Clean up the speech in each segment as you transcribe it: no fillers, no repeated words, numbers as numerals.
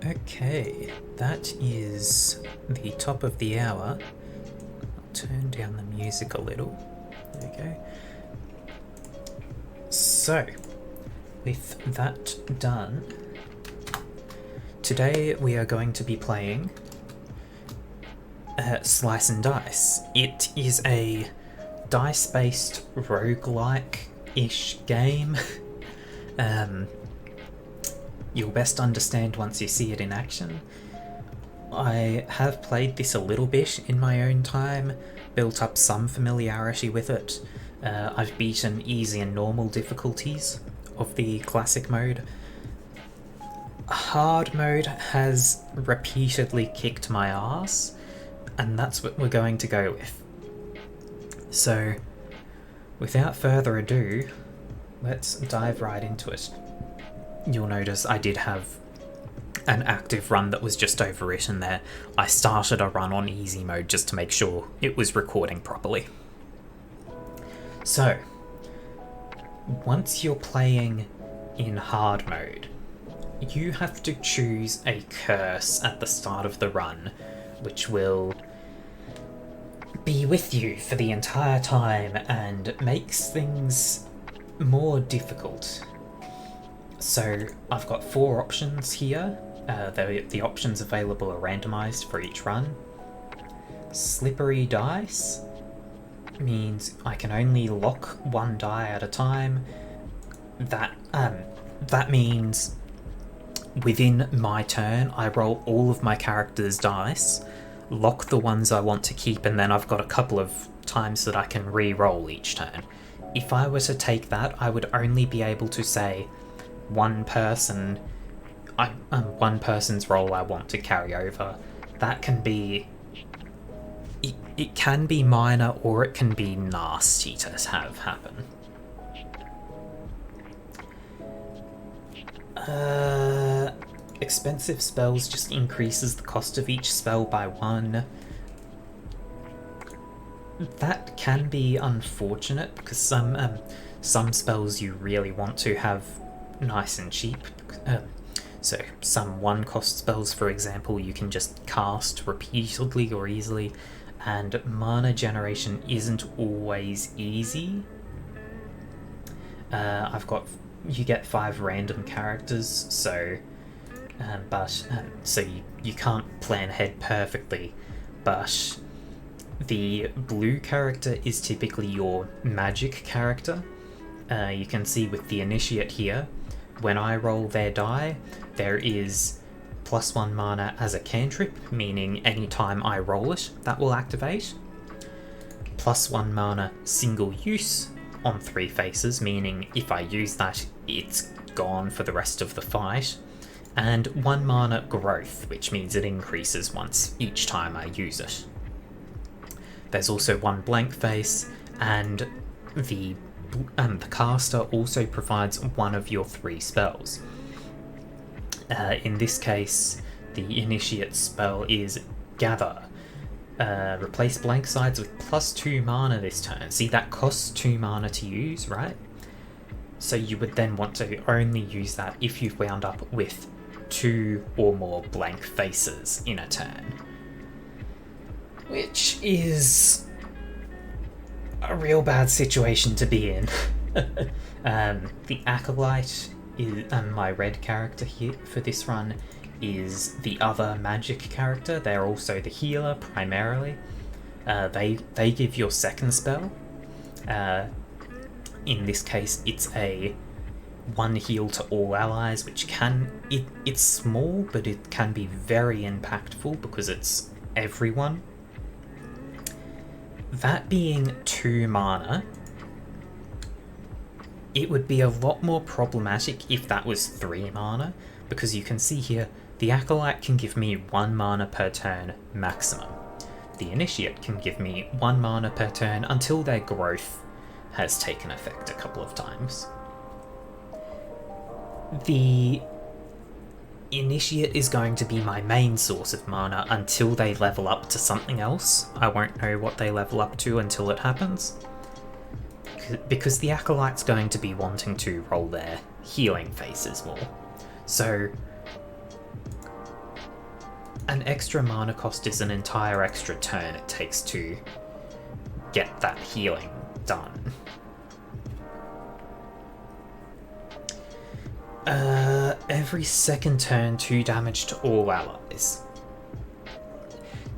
Okay, that is the top of the hour. I'll turn down the music a little. There we go. So, with that done, today we are going to be playing Slice and Dice. It is a dice-based roguelike-ish game. You'll best understand once you see it in action. I have played this a little bit in my own time, built up some familiarity with it. I've beaten easy and normal difficulties of the classic mode. Hard mode has repeatedly kicked my ass, and that's what we're going to go with. So, without further ado, let's dive right into it. You'll notice I did have an active run that was just overwritten there. I started a run on easy mode just to make sure it was recording properly. So, once you're playing in hard mode, you have to choose a curse at the start of the run, which will be with you for the entire time and makes things more difficult. So I've got 4 options here. The options available are randomized for each run. Slippery dice means I can only lock one die at a time. That means within my turn, I roll all of my characters' dice, lock the ones I want to keep, and then I've got a couple of times that I can re-roll each turn. If I were to take that, I would only be able to say one person's roll I want to carry over. That can be... It can be minor or it can be nasty to have happen. Expensive spells just increases the cost of each spell by 1. That can be unfortunate because some spells you really want to have nice and cheap. So some 1-cost spells, for example, you can just cast repeatedly or easily, and mana generation isn't always easy. You get 5 random characters, so you can't plan ahead perfectly, but the blue character is typically your magic character. You can see with the initiate here, when I roll their die, there is +1 mana as a cantrip, meaning anytime I roll it, that will activate. +1 mana single use on 3 faces, meaning if I use that, it's gone for the rest of the fight. And 1 mana growth, which means it increases once each time I use it. There's also 1 blank face, and the caster also provides 1 of your 3 spells. In this case, the initiate spell is Gather. Replace blank sides with +2 mana this turn. See, that costs 2 mana to use, right? So you would then want to only use that if you've wound up with 2 or more blank faces in a turn. Which is a real bad situation to be in. The Acolyte is my red character here for this run is the other magic character. They're also the healer primarily. They give your second spell. In this case, it's a 1 heal to all allies, which it's small, but it can be very impactful because it's everyone. That being 2 mana, it would be a lot more problematic if that was 3 mana, because you can see here, the Acolyte can give me 1 mana per turn maximum. The Initiate can give me 1 mana per turn until their growth has taken effect a couple of times. The Initiate is going to be my main source of mana until they level up to something else. I won't know what they level up to until it happens, because the Acolyte's going to be wanting to roll their healing faces more. So an extra mana cost is an entire extra turn it takes to get that healing done. Every second turn, 2 damage to all allies.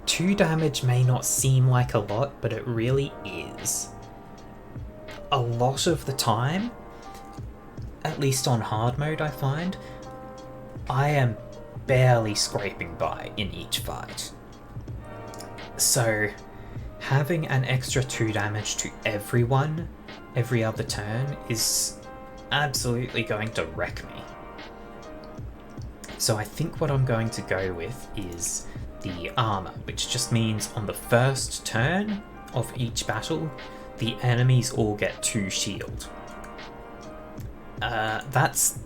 2 damage may not seem like a lot, but it really is. A lot of the time, at least on hard mode I find, I am barely scraping by in each fight. So having an extra 2 damage to everyone every other turn is absolutely going to wreck me. So I think what I'm going to go with is the armor, which just means on the first turn of each battle, the enemies all get 2 shield. That's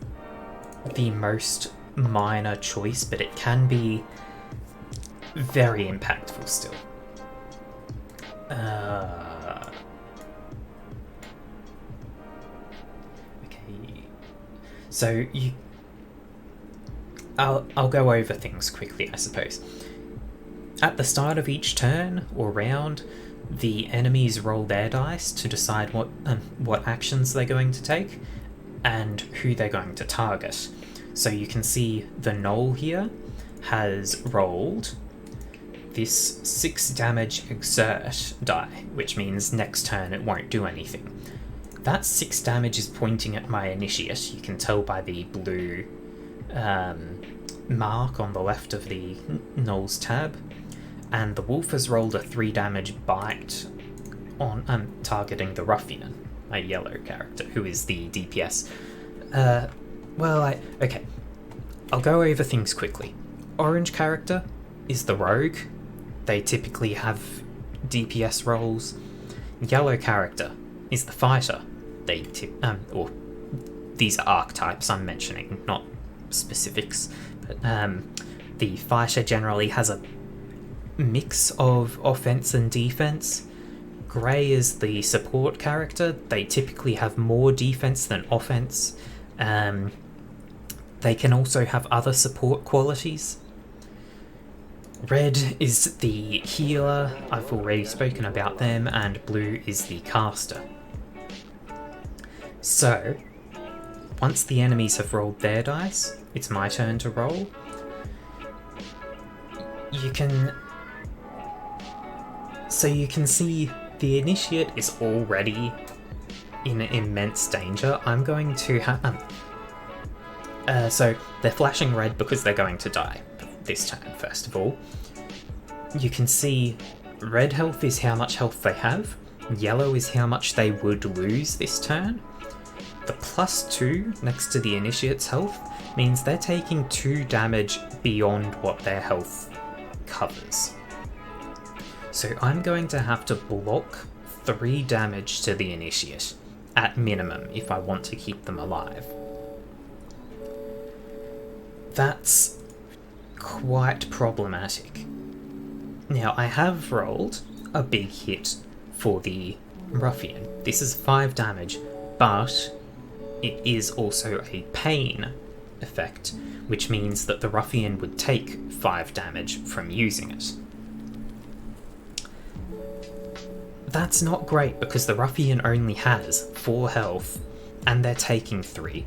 the most minor choice, but it can be very impactful still. Okay, so I'll go over things quickly, I suppose. At the start of each turn or round, the enemies roll their dice to decide what actions they're going to take and who they're going to target. So you can see the Gnoll here has rolled this 6 damage exert die, which means next turn it won't do anything. That 6 damage is pointing at my initiate. You can tell by the blue mark on the left of the Gnoll's tab. And the wolf has rolled a 3 damage bite on targeting the ruffian, a yellow character, who is the DPS. Okay. I'll go over things quickly. Orange character is the rogue. They typically have DPS rolls. Yellow character is the fighter. Or these are archetypes I'm mentioning, not specifics. But the fighter generally has a mix of offense and defense. Grey is the support character. They typically have more defense than offense. They can also have other support qualities. Red is the healer. I've already spoken about them. And blue is the caster. So, once the enemies have rolled their dice, it's my turn to roll. You can see the initiate is already in immense danger. I'm going to have... so they're flashing red because they're going to die this turn, first of all. You can see red health is how much health they have. Yellow is how much they would lose this turn. The +2 next to the initiate's health means they're taking 2 damage beyond what their health covers. So I'm going to have to block 3 damage to the initiate, at minimum, if I want to keep them alive. That's quite problematic. Now, I have rolled a big hit for the ruffian. This is 5 damage, but it is also a pain effect, which means that the ruffian would take 5 damage from using it. That's not great because the ruffian only has 4 health and they're taking 3.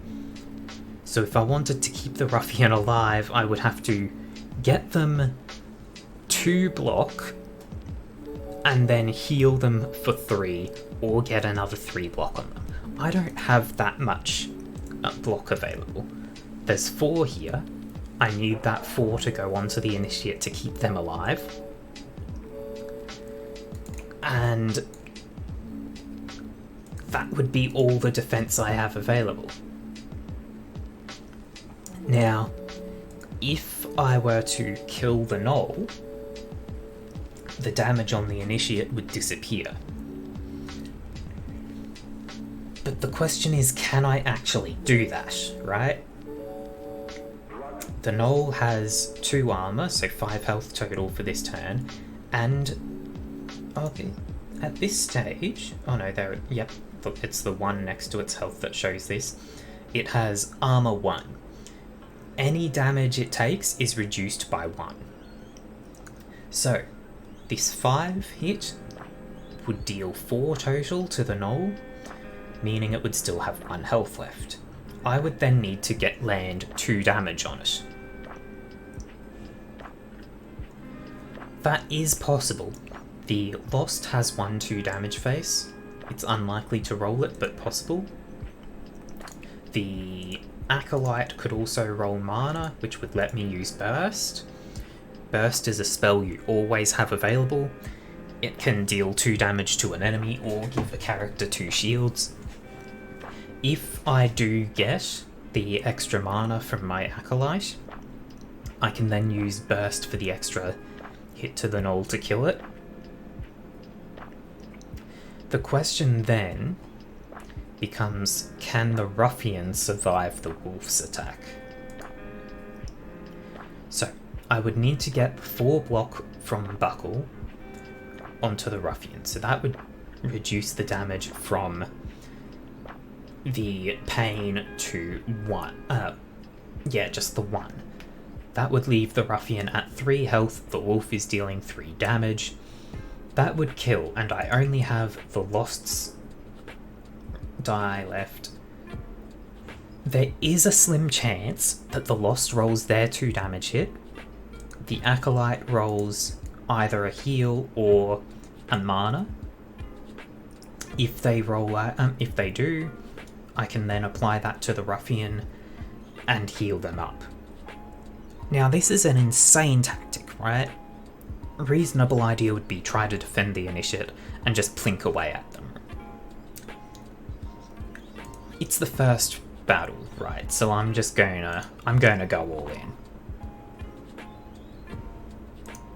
So if I wanted to keep the ruffian alive, I would have to get them to block and then heal them for 3 or get another 3 block on them. I don't have that much block available. There's 4 here. I need that 4 to go onto the initiate to keep them alive. And that would be all the defense I have available. Now, if I were to kill the Gnoll, the damage on the initiate would disappear. But the question is, can I actually do that, right? The Gnoll has 2 armor, so 5 health total for this turn, and okay, at this stage, look, it's the 1 next to its health that shows this. It has armor 1. Any damage it takes is reduced by 1. So, this 5 hit would deal 4 total to the Gnoll, meaning it would still have 1 health left. I would then need to land 2 damage on it. That is possible. The Lost has 1/2 damage face. It's unlikely to roll it, but possible. The Acolyte could also roll mana, which would let me use Burst. Burst is a spell you always have available. It can deal 2 damage to an enemy or give a character 2 shields. If I do get the extra mana from my Acolyte, I can then use Burst for the extra hit to the Gnoll to kill it. The question then becomes, can the Ruffian survive the Wolf's attack? So, I would need to get 4 block from Buckle onto the Ruffian, so that would reduce the damage from the pain to 1. Just the 1. That would leave the Ruffian at 3 health, the Wolf is dealing 3 damage. That would kill, and I only have the Lost's die left. There is a slim chance that the Lost rolls their 2 damage hit. The Acolyte rolls either a heal or a mana. If they do, I can then apply that to the Ruffian and heal them up. Now this is an insane tactic, right? A reasonable idea would be try to defend the Initiate and just plink away at them. It's the first battle, right? So I'm gonna go all in.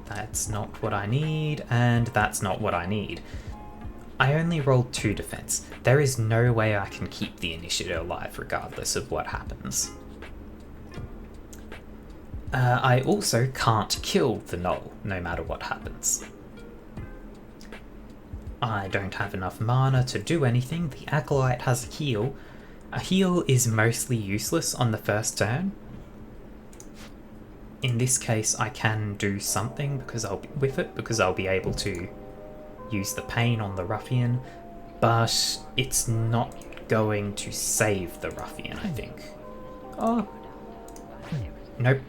That's not what I need, and that's not what I need. I only rolled 2 defense. There is no way I can keep the Initiate alive regardless of what happens. I also can't kill the Gnoll, no matter what happens. I don't have enough mana to do anything. The Acolyte has a heal. A heal is mostly useless on the first turn. In this case, I can do something because I'll be able to use the pain on the Ruffian, but it's not going to save the Ruffian, I think. Oh. Nope.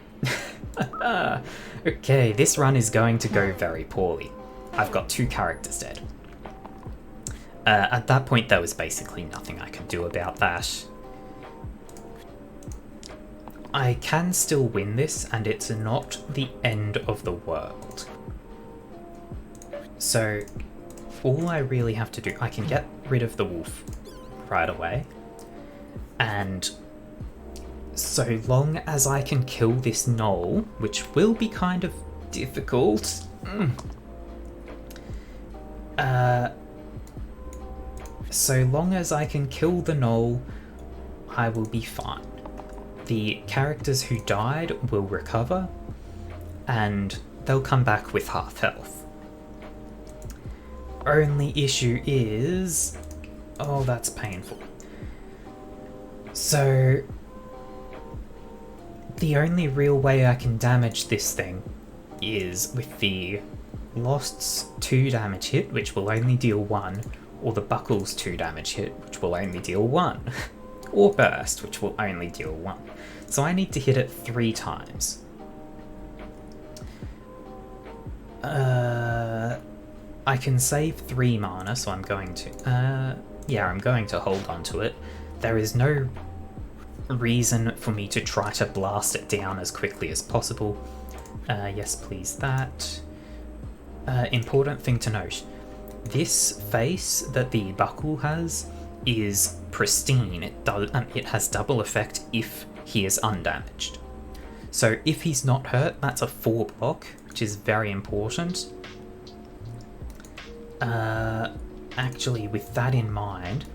Okay, this run is going to go very poorly. I've got 2 characters dead. At that point, there was basically nothing I could do about that. I can still win this, and it's not the end of the world. So, all I really have to do, I can get rid of the Wolf right away, and so long as I can kill this Gnoll, which will be kind of difficult. So long as I can kill the Gnoll, I will be fine. The characters who died will recover, and they'll come back with half health. Only issue is... oh, that's painful. So... the only real way I can damage this thing is with the Lost's 2 damage hit, which will only deal 1, or the Buckle's 2 damage hit, which will only deal 1, or Burst, which will only deal 1. So I need to hit it 3 times. I can save 3 mana, so I'm going to... I'm going to hold on to it. There is no reason for me to try to blast it down as quickly as possible. Yes, please, that. Important thing to note. This face that the Buckle has is pristine. It has double effect if he is undamaged. So if he's not hurt, that's a 4 block, which is very important. Actually, with that in mind,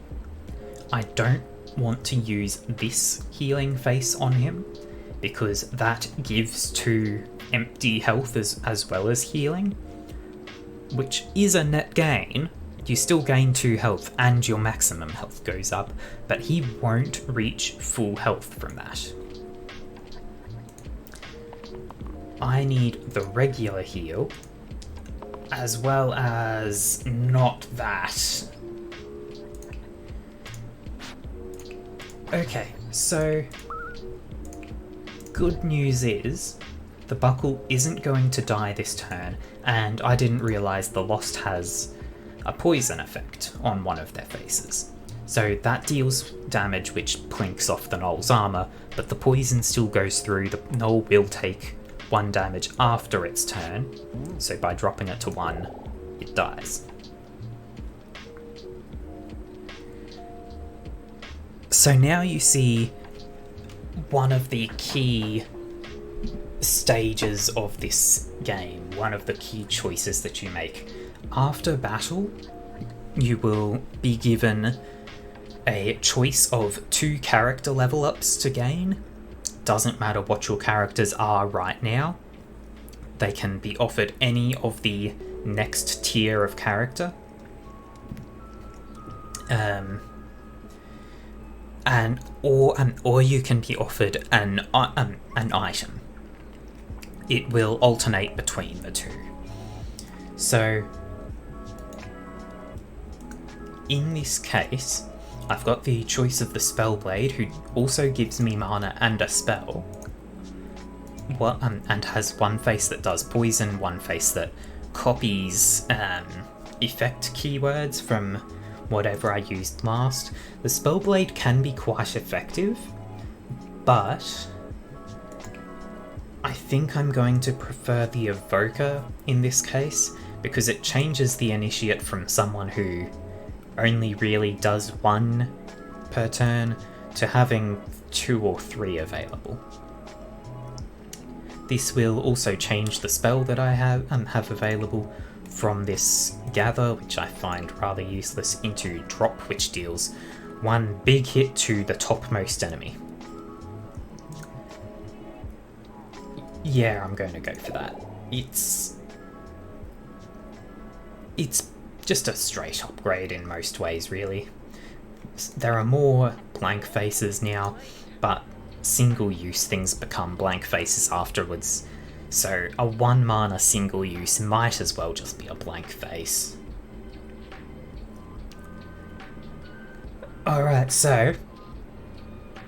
I don't want to use this healing face on him, because that gives 2 empty health as well as healing, which is a net gain. You still gain 2 health and your maximum health goes up, but he won't reach full health from that. I need the regular heal, as well as not that. Okay, so good news is the buckle isn't going to die this turn, and I didn't realise the Lost has a poison effect on one of their faces. So that deals damage which plinks off the Gnoll's armour, but the poison still goes through. The Gnoll will take 1 damage after its turn, so by dropping it to 1, it dies. So now you see one of the key stages of this game, one of the key choices that you make. After battle, you will be given a choice of 2 character level ups to gain. Doesn't matter what your characters are right now. They can be offered any of the next tier of character. Or you can be offered an item. It will alternate between the 2. So in this case, I've got the choice of the Spellblade, who also gives me mana and a spell. And has 1 face that does poison, 1 face that copies effect keywords from whatever I used last. The Spellblade can be quite effective, but I think I'm going to prefer the Evoker in this case, because it changes the Initiate from someone who only really does 1 per turn to having 2 or 3 available. This will also change the spell that I have available from this Gather, which I find rather useless, into Drop, which deals 1 big hit to the topmost enemy. Yeah, I'm going to go for that. It's just a straight upgrade in most ways, really. There are more blank faces now, but single-use things become blank faces afterwards, so a 1 mana single use might as well just be a blank face. Alright, so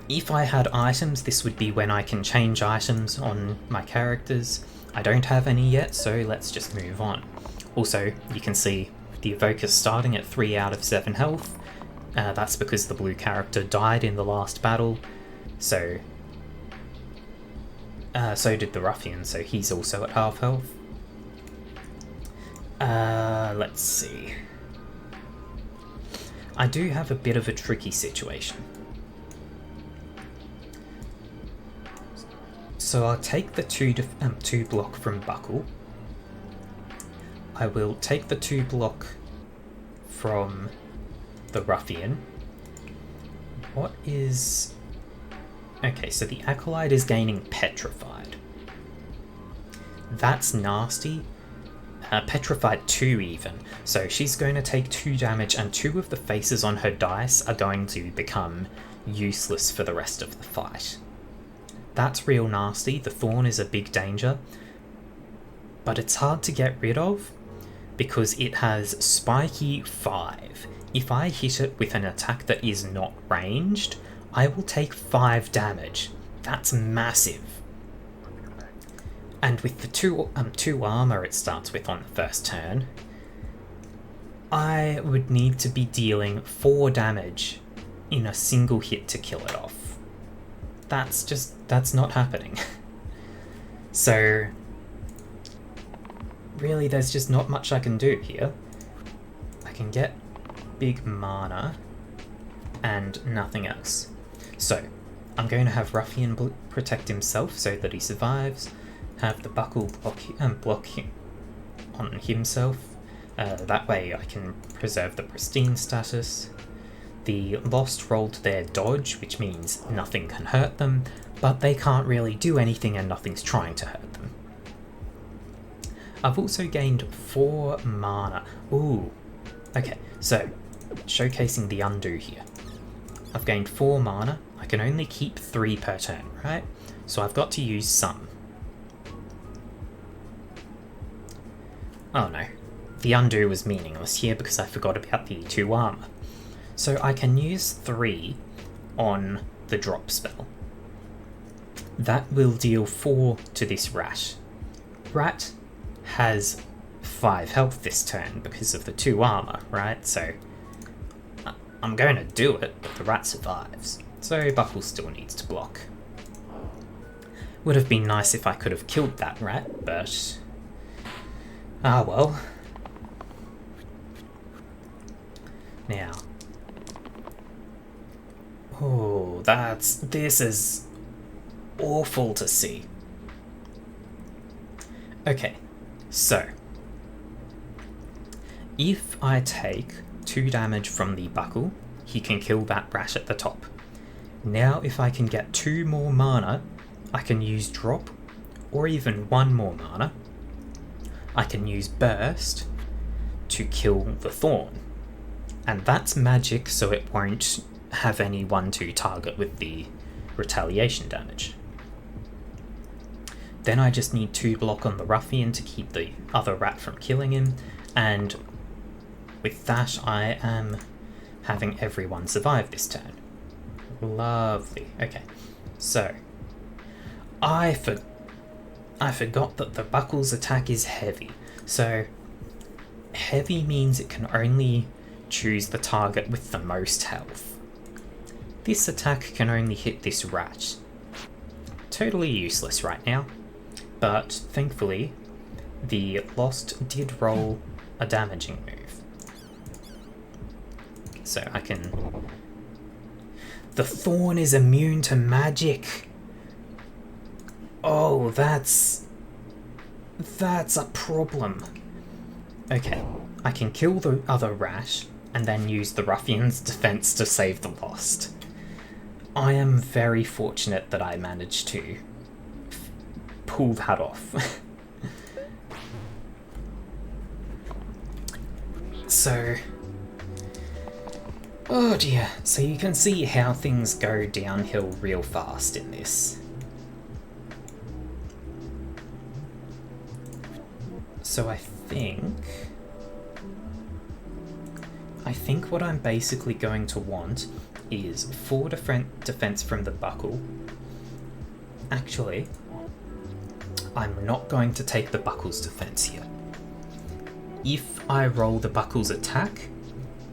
if I had items, this would be when I can change items on my characters. I don't have any yet, so let's just move on. Also, you can see the Evoker's starting at 3 out of 7 health. That's because the blue character died in the last battle, so did the Ruffian, so he's also at half health. Let's see. I do have a bit of a tricky situation. So I'll take the 2 block from Buckle. I will take the 2 block from the Ruffian. What is... Okay, so the Acolyte is gaining Petrified. That's nasty. Petrified 2 even. So she's going to take 2 damage, and 2 of the faces on her dice are going to become useless for the rest of the fight. That's real nasty. The Thorn is a big danger, but it's hard to get rid of because it has Spiky 5. If I hit it with an attack that is not ranged, I will take 5 damage. That's massive. And with the 2 armor it starts with on the first turn, I would need to be dealing 4 damage in a single hit to kill it off. That's not happening. So really there's just not much I can do here. I can get big mana and nothing else. So I'm going to have Ruffian protect himself so that he survives, have the Buckle block on himself, that way I can preserve the pristine status. The Lost rolled their dodge, which means nothing can hurt them, but they can't really do anything and nothing's trying to hurt them. I've also gained 4 mana. Ooh, okay, so showcasing the undo here. I've gained 4 mana. I can only keep 3 per turn, right? So I've got to use some. Oh no, the undo was meaningless here because I forgot about the 2 armor. So I can use 3 on the drop spell. That will deal 4 to this rat. Rat has 5 health this turn because of the 2 armor, right? So I'm going to do it, but the rat survives. So Buckle still needs to block. Would have been nice if I could have killed that rat, but... ah well. Now. Oh, this is awful to see. Okay, so if I take 2 damage from the Buckle, he can kill that rat at the top. Now if I can get 2 more mana, I can use drop, or even 1 more mana. I can use burst to kill the thorn. And that's magic, so it won't have any 1/2 target with the retaliation damage. Then I just need 2 block on the ruffian to keep the other rat from killing him, and with that I am having everyone survive this turn. Lovely. Okay, so I forgot that the Buckle's attack is heavy. So heavy means it can only choose the target with the most health. This attack can only hit this rat. Totally useless right now, but thankfully the Lost did roll a damaging move. So I can... the thorn is immune to magic! Oh, that's a problem. Okay, I can kill the other rat and then use the ruffian's defense to save the Lost. I am very fortunate that I managed to pull that off. So... oh dear, so you can see how things go downhill real fast in this. So I think what I'm basically going to want is 4 defense from the Buckle. Actually, I'm not going to take the Buckle's defense here. If I roll the Buckle's attack,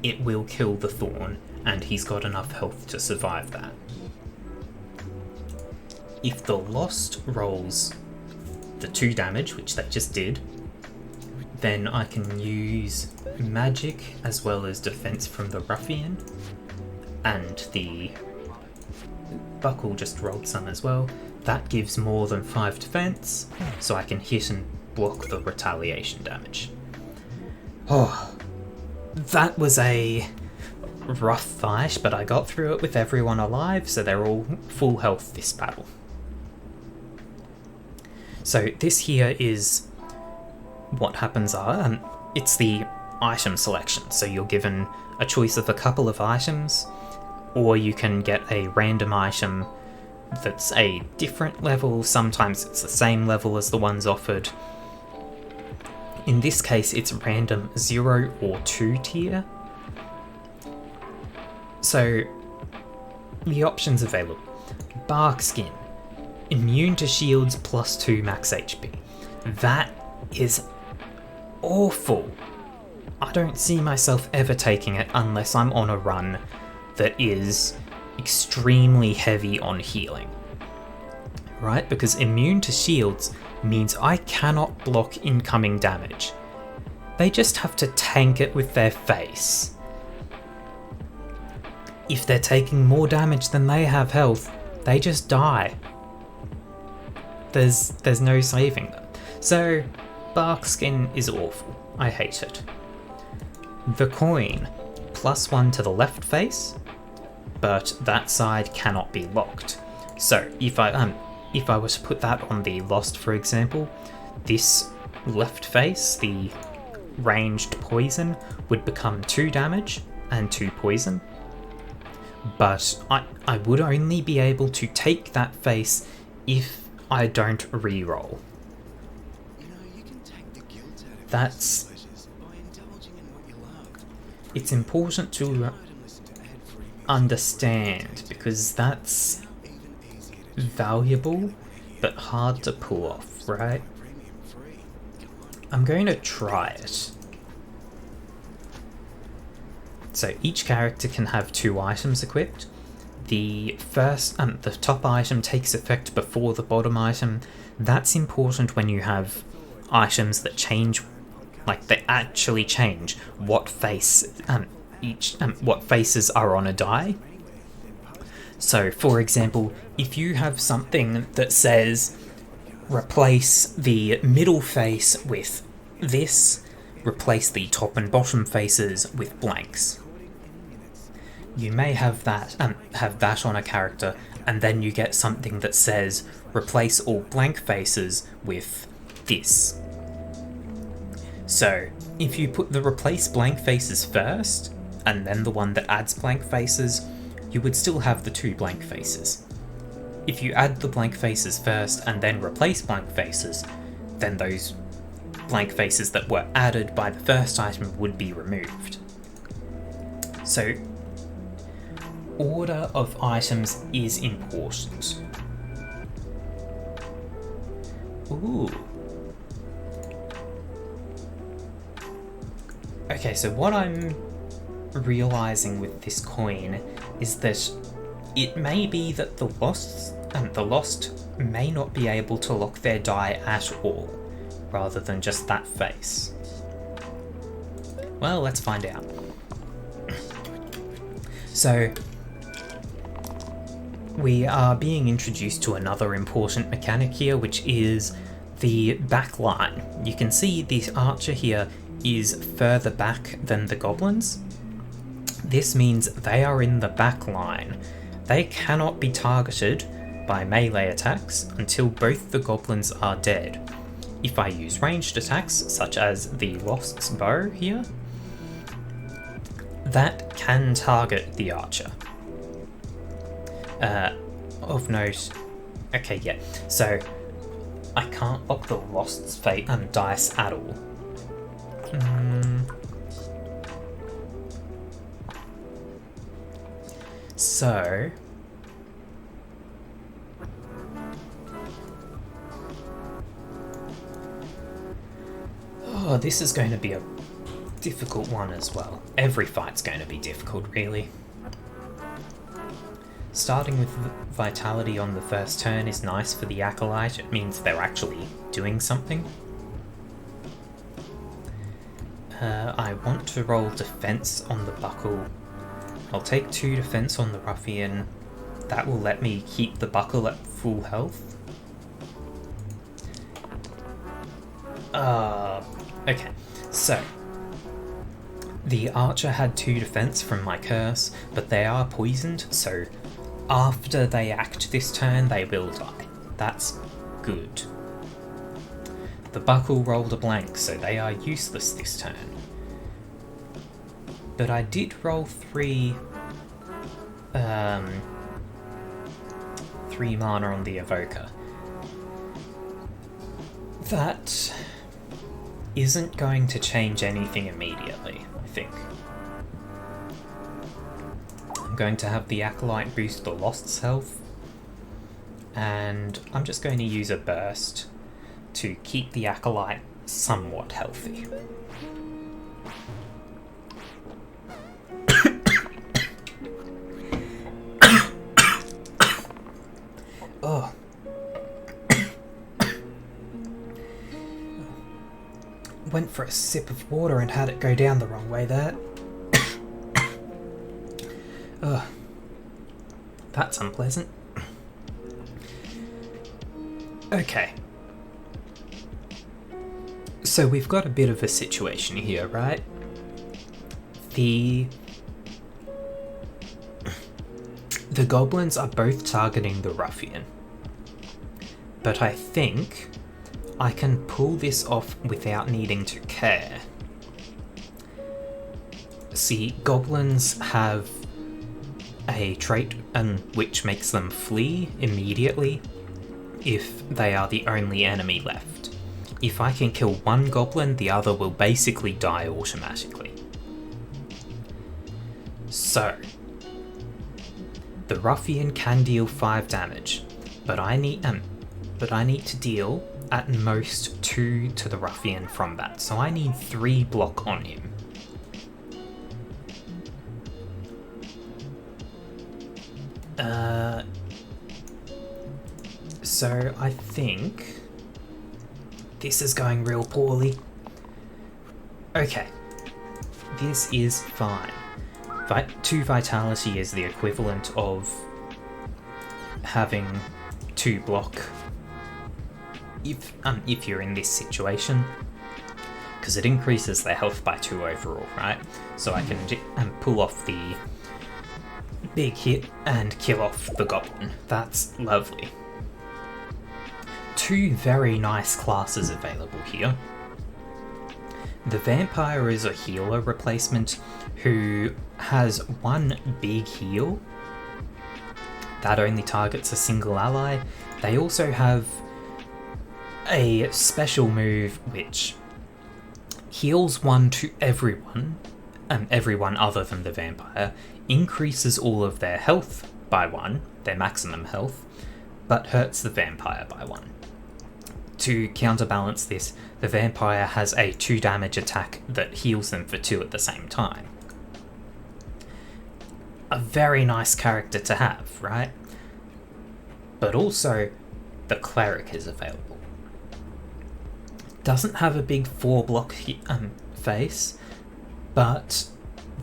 it will kill the Thorn, and he's got enough health to survive that. If the Lost rolls the 2 damage, which they just did, then I can use magic as well as defense from the Ruffian, and the Buckle just rolled some as well. That gives more than 5 defense, so I can hit and block the retaliation damage. Oh, that was a rough fight, but I got through it with everyone alive, so they're all full health this battle. So this here is what happens are, it's the item selection. So you're given a choice of a couple of items, or you can get a random item that's a different level. Sometimes it's the same level as the ones offered. In this case, it's random 0 or 2 tier. So the options available: Bark Skin, immune to shields plus 2 max HP. That is awful. I don't see myself ever taking it unless I'm on a run that is extremely heavy on healing. Right? Because immune to shields means I cannot block incoming damage. They just have to tank it with their face. If they're taking more damage than they have health, they just die. There's no saving them. So, Bark Skin is awful. I hate it. The coin, +1 to the left face, but that side cannot be locked. So if I were to put that on the Lost, for example, this left face, the ranged poison, would become 2 damage and 2 poison. But I would only be able to take that face if I don't reroll. That's it's important to understand, because that's valuable but hard to pull off, right? I'm going to try it. So each character can have 2 items equipped. The top item takes effect before the bottom item. That's important when you have items that change, like they actually change what what faces are on a die. So, for example, if you have something that says replace the middle face with this, replace the top and bottom faces with blanks. You may have that on a character, and then you get something that says replace all blank faces with this. So, if you put the replace blank faces first, and then the one that adds blank faces, you would still have the 2 blank faces. If you add the blank faces first and then replace blank faces, then those blank faces that were added by the first item would be removed. So, order of items is important. Ooh. Okay, so what I'm realizing with this coin is that it may be that the lost may not be able to lock their die at all, rather than just that face. Well, let's find out. So, we are being introduced to another important mechanic here, which is the back line. You can see this archer here is further back than the goblins. This means they are in the back line. They cannot be targeted by melee attacks until both the goblins are dead. If I use ranged attacks, such as the Lost's bow here, that can target the archer. Of note, okay, yeah, so I can't lock the Lost's fate dice at all. So, oh, this is going to be a difficult one as well. Every fight's going to be difficult, really. Starting with vitality on the first turn is nice for the Acolyte. It means they're actually doing something. I want to roll defense on the buckle. I'll take 2 defense on the ruffian. That will let me keep the buckle at full health. Okay, so the archer had 2 defense from my curse, but they are poisoned, so after they act this turn, they will die. That's good. The buckle rolled a blank, so they are useless this turn. But I did roll 3 mana on the evoker. That isn't going to change anything immediately, I think. I'm going to have the Acolyte boost the Lost's health, and I'm just going to use a burst to keep the Acolyte somewhat healthy. Oh. Went for a sip of water and had it go down the wrong way there. Ugh. That's unpleasant. Okay. So we've got a bit of a situation here, right? The goblins are both targeting the ruffian. But I think I can pull this off without needing to care. See, goblins have a trait which makes them flee immediately if they are the only enemy left. If I can kill one goblin, the other will basically die automatically. So, the Ruffian can deal 5 damage, but I need to deal at most 2 to the Ruffian from that, so I need 3 block on him. So I think this is going real poorly. Okay, this is fine. 2 vitality is the equivalent of having 2 block if you're in this situation, because it increases their health by 2 overall, right? So I can pull off the big hit and kill off the goblin. That's lovely. 2 very nice classes available here. The vampire is a healer replacement who has 1 big heal that only targets a single ally. They also have a special move which heals 1 to everyone, everyone other than the vampire, increases all of their health by 1, their maximum health, but hurts the vampire by 1. To counterbalance this, the vampire has a 2 damage attack that heals them for 2 at the same time. A very nice character to have, right? But also, the cleric is available. Doesn't have a big 4 block face, but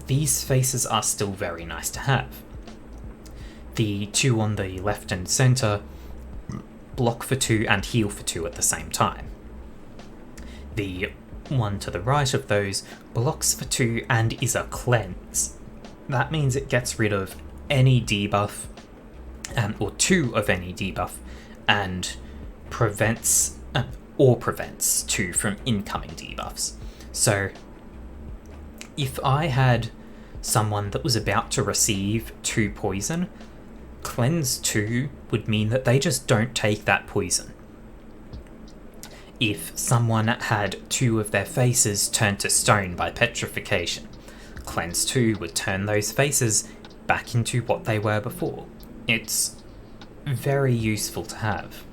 these faces are still very nice to have. The 2 on the left and center block for 2 and heal for 2 at the same time. The one to the right of those blocks for 2 and is a cleanse. That means it gets rid of any debuff, or 2 of any debuff, and prevents 2 from incoming debuffs. So if I had someone that was about to receive 2 poison, Cleanse 2 would mean that they just don't take that poison. If someone had 2 of their faces turned to stone by petrification, Cleanse 2 would turn those faces back into what they were before. It's very useful to have.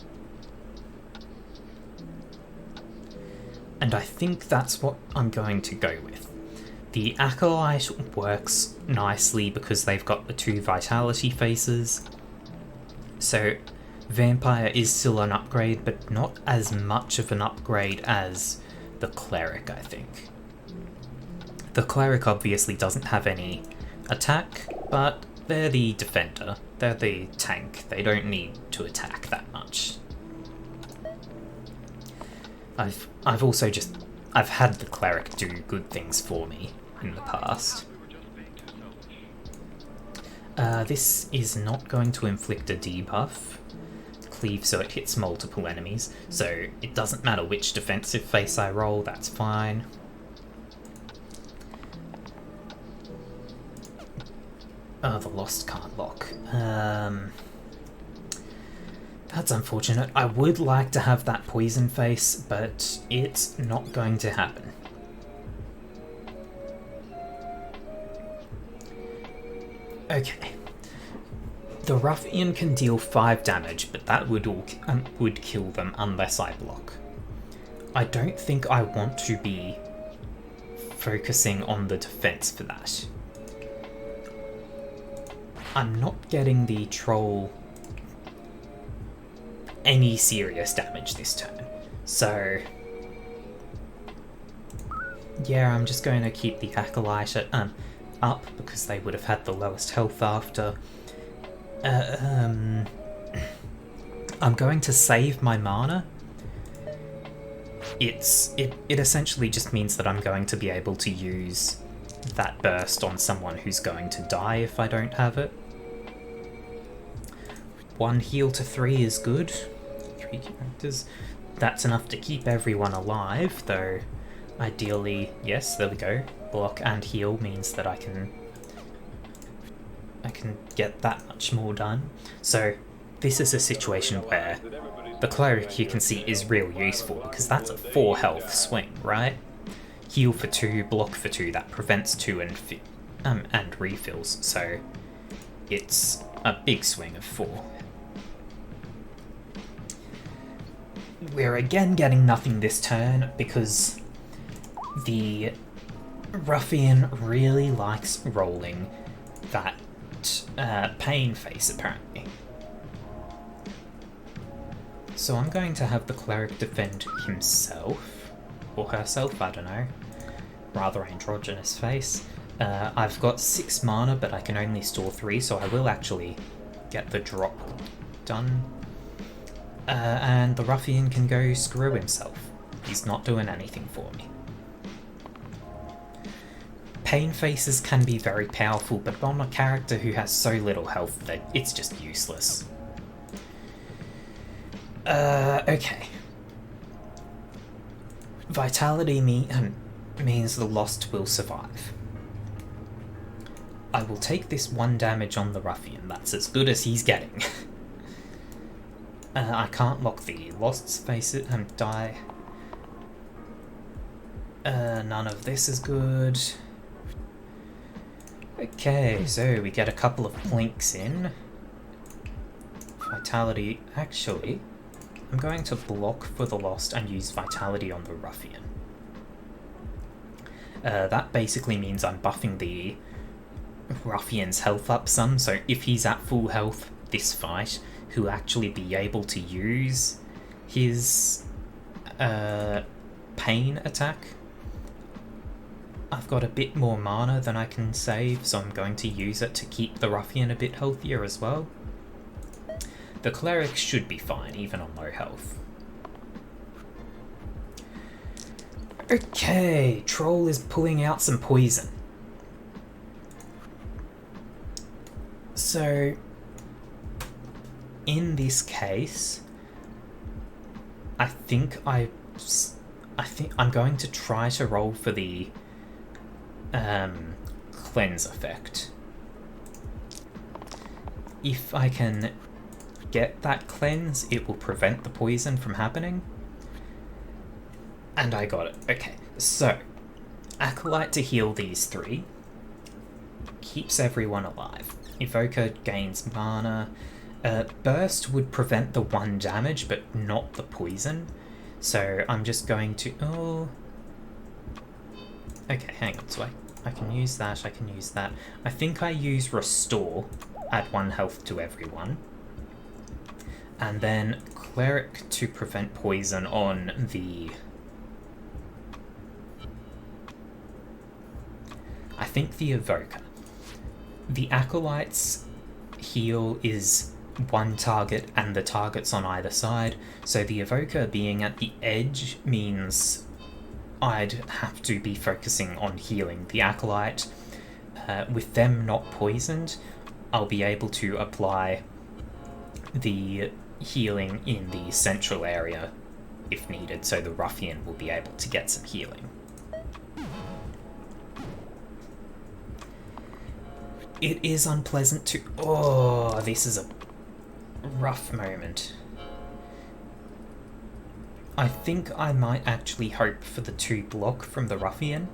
And I think that's what I'm going to go with. The Acolyte works nicely because they've got the 2 vitality faces. So Vampire is still an upgrade, but not as much of an upgrade as the Cleric, I think. The Cleric obviously doesn't have any attack, but they're the defender. They're the tank. They don't need to attack that much. I've had the Cleric do good things for me in the past. This is not going to inflict a debuff. Cleave so it hits multiple enemies, so it doesn't matter which defensive face I roll, that's fine. Oh, the Lost can't lock. That's unfortunate. I would like to have that poison face, but it's not going to happen. Okay. The Ruffian can deal 5 damage, but that would kill them unless I block. I don't think I want to be focusing on the defense for that. I'm not getting the troll any serious damage this turn, so yeah, I'm just going to keep the Acolyte up because they would have had the lowest health after. I'm going to save my mana. It essentially just means that I'm going to be able to use that burst on someone who's going to die if I don't have it. 1 heal to 3 is good. 3 characters. That's enough to keep everyone alive, though ideally, yes, there we go. Block and heal means that I can get that much more done. So this is a situation where the Cleric, you can see, is real useful because that's a 4 health swing, right? Heal for 2, block for 2, that prevents 2 and refills, so it's a big swing of 4. We're again getting nothing this turn because the Ruffian really likes rolling that pain face, apparently. So I'm going to have the cleric defend himself, or herself, I don't know. Rather androgynous face. I've got 6 mana, but I can only store 3, so I will actually get the drop done. And the Ruffian can go screw himself. He's not doing anything for me. Pain faces can be very powerful, but on a character who has so little health that it's just useless. Okay. Vitality means the Lost will survive. I will take this 1 damage on the Ruffian. That's as good as he's getting. I can't lock the Lost's face and die. None of this is good. Okay, so we get a couple of plinks in. Vitality, actually, I'm going to block for the Lost and use Vitality on the Ruffian. That basically means I'm buffing the Ruffian's health up some, so if he's at full health this fight, he'll actually be able to use his pain attack. I've got a bit more mana than I can save, so I'm going to use it to keep the Ruffian a bit healthier as well. The cleric should be fine, even on low health. Okay, Troll is pulling out some poison. So, in this case, I think I'm going to try to roll for the cleanse effect. If I can get that cleanse, it will prevent the poison from happening. And I got it. Okay, so Acolyte to heal these 3 keeps everyone alive. Evoker gains mana. Burst would prevent the 1 damage, but not the poison. So I'm just going to... Oh. Okay, hang on. So I can use that, I can use that. I think I use Restore, add 1 health to everyone. And then Cleric to prevent poison on the... I think the Evoker. The Acolyte's heal is 1 target and the targets on either side, so the Evoker being at the edge means I'd have to be focusing on healing the Acolyte. With them not poisoned, I'll be able to apply the healing in the central area if needed, so the Ruffian will be able to get some healing. It is unpleasant to... Oh, this is a rough moment. I think I might actually hope for the 2 block from the Ruffian.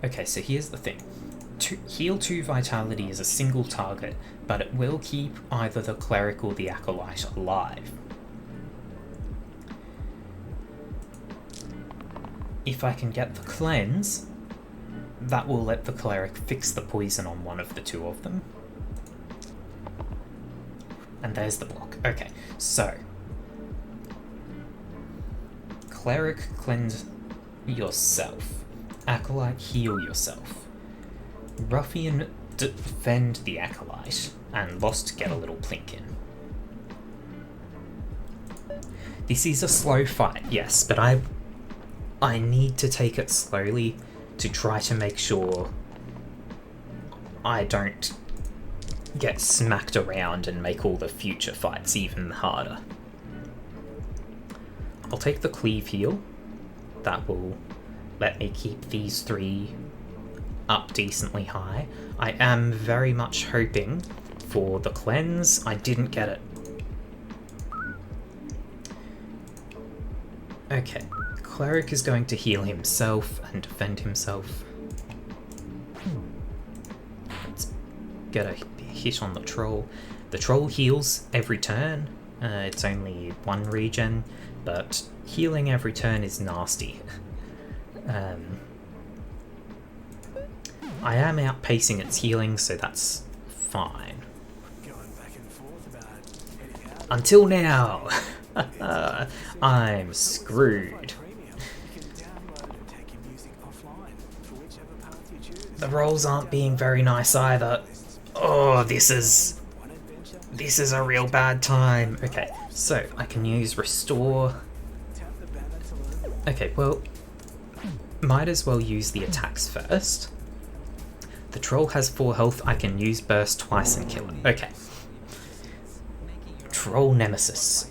Okay, so here's the thing. Heal 2 Vitality is a single target, but it will keep either the Cleric or the Acolyte alive. If I can get the cleanse, that will let the Cleric fix the poison on one of the 2 of them. And there's the block. Okay, so Cleric, cleanse yourself. Acolyte, heal yourself. Ruffian, defend the Acolyte. And Lost, get a little plink in. This is a slow fight, yes, but I need to take it slowly to try to make sure I don't get smacked around and make all the future fights even harder. I'll take the cleave heal. That will let me keep these 3 up decently high. I am very much hoping for the cleanse. I didn't get it. Okay, Cleric is going to heal himself and defend himself. Let's get a hit on the troll. The troll heals every turn. It's only one regen, but healing every turn is nasty. I am outpacing its healing, so that's fine. Until now! I'm screwed. The rolls aren't being very nice either. Oh, this is a real bad time. Okay, so I can use Restore. Okay, well, might as well use the attacks first. The troll has 4 health, I can use Burst twice and kill it. Okay. Troll Nemesis.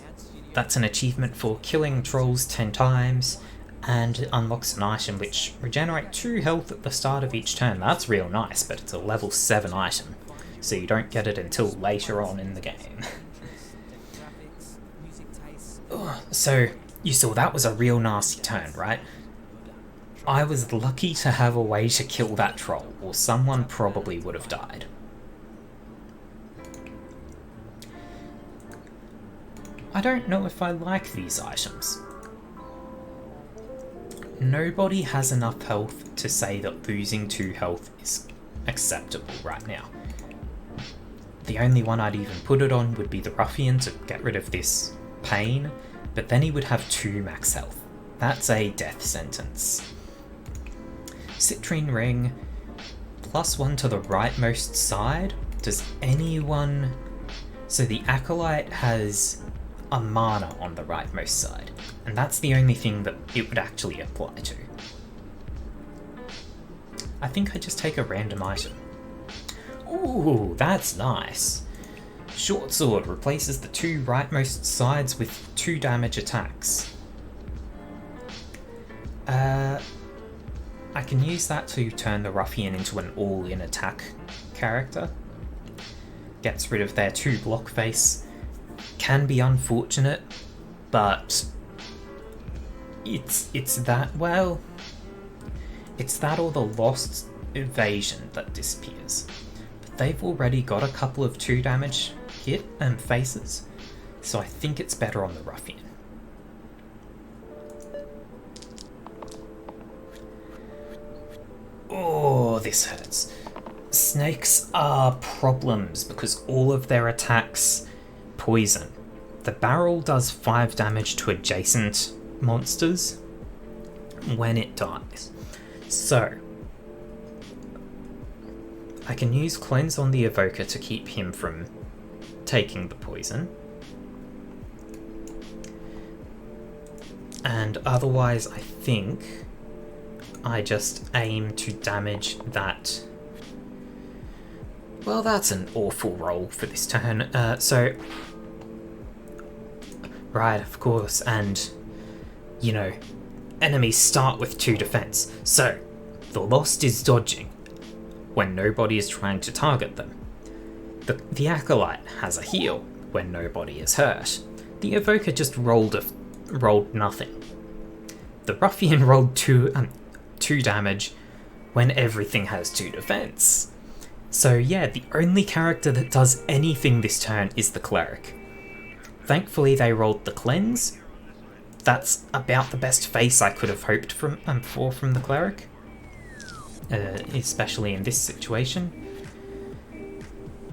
That's an achievement for killing trolls 10 times, and it unlocks an item which regenerates 2 health at the start of each turn. That's real nice, but it's a level 7 item, so you don't get it until later on in the game. So, you saw that was a real nasty turn, right? I was lucky to have a way to kill that troll, or someone probably would have died. I don't know if I like these items. Nobody has enough health to say that losing 2 health is acceptable right now. The only one I'd even put it on would be the Ruffian to get rid of this pain, but then he would have 2 max health. That's a death sentence. Citrine Ring, +1 to the rightmost side. Does anyone... So the Acolyte has a mana on the rightmost side, and that's the only thing that it would actually apply to. I think I just take a random item. Ooh, that's nice. Short Sword replaces the 2 rightmost sides with 2 damage attacks. I can use that to turn the Ruffian into an all-in attack character. Gets rid of their 2 block face. Can be unfortunate, but it's that, well, it's that or the lost evasion that disappears. But they've already got a couple of 2 damage hit and faces, so I think it's better on the Ruffian. Oh, this hurts. Snakes are problems because all of their attacks poison. The barrel does 5 damage to adjacent monsters when it dies. So, I can use Cleanse on the Evoker to keep him from taking the poison. And otherwise, I think I just aim to damage that. Well, that's an awful roll for this turn. Right, of course, and, you know, enemies start with 2 defense. So, the Lost is dodging when nobody is trying to target them. The Acolyte has a heal when nobody is hurt. The Evoker just rolled nothing. The Ruffian rolled 2 damage when everything has 2 defense. So yeah, the only character that does anything this turn is the Cleric. Thankfully they rolled the Cleanse. That's about the best face I could have hoped for from the Cleric. Especially in this situation.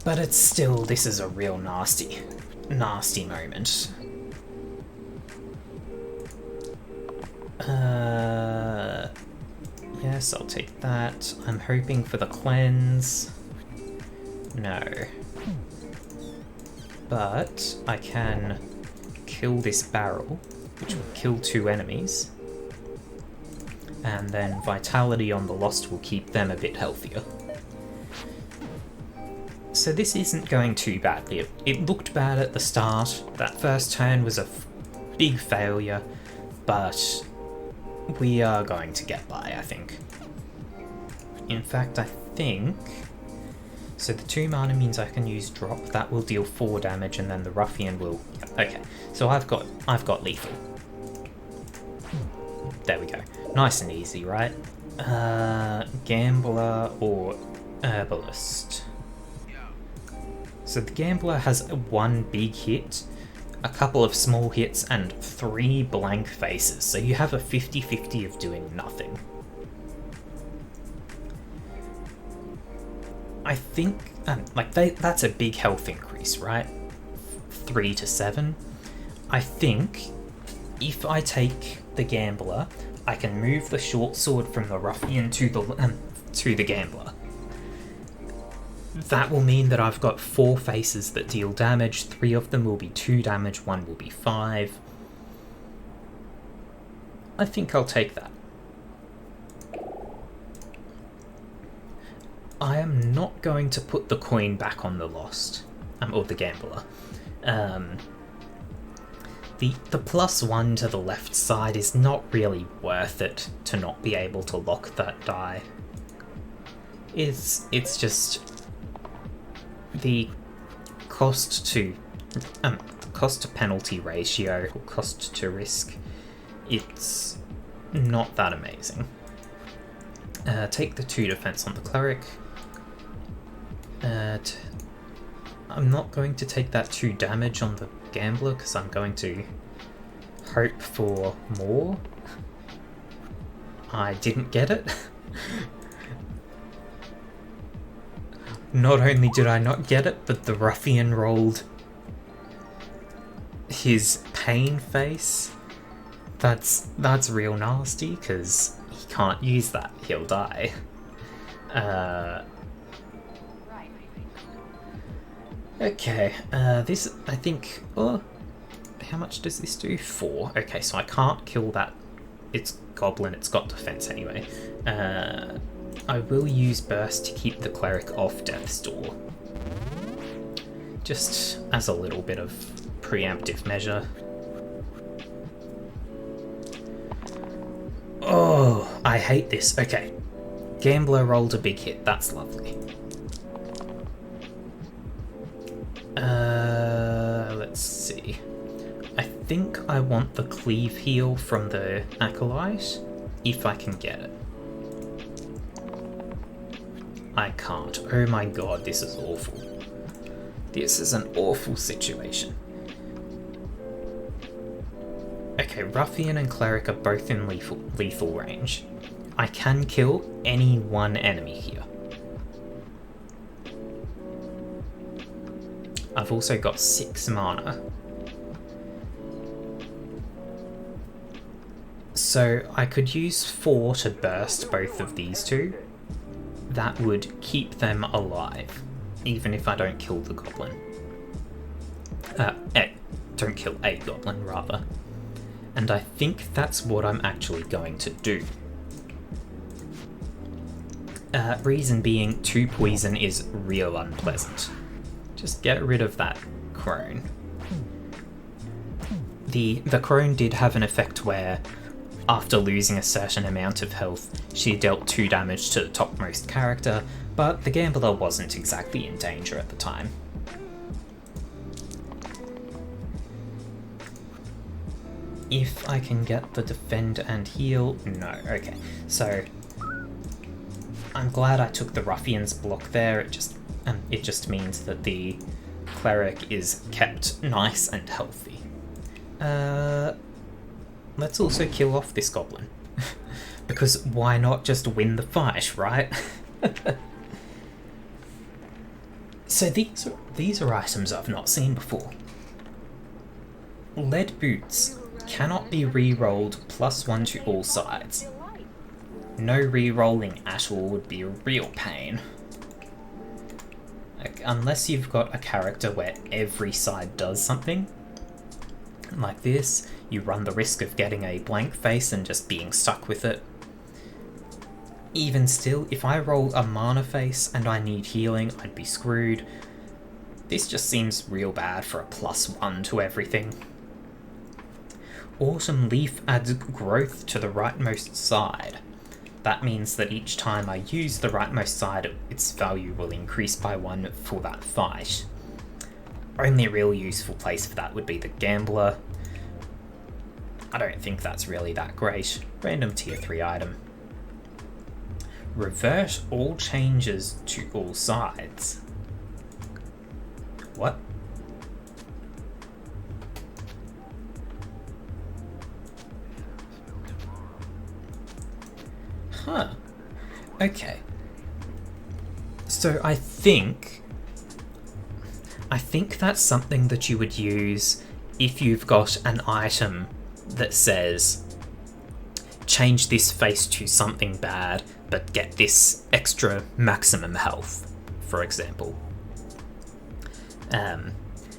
But it's still, this is a real nasty moment. Yes, I'll take that. I'm hoping for the Cleanse. No. But I can kill this barrel, which will kill 2 enemies. And then Vitality on the Lost will keep them a bit healthier. So this isn't going too badly. It looked bad at the start. That first turn was a big failure, but we are going to get by, I think. In fact, I think... So the 2 mana means I can use Drop. That will deal 4 damage, and then the Ruffian will... Okay, so I've got lethal. There we go. Nice and easy, right? Gambler or Herbalist. So the Gambler has one big hit, a couple of small hits, and 3 blank faces, so you have a 50-50 of doing nothing. I think, that's a big health increase, right? 3 to 7. I think if I take the Gambler, I can move the short sword from the Ruffian to the Gambler. That will mean that I've got 4 faces that deal damage. 3 of them will be 2 damage, 1 will be 5. I think I'll take that. I am not going to put the coin back on the Lost, or the Gambler. The +1 to the left side is not really worth it to not be able to lock that die. It's just the cost to penalty ratio, or cost to risk. It's not that amazing. Take the 2 defense on the Cleric. I'm not going to take that 2 damage on the Gambler because I'm going to hope for more. I didn't get it. Not only did I not get it, but the Ruffian rolled his pain face. That's real nasty because he can't use that. He'll die. Okay, this, I think, oh, how much does this do? 4. Okay, so I can't kill that. It's Goblin, it's got defense anyway. I will use Burst to keep the Cleric off Death's Door. Just as a little bit of preemptive measure. Oh, I hate this. Okay, Gambler rolled a big hit, that's lovely. Let's see. I think I want the cleave heal from the Acolyte, if I can get it. I can't. Oh my god, this is awful. This is an awful situation. Okay, Ruffian and Cleric are both in lethal range. I can kill any one enemy here. I've also got 6 mana. So I could use 4 to burst both of these 2. That would keep them alive, even if I don't kill the Goblin. Don't kill a Goblin, rather. And I think that's what I'm actually going to do. Reason being, 2 poison is real unpleasant. Just get rid of that crone. The crone did have an effect where, after losing a certain amount of health, she dealt 2 damage to the topmost character, but the Gambler wasn't exactly in danger at the time. If I can get the defend and heal, no, okay. So, I'm glad I took the Ruffian's block there, it just means that the Cleric is kept nice and healthy. Let's also kill off this Goblin. Because why not just win the fight, right? So these are items I've not seen before. Lead Boots cannot be re-rolled +1 to all sides. No re-rolling at all would be a real pain. Like, unless you've got a character where every side does something, like this, you run the risk of getting a blank face and just being stuck with it. Even still, if I roll a mana face and I need healing, I'd be screwed. This just seems real bad for a +1 to everything. Autumn Leaf adds growth to the rightmost side. That means that each time I use the rightmost side, its value will increase by 1 for that fight. Only real useful place for that would be the Gambler. I don't think that's really that great. Random tier 3 item. Revert all changes to all sides. What? Huh. Okay. So I think that's something that you would use if you've got an item that says change this face to something bad but get this extra maximum health, for example.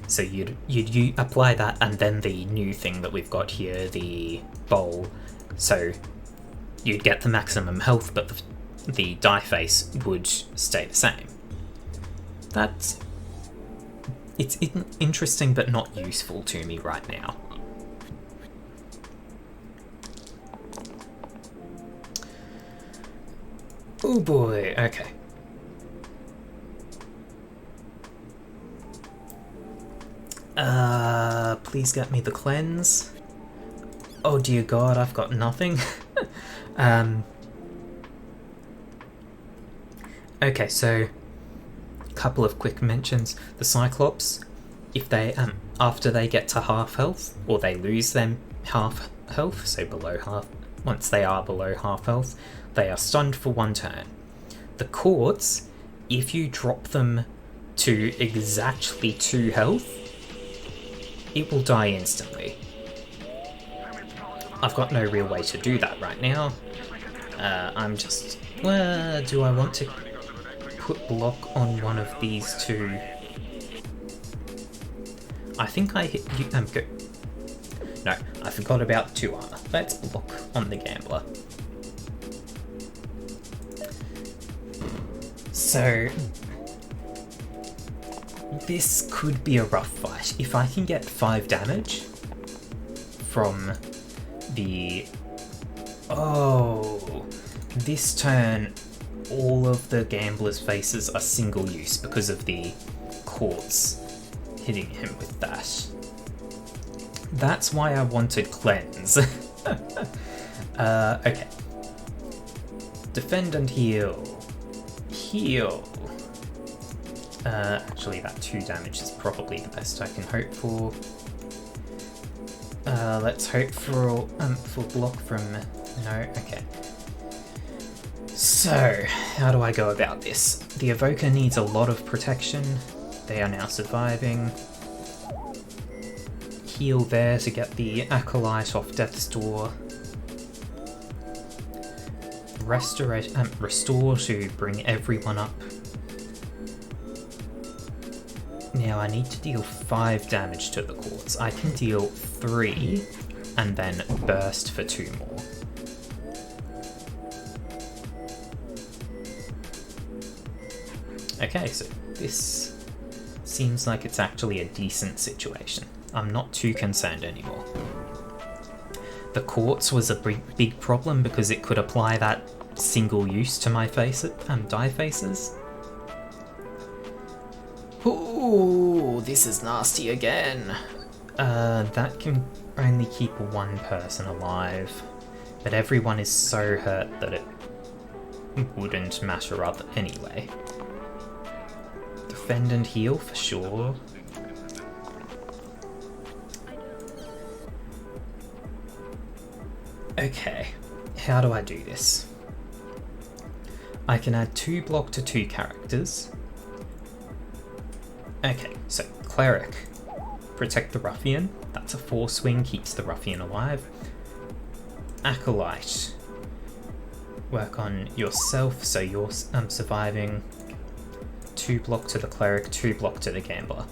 So you'd apply that, and then the new thing that we've got here, the bowl, so you'd get the maximum health, but the die face would stay the same. It's interesting but not useful to me right now. Oh boy, okay. Please get me the cleanse. Oh dear god, I've got nothing. Okay, so couple of quick mentions. The Cyclops, if they after they get to half health, or they lose them half health, so below half, once they are below half health, they are stunned for 1 turn. The Quartz, if you drop them to exactly 2 health, it will die instantly. I've got no real way to do that right now. I'm just... Well, do I want to put block on one of these two? I think I hit you... Go. No, I forgot about 2 armor. Let's block on the Gambler. So... this could be a rough fight. If I can get 5 damage from the... Oh... This turn, all of the Gambler's faces are single use because of the Quartz hitting him with that. That's why I wanted Cleanse. Okay. Defend and heal. Heal. Actually, that 2 damage is probably the best I can hope for. Let's hope for block from... No, okay. So, how do I go about this? The Evoker needs a lot of protection. They are now surviving. Heal there to get the Acolyte off Death's Door. Restore to bring everyone up. Now I need to deal 5 damage to the Quartz. I can deal 3 and then burst for 2 more. Okay, so this seems like it's actually a decent situation. I'm not too concerned anymore. The Quartz was a big problem because it could apply that single use to my die faces. Ooh, this is nasty again. That can only keep 1 person alive, but everyone is so hurt that it wouldn't matter up anyway. Defend and heal for sure. Okay, how do I do this? I can add 2 block to 2 characters. Okay, so Cleric. Protect the Ruffian. That's a 4 swing, keeps the Ruffian alive. Acolyte. Work on yourself, so you're surviving. 2 block to the Cleric, 2 block to the Gambler.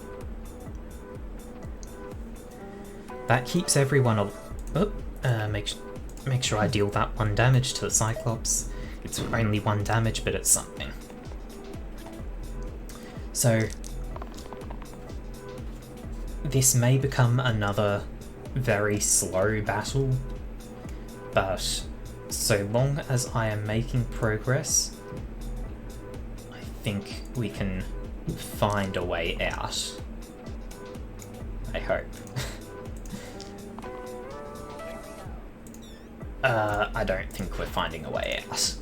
That keeps everyone make sure I deal that 1 damage to the Cyclops. It's only 1 damage, but it's something. So this may become another very slow battle, but so long as I am making progress, I think we can find a way out. I hope. I don't think we're finding a way out.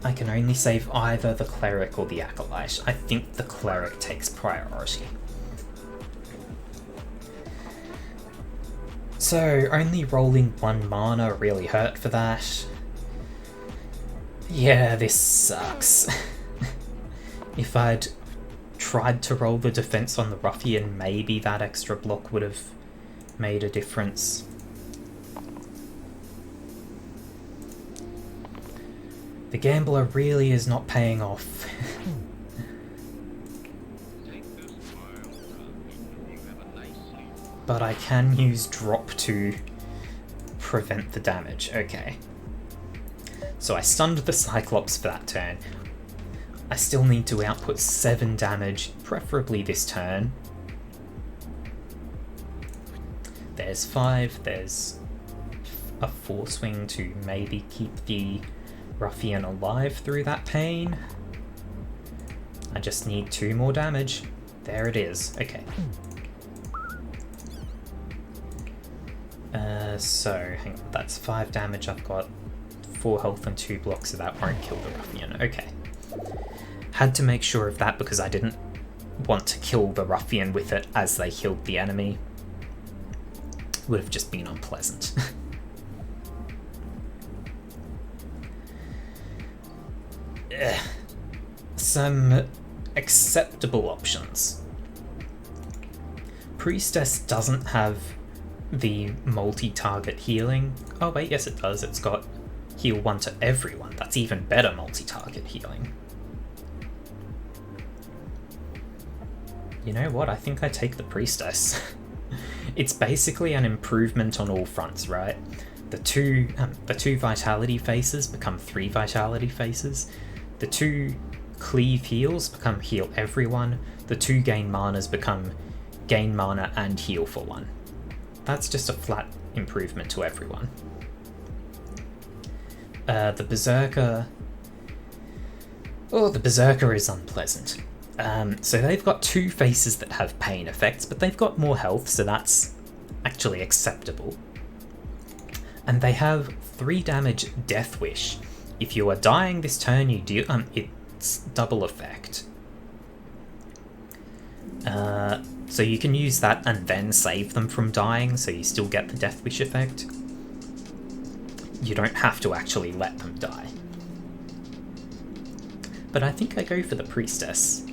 I can only save either the cleric or the acolyte. I think the cleric takes priority. So, only rolling 1 mana really hurt for that. Yeah, this sucks. If I'd tried to roll the defense on the ruffian, maybe that extra block would have made a difference. The gambler really is not paying off. But I can use drop to prevent the damage. Okay. So I stunned the Cyclops for that turn. I still need to output 7 damage, preferably this turn. There's 5, there's a Force Swing to maybe keep the ruffian alive through that pain. I just need 2 more damage. There it is. Okay. So, hang on, that's 5 damage. I've got 4 health and 2 blocks, so that won't kill the ruffian. Okay. Had to make sure of that because I didn't want to kill the ruffian with it as they killed the enemy. Would have just been unpleasant. Some acceptable options. Priestess doesn't have the multi-target healing. Oh wait, yes it does. It's got heal 1 to everyone. That's even better multi-target healing. You know what? I think I take the Priestess. It's basically an improvement on all fronts, right? The two vitality faces become 3 vitality faces. The 2 cleave heals become heal everyone. The 2 gain manas become gain mana and heal for 1. That's just a flat improvement to everyone. The Berserker... Oh, the Berserker is unpleasant. So they've got 2 faces that have pain effects, but they've got more health, so that's actually acceptable. And they have 3 damage Death Wish. If you are dying this turn, you do it's double effect. So you can use that and then save them from dying, so you still get the Death Wish effect. You don't have to actually let them die. But I think I go for the Priestess.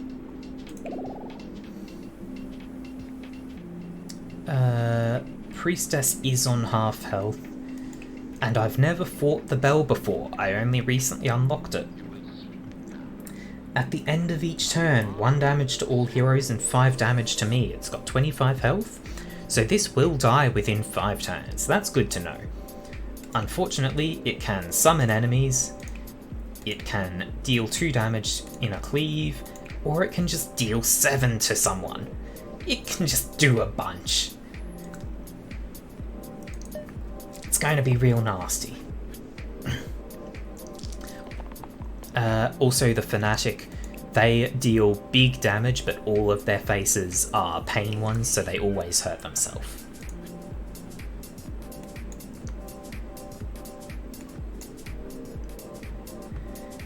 Priestess is on half health, and I've never fought the bell before. I only recently unlocked it. At the end of each turn, 1 damage to all heroes and 5 damage to me. It's got 25 health, so this will die within 5 turns. That's good to know. Unfortunately, it can summon enemies, it can deal 2 damage in a cleave, or it can just deal 7 to someone. It can just do a bunch. It's going to be real nasty. Also, the Fanatic, they deal big damage, but all of their faces are pain ones, so they always hurt themselves.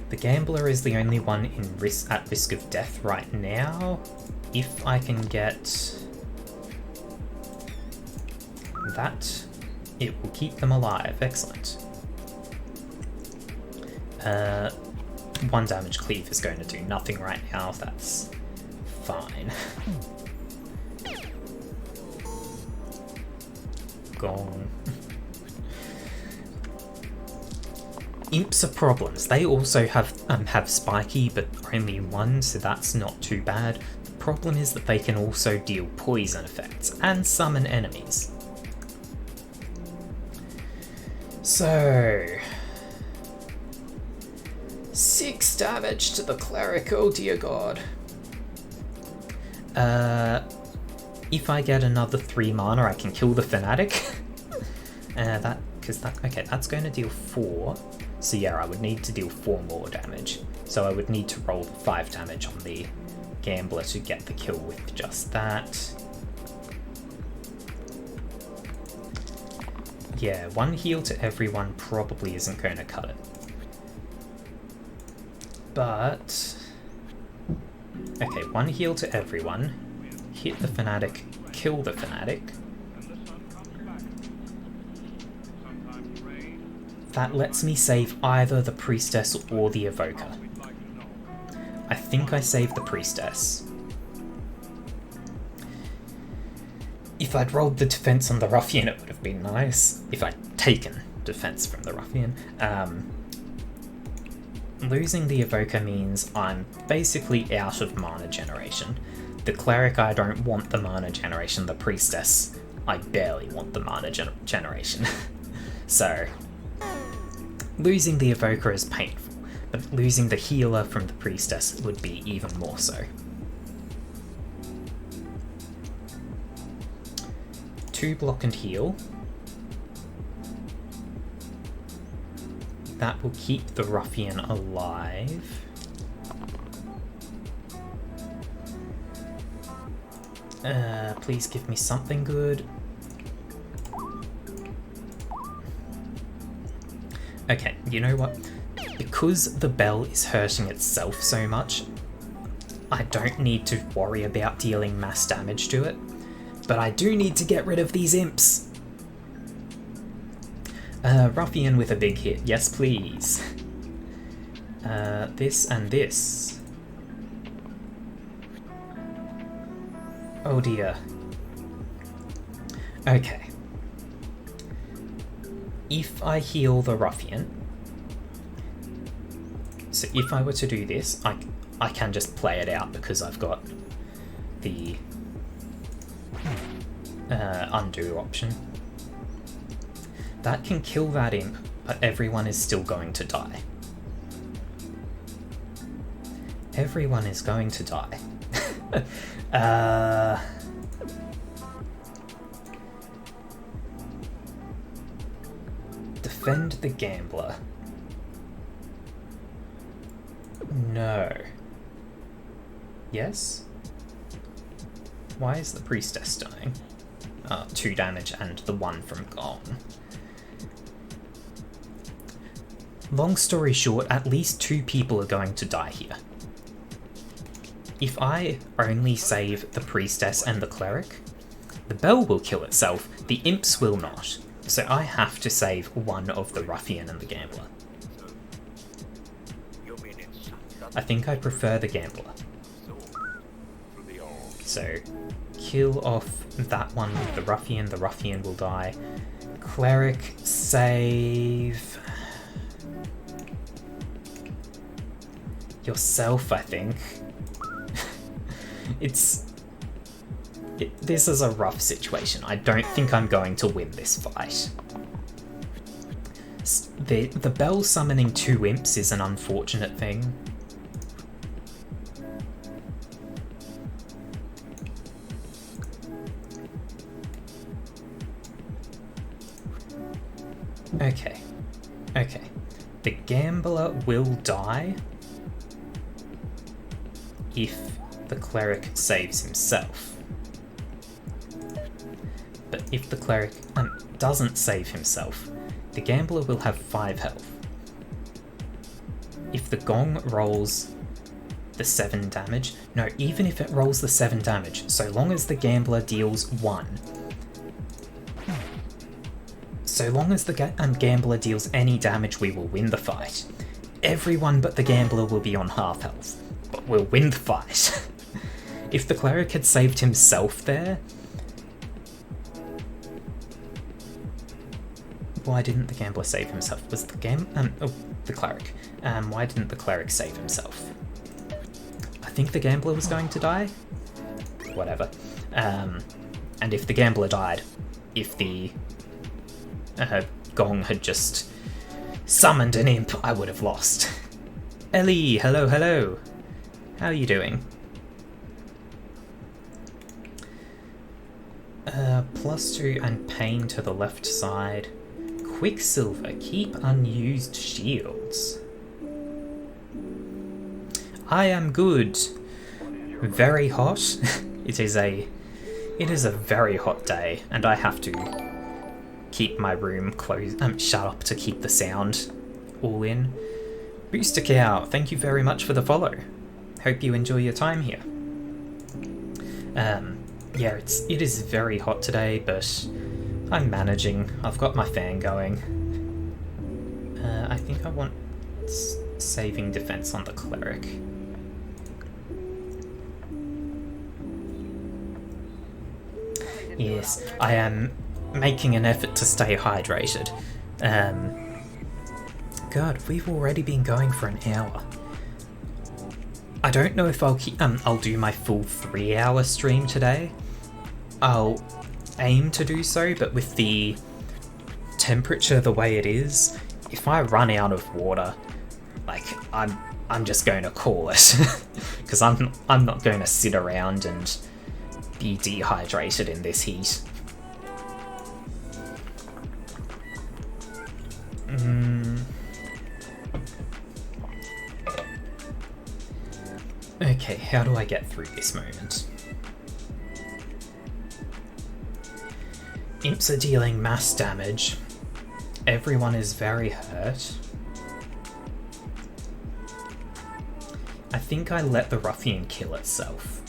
The Gambler is the only one at risk of death right now. If I can get that, it will keep them alive. Excellent. 1 damage cleave is going to do nothing right now. That's fine. Gone. Imps are problems. They also have spiky, but only 1, so that's not too bad. The problem is that they can also deal poison effects and summon enemies. So 6 damage to the cleric. Oh dear god. If I get another 3 mana, I can kill the Fanatic. Okay, that's going to deal 4. So yeah, I would need to deal 4 more damage. So I would need to roll 5 damage on the Gambler to get the kill with just that. Yeah, one heal to everyone probably isn't going to cut it. But... okay, one heal to everyone. Hit the Fanatic, kill the Fanatic. That lets me save either the Priestess or the Evoker. I think I saved the Priestess. If I'd rolled the defense on the Ruffian, it would have been nice. If I'd taken defense from the Ruffian. Losing the Evoker means I'm basically out of mana generation. The Cleric, I don't want the mana generation. The Priestess, I barely want the mana generation. So, losing the Evoker is painful, but losing the healer from the Priestess would be even more so. 2 block and heal. That will keep the Ruffian alive. Please give me something good. Okay, you know what? Because the bell is hurting itself so much, I don't need to worry about dealing mass damage to it, but I do need to get rid of these imps. Ruffian with a big hit, yes please. This and this. Oh dear. Okay. If I heal the Ruffian, so if I were to do this, I can just play it out because I've got the undo option. That can kill that imp, but everyone is still going to die. Everyone is going to die. Defend the Gambler. No. Yes? Why is the Priestess dying? 2 damage and the 1 from Gong. Long story short, at least 2 people are going to die here. If I only save the Priestess and the Cleric, the bell will kill itself, the imps will not. So I have to save one of the Ruffian and the Gambler. I think I prefer the Gambler. So, kill off that one with the Ruffian will die. Cleric, save... yourself, I think. This is a rough situation. I don't think I'm going to win this fight. The bell summoning 2 imps is an unfortunate thing. Okay. Okay. The Gambler will die if the Cleric saves himself. But if the Cleric doesn't save himself, the Gambler will have 5 health. If the Gong rolls the 7 damage, no, even if it rolls the 7 damage, so long as the Gambler deals 1. So long as the Gambler deals any damage, we will win the fight. Everyone but the Gambler will be on half health, but we'll win the fight. If the Cleric had saved himself there... Why didn't the Gambler save himself? Was the the Cleric. Why didn't the Cleric save himself? I think the Gambler was going to die? Whatever. And if the Gambler died, if the Gong had just summoned an imp, I would have lost. Ellie, hello, hello. How are you doing? +2 and pain to the left side. Quicksilver, keep unused shields. I am good. Very hot. It is a very hot day, and I have to keep my room closed, shut up to keep the sound all in. Booster Cow, thank you very much for the follow. Hope you enjoy your time here. Yeah, it is very hot today, but I'm managing. I've got my fan going. I think I want saving defense on the cleric. Yes, I am making an effort to stay hydrated. God, we've already been going for an hour. I don't know if I'll do my full 3-hour stream today. I'll aim to do so, but with the temperature the way it is, if I run out of water, like I'm just going to call it, because I'm not going to sit around and be dehydrated in this heat. Okay, how do I get through this moment? Imps are dealing mass damage. Everyone is very hurt. I think I let the ruffian kill itself.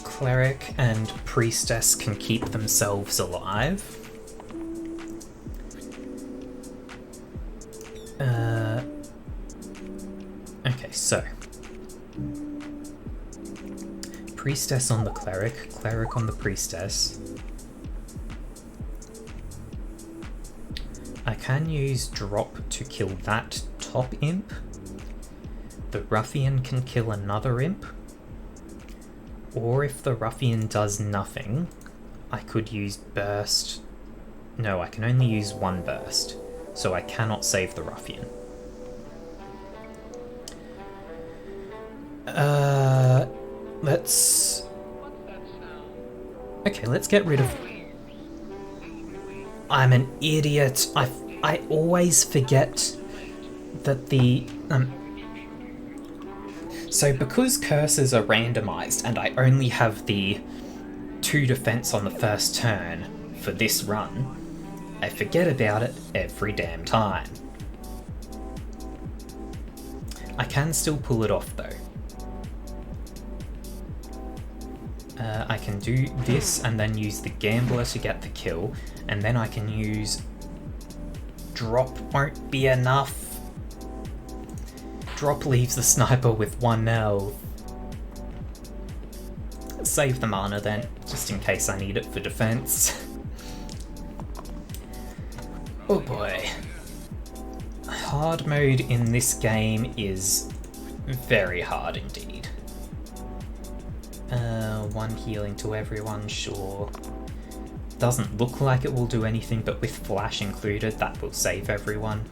Cleric and priestess can keep themselves alive. Okay, so priestess on the cleric, cleric on the priestess. I can use drop to kill that top imp. The ruffian can kill another imp. Or if the ruffian does nothing, I could use burst. No, I can only use one burst, so I cannot save the ruffian. Let's get rid of... I'm an idiot. I always forget that the... So because curses are randomized and I only have the 2 defense on the first turn for this run, I forget about it every damn time. I can still pull it off though. I can do this and then use the gambler to get the kill, and then I can use... Drop won't be enough. Drop leaves the sniper with 1 health. Save the mana then, just in case I need it for defense. Oh boy. Hard mode in this game is very hard indeed. 1 healing to everyone, sure. Doesn't look like it will do anything, but with flash included, that will save everyone.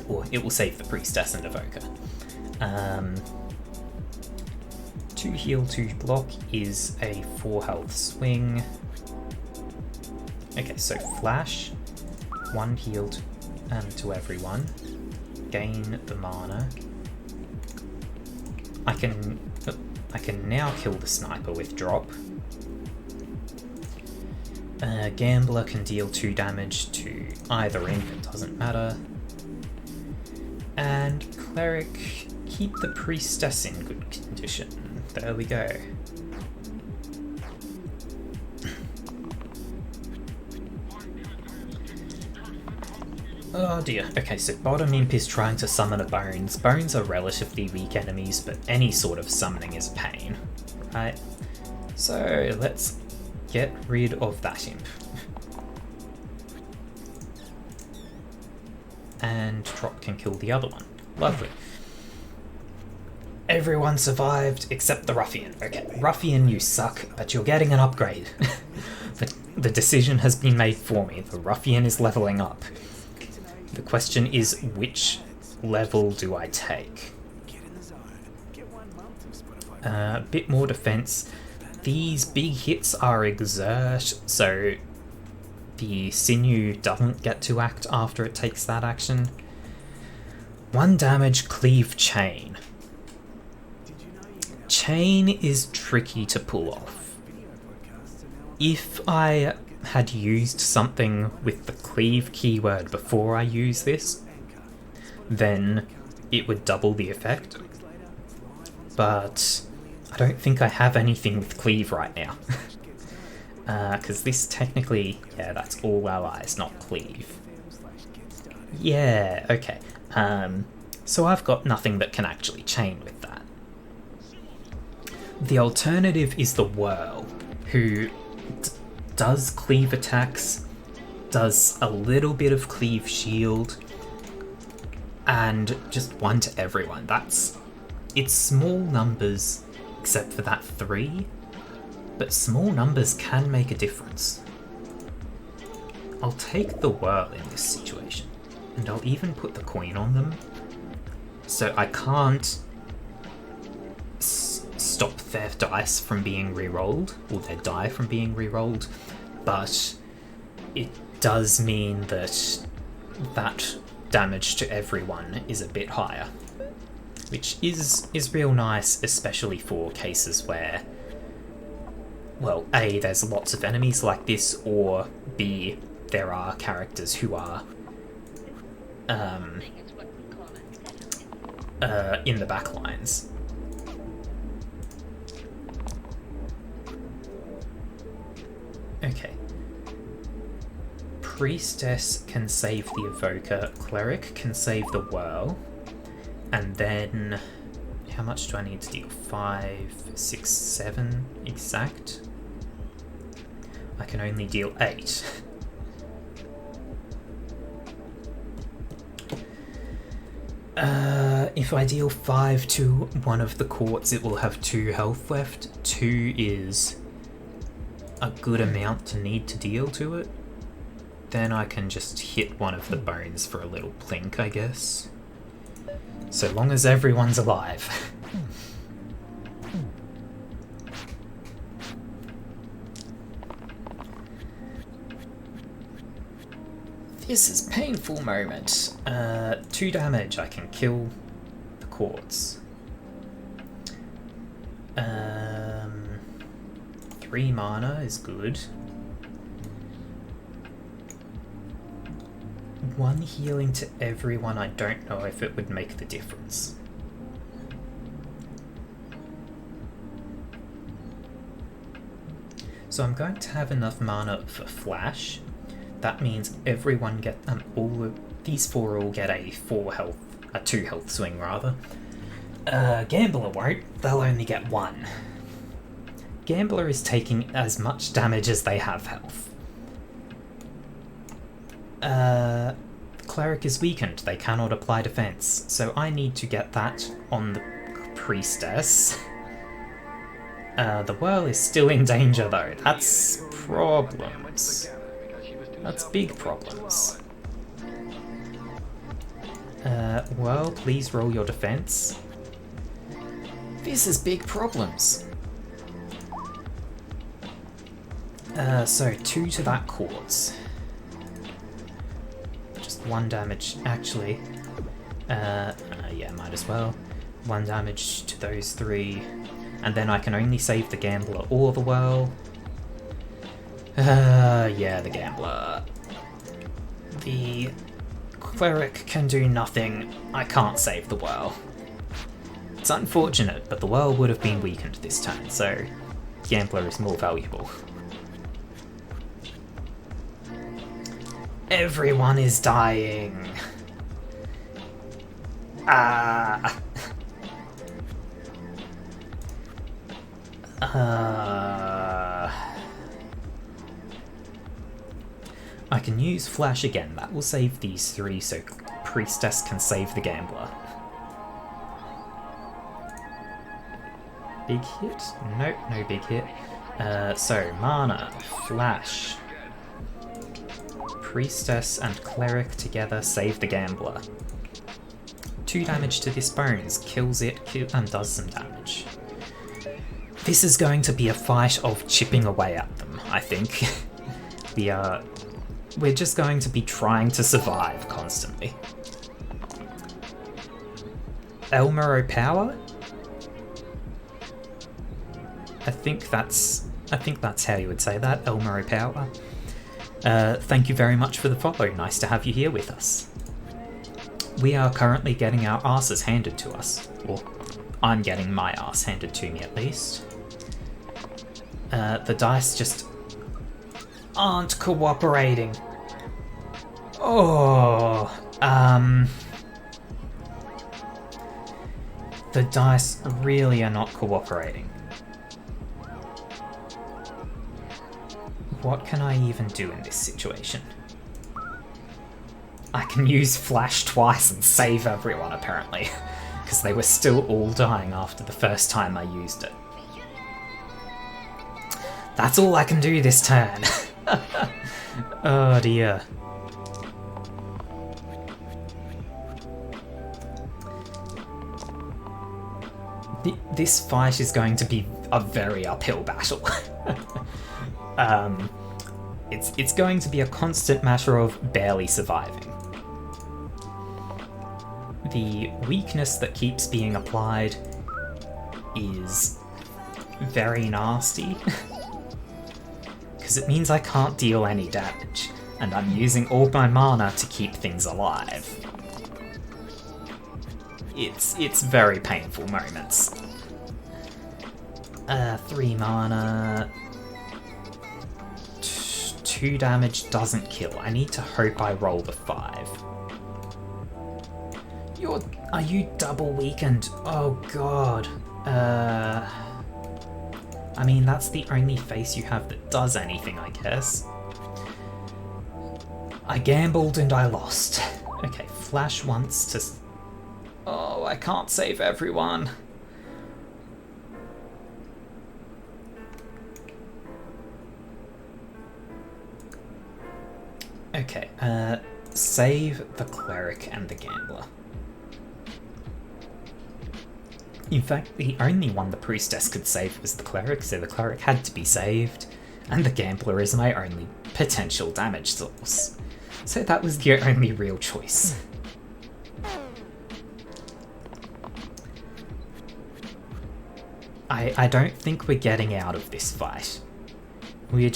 Or it will save the priestess and evoker. 2 heal, 2 block is a 4 health swing. Okay, so flash, 1 healed to everyone. Gain the mana. I can now kill the sniper with drop. Gambler can deal 2 damage to either imp, it doesn't matter. And cleric, keep the priestess in good condition. There we go. Oh dear. Okay, so bottom imp is trying to summon a bones. Bones are relatively weak enemies, but any sort of summoning is a pain, right? So let's get rid of that imp. And drop can kill the other one. Lovely. Everyone survived except the ruffian. Okay, ruffian, you suck, but you're getting an upgrade. The decision has been made for me. The ruffian is leveling up. The question is, which level do I take? A bit more defense. These big hits are exert, so the sinew doesn't get to act after it takes that action. 1 damage, cleave chain. Chain is tricky to pull off. If I had used something with the cleave keyword before I use this, then it would double the effect. But I don't think I have anything with cleave right now. Because this technically, yeah, that's all allies, not cleave. Yeah, okay. So I've got nothing that can actually chain with that. The alternative is the Whirl, who does cleave attacks, does a little bit of cleave shield, and just 1 to everyone. It's small numbers, except for that 3, but small numbers can make a difference. I'll take the Whirl in this situation, and I'll even put the coin on them, so I can't stop their dice from being re-rolled, or their die from being re-rolled, but it does mean that damage to everyone is a bit higher, which is real nice, especially for cases where, well, A, there's lots of enemies like this, or B, there are characters who are in the back lines. Okay. Priestess can save the Evoker, Cleric can save the Whirl, and then how much do I need to deal? 5, 6, 7 exact? I can only deal 8. If I deal 5 to one of the courts, it will have 2 health left. 2 is a good amount to need to deal to it. Then I can just hit one of the bones for a little plink, I guess. So long as everyone's alive. This is painful moment. 2 damage, I can kill the courts. 3 mana is good. 1 healing to everyone, I don't know if it would make the difference. So I'm going to have enough mana for Flash. That means everyone get these 4 all get a 2 health swing rather. Gambler won't, they'll only get 1. Gambler is taking as much damage as they have health. Cleric is weakened, they cannot apply defense, so I need to get that on the Priestess. The Whirl is still in danger though, that's problems. That's big problems. Whirl, please roll your defense. This is big problems. So 2 to that quartz. Just 1 damage, actually. Yeah, might as well. 1 damage to those 3. And then I can only save the Gambler or the Whirl. Yeah, the Gambler. The Cleric can do nothing. I can't save the Whirl. It's unfortunate, but the Whirl would have been weakened this turn, so Gambler is more valuable. Everyone is dying. I can use Flash again, that will save these 3 so Priestess can save the Gambler. Big hit? Nope, no big hit. So, Mana, Flash, Priestess and Cleric together save the Gambler. 2 damage to this Bones, kills it, and does some damage. This is going to be a fight of chipping away at them, I think. We're just going to be trying to survive constantly. Elmero Power? I think that's I think that's how you would say that, Elmo Power. Thank you very much for the follow. Nice to have you here with us. We are currently getting our asses handed to us. Or I'm getting my ass handed to me, at least. The dice just aren't cooperating. Oh, the dice really are not cooperating. What can I even do in this situation? I can use Flash twice and save everyone, apparently, because they were still all dying after the first time I used it. That's all I can do this turn. Oh dear. This fight is going to be a very uphill battle. It's going to be a constant matter of barely surviving. The weakness that keeps being applied is very nasty, because it means I can't deal any damage, and I'm using all my mana to keep things alive. It's very painful moments. 3 mana... 2 damage doesn't kill. I need to hope I roll the 5. Are you double weakened? Oh god. I mean, that's the only face you have that does anything, I guess. I gambled and I lost. Okay, Flash wants to... Oh, I can't save everyone. Okay, save the Cleric and the Gambler. In fact, the only one the Priestess could save was the Cleric, so the Cleric had to be saved, and the Gambler is my only potential damage source. So that was the only real choice. I don't think we're getting out of this fight. We're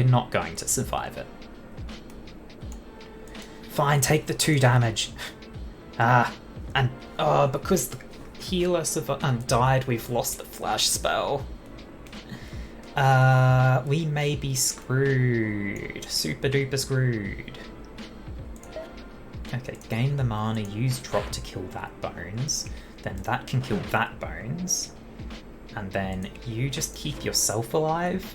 not going to survive it. Fine, take the 2 damage. And because the healer died, we've lost the Flash spell. We may be screwed. Super duper screwed. Okay, gain the mana, use drop to kill that bones. Then that can kill that bones. And then you just keep yourself alive.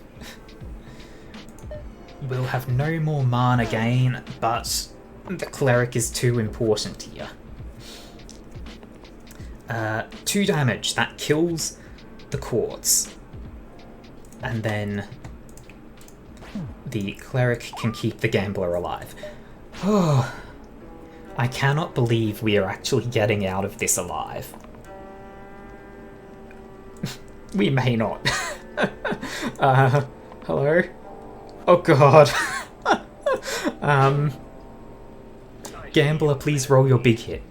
We'll have no more mana gain, but the Cleric is too important here. 2 damage, that kills the Quartz. And then the Cleric can keep the Gambler alive. Oh, I cannot believe we are actually getting out of this alive. We may not. Hello? Oh god. Gambler, please roll your big hit.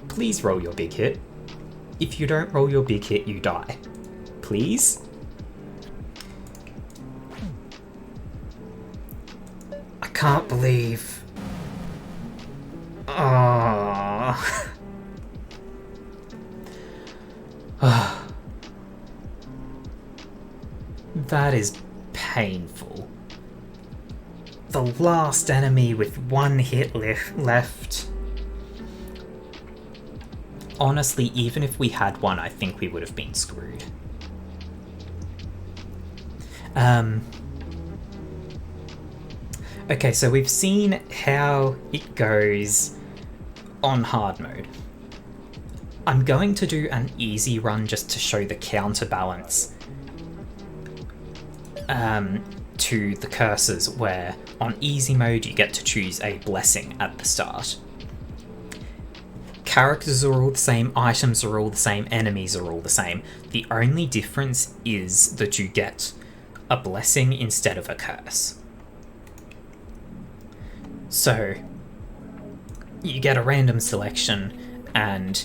Please roll your big hit. If you don't roll your big hit, you die. Please? I can't believe... Oh. That is painful. The last enemy with 1 hit left. Honestly, even if we had one, I think we would have been screwed. Okay, so we've seen how it goes on hard mode. I'm going to do an easy run just to show the counterbalance to the curses, where on easy mode you get to choose a blessing at the start. Characters are all the same, items are all the same, enemies are all the same. The only difference is that you get a blessing instead of a curse. So you get a random selection and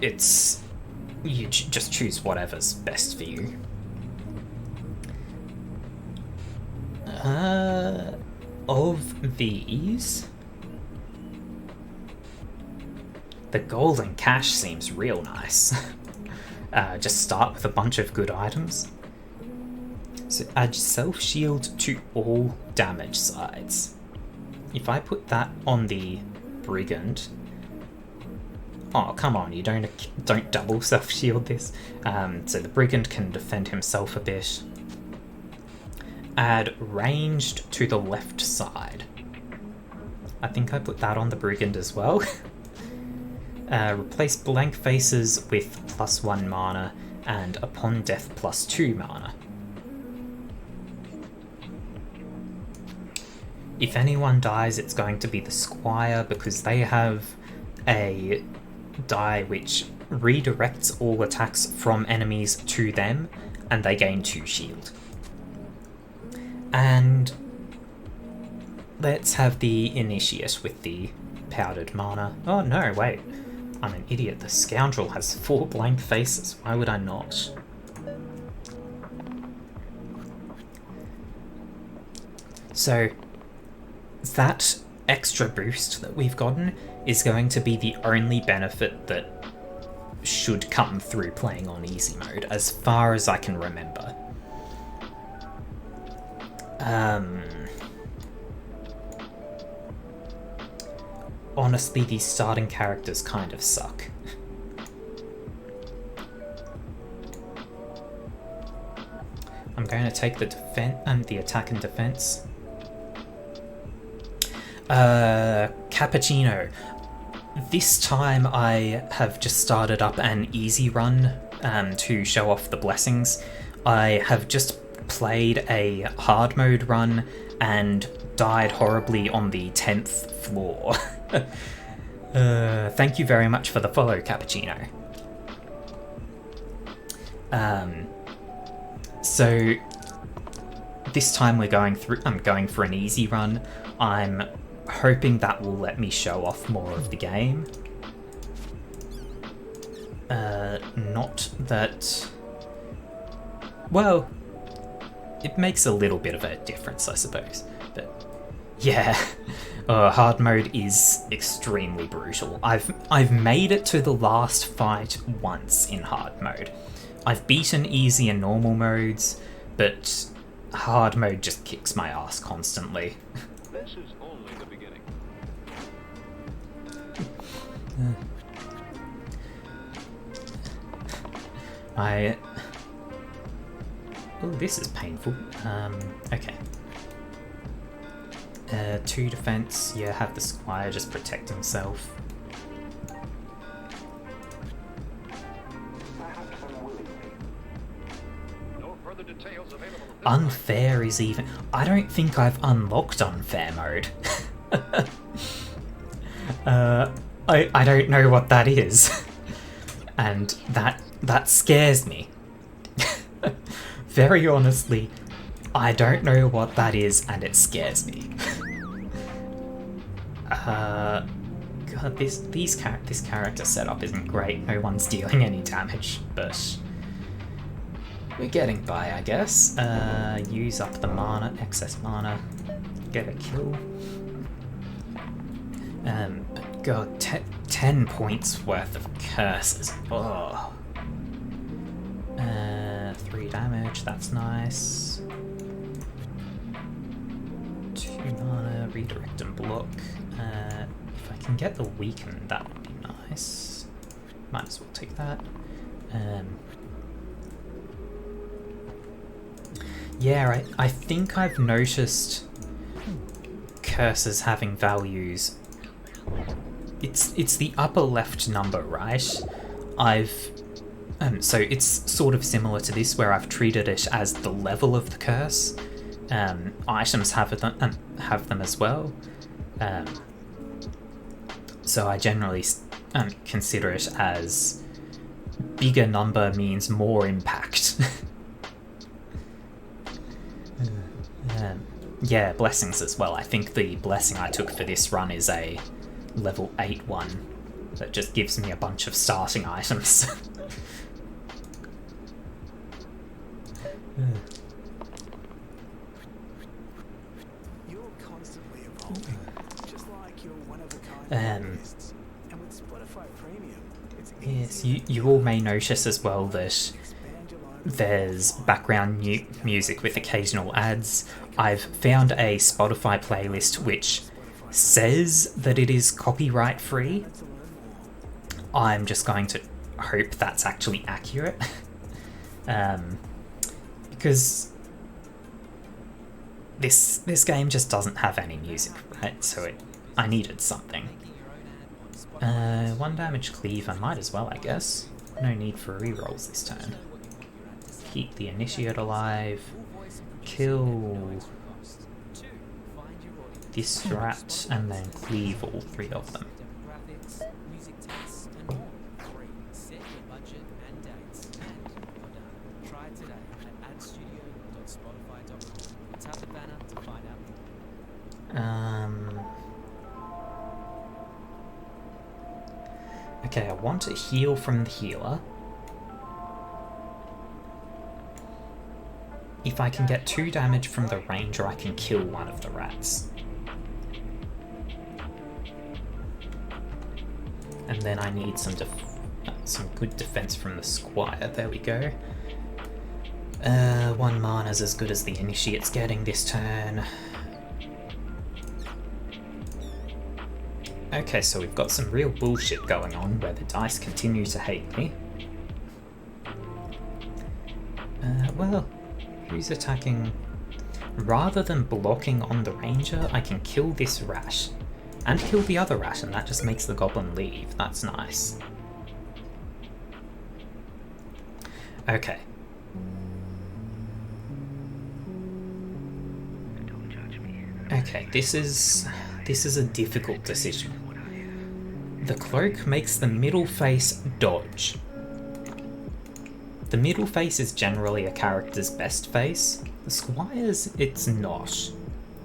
you just choose whatever's best for you. Of these, the golden cache seems real nice. Just start with a bunch of good items. So add self-shield to all damage sides. If I put that on the Brigand... Oh, come on, you don't double self-shield this. So the Brigand can defend himself a bit. Add ranged to the left side. I think I put that on the Brigand as well. Replace blank faces with +1 mana and upon death +2 mana. If anyone dies, it's going to be the Squire because they have a die which redirects all attacks from enemies to them and they gain 2 shield. And let's have the Initiate with the powdered mana. Oh no, wait. I'm an idiot. The Scoundrel has 4 blank faces. Why would I not? So that extra boost that we've gotten is going to be the only benefit that should come through playing on easy mode, as far as I can remember. Honestly, these starting characters kind of suck. I'm going to take the defense and the attack and defense. Cappuccino. This time I have just started up an easy run to show off the blessings. I have just played a hard mode run and died horribly on the 10th floor. Thank you very much for the follow, Cappuccino. So this time I'm going for an easy run. I'm hoping that will let me show off more of the game. Not that... Well, it makes a little bit of a difference, I suppose. But yeah, hard mode is extremely brutal. I've made it to the last fight once in hard mode. I've beaten easy and normal modes, but hard mode just kicks my ass constantly. This is only the beginning. Oh, this is painful. Okay. 2 defense, yeah, have the Squire just protect himself. No further details available. Unfair is even... I don't think I've unlocked unfair mode. I don't know what that is. And that scares me. Very honestly, I don't know what that is and it scares me. God, this character setup isn't great. No one's dealing any damage, but we're getting by, I guess. Use up the mana, excess mana, get a kill. But God, 10 points worth of curses. Oh. 3 damage, that's nice. 2 mana, redirect and block. If I can get the weaken, that would be nice. Might as well take that. Yeah, I think I've noticed curses having values. It's the upper left number, right? So it's sort of similar to this, where I've treated it as the level of the curse. Items have them as well. So I generally consider it as bigger number means more impact. Yeah, blessings as well. I think the blessing I took for this run is a level 8 one that just gives me a bunch of starting items. Yes, you all may notice as well that there's background music with occasional ads. I've found a Spotify playlist which says that it is copyright free. I'm just going to hope that's actually accurate. Because this game just doesn't have any music, right? So I needed something. 1 damage cleave, I might as well, I guess. No need for rerolls this turn. Keep the initiate alive. Kill this rat, and then cleave all 3 of them. Okay, I want to heal from the healer. If I can get 2 damage from the ranger, I can kill one of the rats. And then I need some good defense from the squire. There we go. 1 mana's as good as the initiate's getting this turn. Okay, so we've got some real bullshit going on where the dice continue to hate me. Well, who's attacking? Rather than blocking on the ranger, I can kill this rat. And kill the other rat, and that just makes the goblin leave. That's nice. Okay. Okay, this is a difficult decision. The cloak makes the middle face dodge. The middle face is generally a character's best face. The squire's, it's not.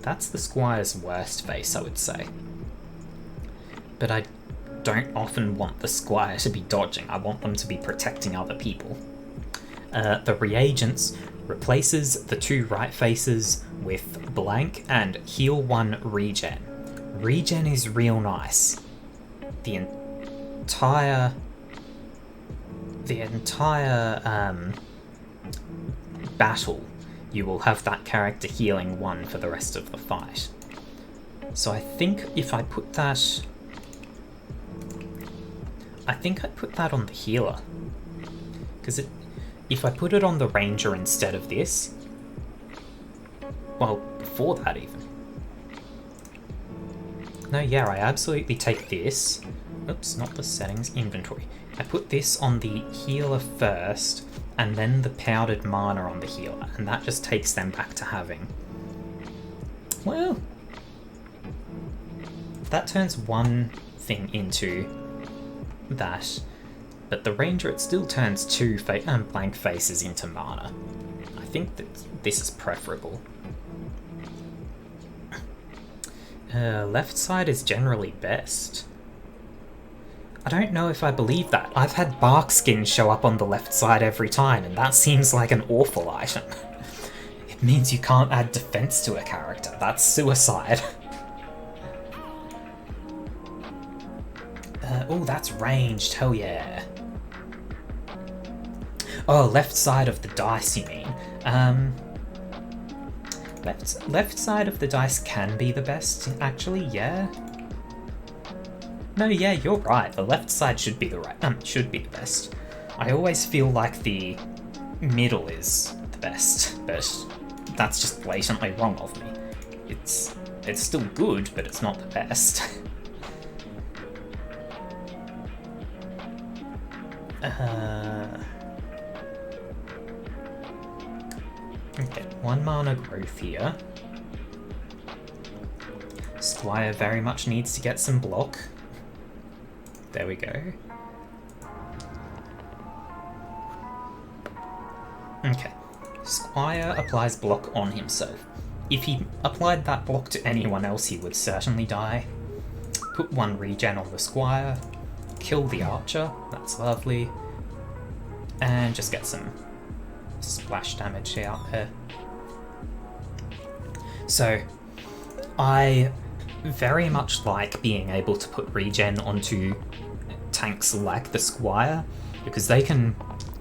That's the squire's worst face, I would say. But I don't often want the squire to be dodging. I want them to be protecting other people. The reagents replaces the 2 right faces with blank and heal 1 regen. Regen is real nice. The entire battle, you will have that character healing 1 for the rest of the fight. So I think if I put that... I think I'd put that on the healer. Because if I put it on the ranger instead of this... Well, before that even. No, yeah, I absolutely take this. Oops, not the settings, inventory. I put this on the healer first, and then the powdered mana on the healer, and that just takes them back to having... Well... That turns 1 thing into that, but the ranger, it still turns 2 blank faces into mana. I think that this is preferable. Left side is generally best. I don't know if I believe that. I've had bark skin show up on the left side every time, and that seems like an awful item. It means you can't add defense to a character. That's suicide. Oh, that's ranged. Hell yeah. Oh, left side of the dice, you mean? Left side of the dice can be the best, actually, yeah. No, yeah, you're right. The left side should be should be the best. I always feel like the middle is the best, but that's just blatantly wrong of me. It's still good, but it's not the best. Okay, 1 mana growth here. Squire very much needs to get some block. There we go. Okay. Squire applies block on himself. If he applied that block to anyone else, he would certainly die. Put 1 regen on the Squire. Kill the archer. That's lovely. And just get some splash damage out there. So, I very much like being able to put regen onto tanks like the Squire, because they can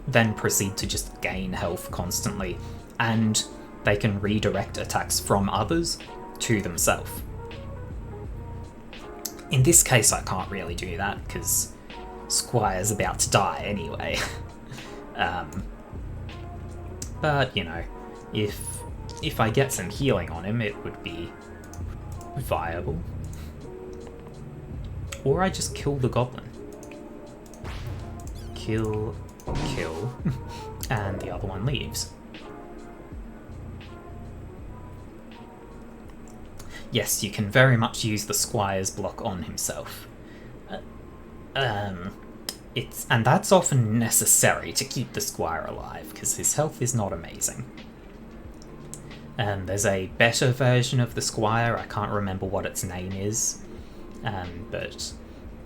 then proceed to just gain health constantly, and they can redirect attacks from others to themselves. In this case, I can't really do that, because Squire's about to die anyway. But, you know, if I get some healing on him, it would be viable. Or I just kill the goblin. Kill, and the other one leaves. Yes, you can very much use the Squire's block on himself. And that's often necessary to keep the Squire alive, because his health is not amazing. There's a better version of the Squire, I can't remember what its name is, but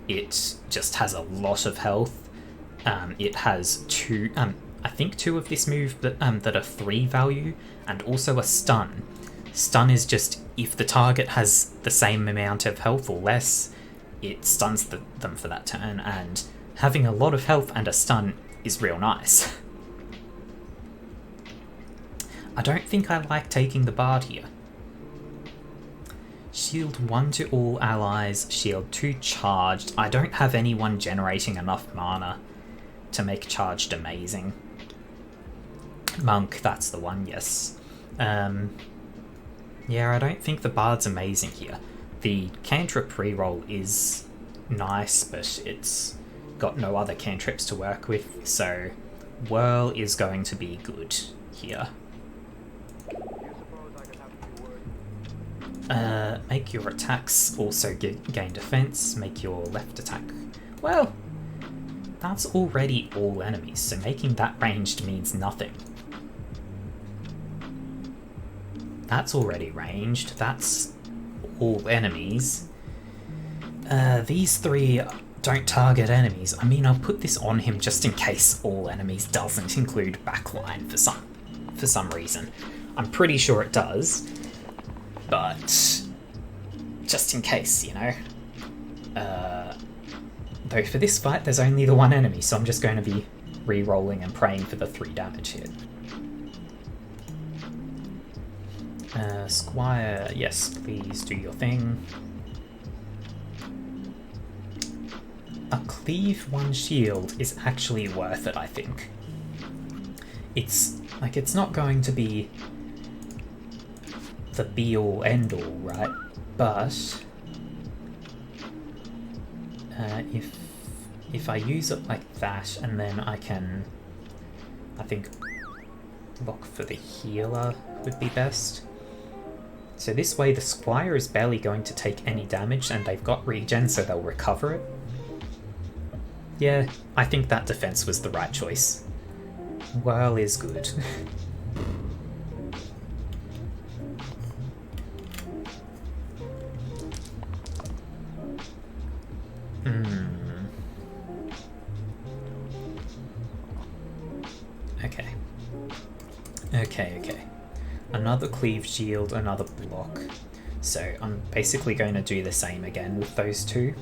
it just has a lot of health. It has I think two of this move that are 3 value, and also a stun. Stun is just, if the target has the same amount of health or less, it stuns them for that turn, and having a lot of health and a stun is real nice. I don't think I like taking the Bard here. Shield 1 to all allies, shield 2 charged. I don't have anyone generating enough mana to make charged amazing. Monk, that's the one, yes. Yeah, I don't think the Bard's amazing here. The cantrip reroll is nice, but it's got no other cantrips to work with, so Whirl is going to be good here. Make your attacks also gain defense, make your left attack... Well, that's already all enemies, so making that ranged means nothing. That's already ranged, that's all enemies. These 3 don't target enemies. I mean, I'll put this on him just in case all enemies doesn't include backline for some reason. I'm pretty sure it does, but just in case, you know. Though for this fight, there's only the 1 enemy, so I'm just going to be re-rolling and praying for the 3 damage hit. Squire, yes, please do your thing. A cleave 1 shield is actually worth it, I think. It's not going to be the be-all end-all, right? But if I use it like that, and then I can, I think, look for the healer would be best. So this way the Squire is barely going to take any damage, and they've got regen, so they'll recover it. Yeah, I think that defense was the right choice. Whirl is good. Okay. Another cleave shield, another block. So I'm basically going to do the same again with those 2.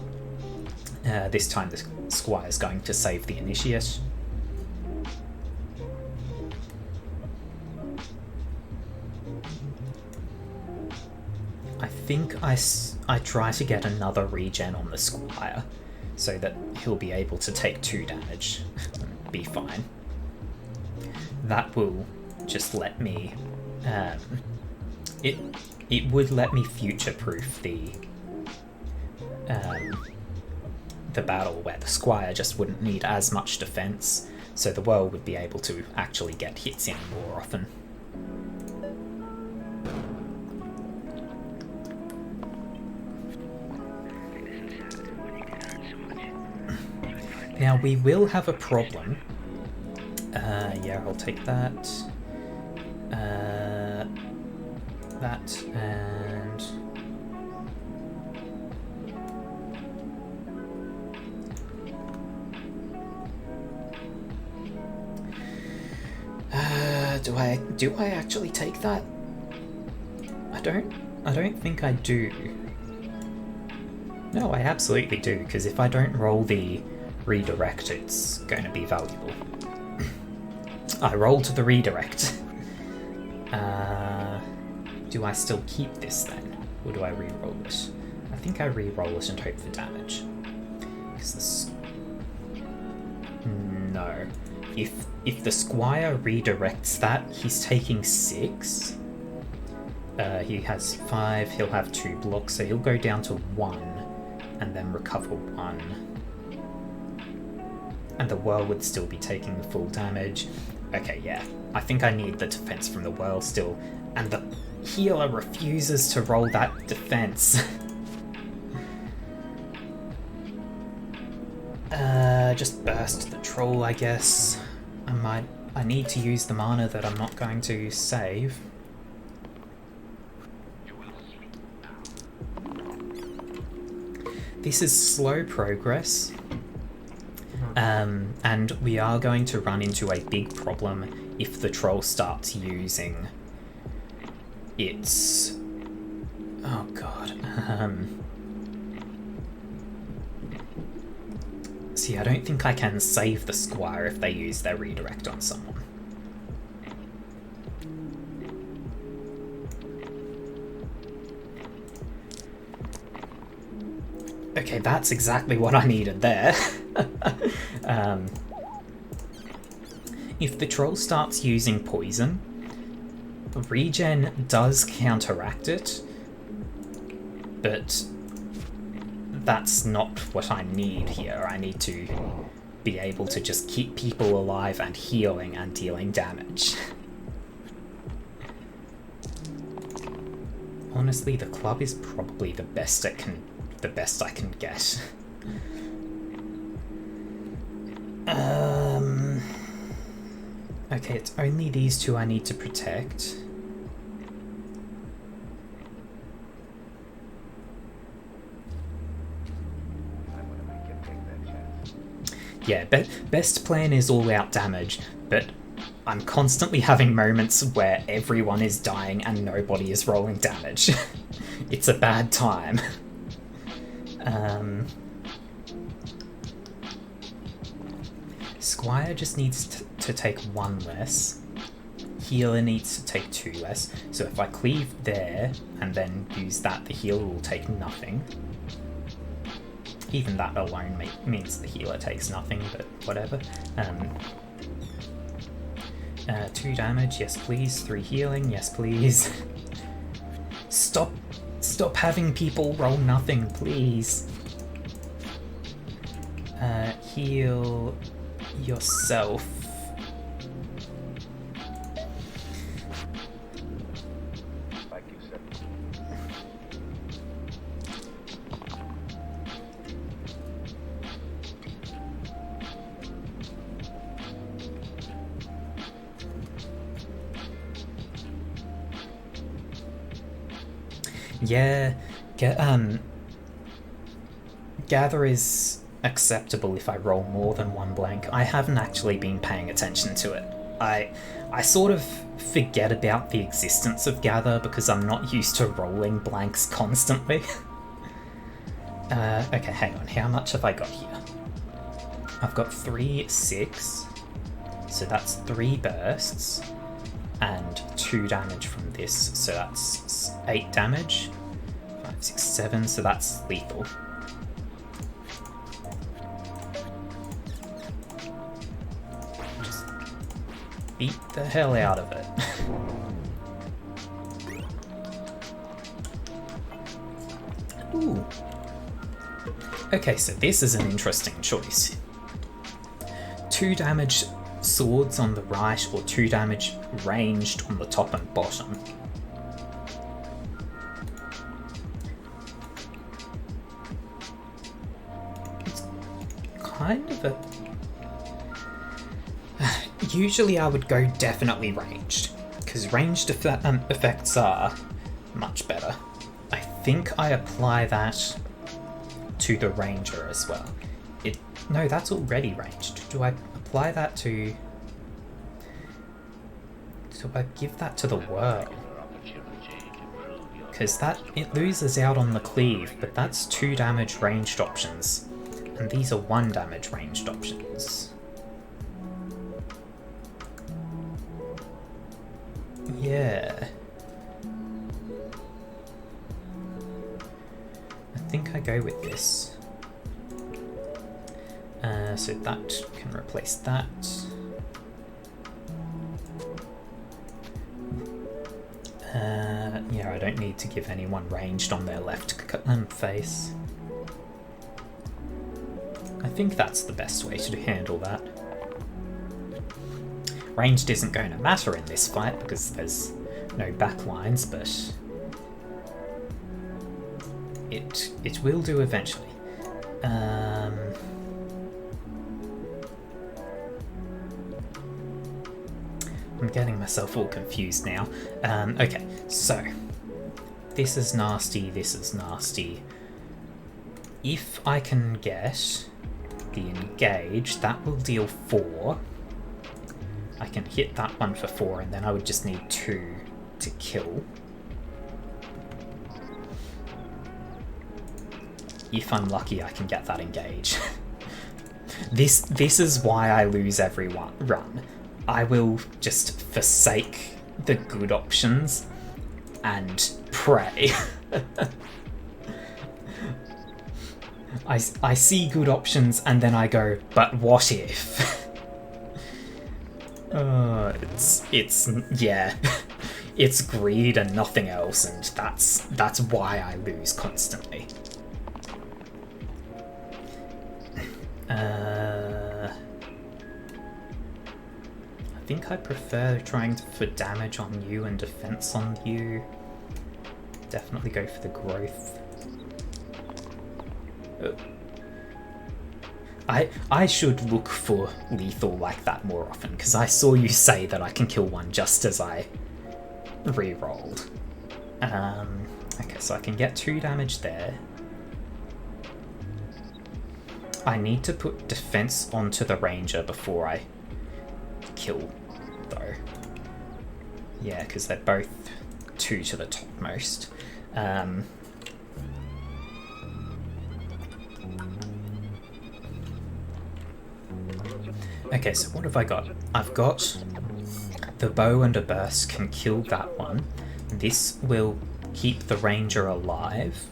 This time the Squire's going to save the initiate. I think I try to get another regen on the Squire, so that he'll be able to take 2 damage and be fine. That will just let me... it would let me future-proof the battle where the Squire just wouldn't need as much defense, so the Whirl would be able to actually get hits in more often. Now we will have a problem. Yeah, I'll take that. That and... do I actually take that? I don't think I do. No, I absolutely do, because if I don't roll the redirect, it's going to be valuable. I rolled the redirect. Do I still keep this then? Or do I re-roll it? I think I re-roll it and hope for damage. Because this... No. If the Squire redirects that, he's taking 6. He has 5, he'll have 2 blocks, so he'll go down to 1 and then recover 1. And the whirl would still be taking the full damage. Okay, yeah. I think I need the defense from the whirl still. And the healer refuses to roll that defense. Just burst the troll, I guess. I need to use the mana that I'm not going to save. This is slow progress. And we are going to run into a big problem if the troll starts using its... Oh god. See, I don't think I can save the Squire if they use their redirect on someone. Okay, that's exactly what I needed there. If the troll starts using poison, regen does counteract it, but that's not what I need here. I need to be able to just keep people alive and healing and dealing damage. Honestly, the club is probably the best I can get. Okay, it's only these two I need to protect. Yeah, best plan is all-out damage, but I'm constantly having moments where everyone is dying and nobody is rolling damage. It's a bad time. Squire just needs to take 1 less. Healer needs to take 2 less. So if I cleave there and then use that, the healer will take nothing. Even that alone means the healer takes nothing, but whatever. 2 damage, yes please. 3 healing, yes please. Stop having people roll nothing, please. Heal yourself. Like you said. Yeah, Gather is acceptable if I roll more than 1 blank. I haven't actually been paying attention to it. I sort of forget about the existence of Gather because I'm not used to rolling blanks constantly. Okay, hang on. How much have I got here? I've got 3, 6. So that's 3 bursts. And 2 damage from this. So that's 8 damage. 5, 6, 7. So that's lethal. Just beat the hell out of it. Ooh. Okay, so this is an interesting choice. 2 damage swords on the right, or 2 damage ranged on the top and bottom. It's kind of a... Usually I would go definitely ranged, because ranged effects are much better. I think I apply that to the ranger as well. No, that's already ranged. Do I apply that to... Do I give that to the whirl? Because it loses out on the cleave, but that's 2 damage ranged options, And these are 1 damage ranged options. Yeah. I think I go with this. So that can replace that. Yeah, I don't need to give anyone ranged on their left face. I think that's the best way to handle that. Ranged isn't going to matter in this fight because there's no backlines, but it will do eventually. I'm getting myself all confused now. Okay, so this is nasty, this is nasty. If I can get the engage, that will deal 4. I can hit that one for 4, and then I would just need 2 to kill. If I'm lucky, I can get that engage. This is why I lose every run. I will just forsake the good options and pray. I see good options and then I go, but what if? Yeah, it's greed and nothing else, and that's why I lose constantly. I think I prefer trying for damage on you and defense on you. Definitely go for the growth. I should look for lethal like that more often, because I saw you say that I can kill one just as I re-rolled. Okay, so I can get 2 damage there. I need to put defense onto the ranger before I kill, though. Yeah, because they're both 2 to the topmost. Okay, so what have I got? I've got the bow and a burst can kill that one. This will keep the ranger alive.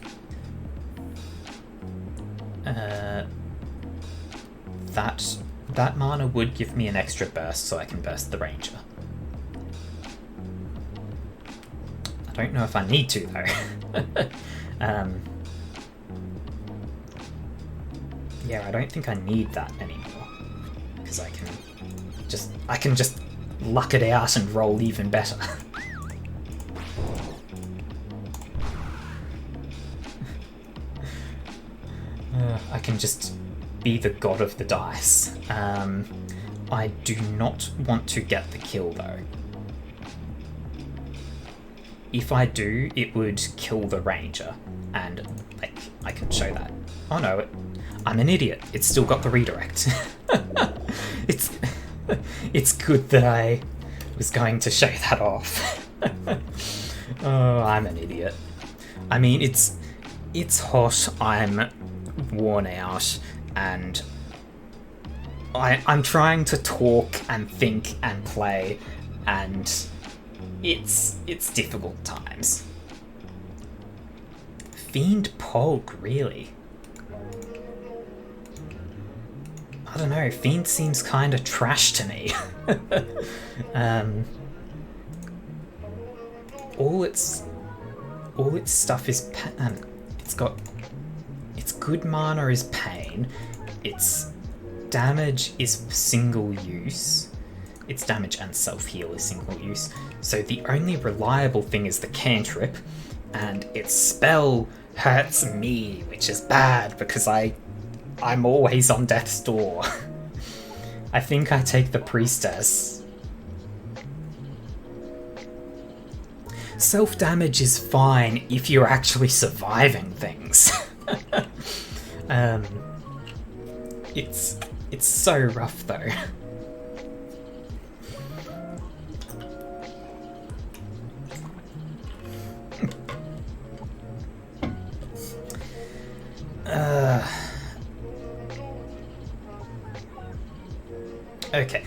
That mana would give me an extra burst so I can burst the ranger. I don't know if I need to though. Yeah, I don't think I need that anymore, because I can just luck it out and roll even better. I can just be the god of the dice. I do not want to get the kill though. If I do, it would kill the ranger, and like I can show that. Oh no, I'm an idiot. It's still got the redirect. It's good that I was going to show that off. Oh, I'm an idiot. I mean, it's hot. I'm worn out, and I'm trying to talk and think and play, and it's difficult times. Fiend Pog, really? I don't know, Fiend seems kind of trash to me. All its stuff is its good mana is pain, its damage is single use, its damage and self-heal is single use, so the only reliable thing is the cantrip, and its spell hurts me, which is bad because I'm always on death's door. I think I take the priestess. Self-damage is fine if you're actually surviving things. It's so rough though. Okay.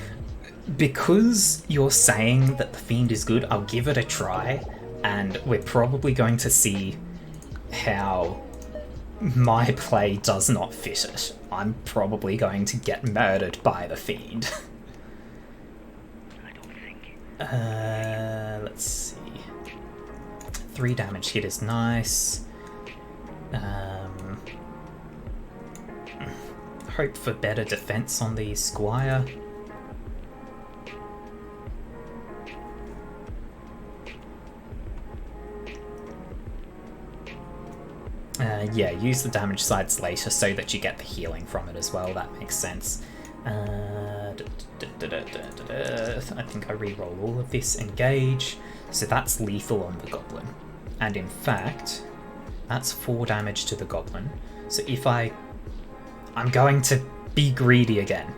Because you're saying that the Fiend is good, I'll give it a try, and we're probably going to see how my play does not fit it. I'm probably going to get murdered by the Fiend. Let's see. 3 damage hit is nice. Hope for better defense on the Squire. Yeah, use the damage sides later so that you get the healing from it as well. That makes sense. I think I re-roll all of this. Engage. So that's lethal on the goblin. And in fact, that's 4 damage to the goblin. So if I'm going to be greedy again.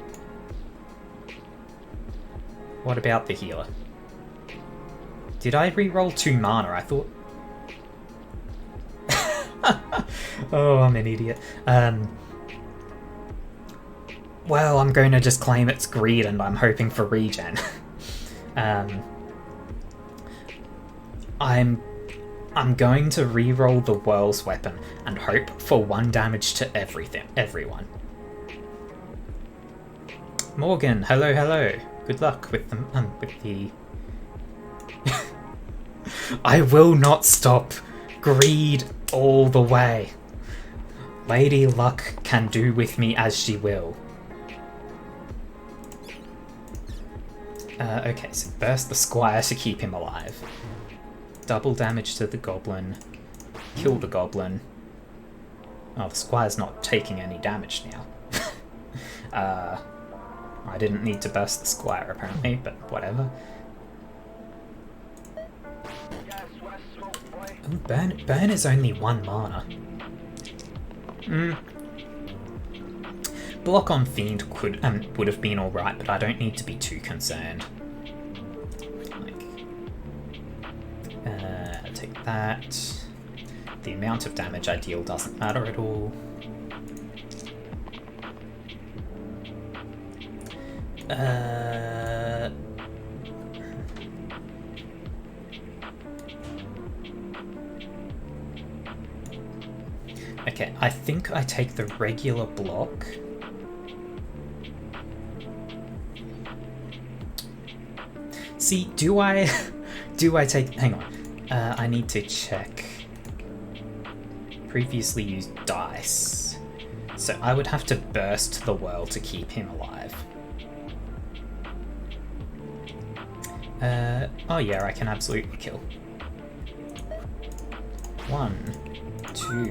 What about the healer? Did I re-roll 2 mana? I thought... Oh, I'm an idiot. Well, I'm going to just claim it's greed and I'm hoping for regen. I'm going to re-roll the Whirl's weapon and hope for 1 damage to everyone. Morgan, hello. Good luck with the I will not stop. Greed all the way. Lady Luck can do with me as she will. Okay, so burst the Squire to keep him alive. Double damage to the goblin. Kill the goblin. Oh, the Squire's not taking any damage now. I didn't need to burst the Squire apparently, but whatever. Oh, burn is only 1 mana. Block on Fiend would have been alright, but I don't need to be too concerned. Take that. The amount of damage I deal doesn't matter at all. Okay, I think I take the regular block. See, do I take... Hang on. I need to check. Previously used dice. So I would have to burst the world to keep him alive. Oh yeah, I can absolutely kill. 1, 2,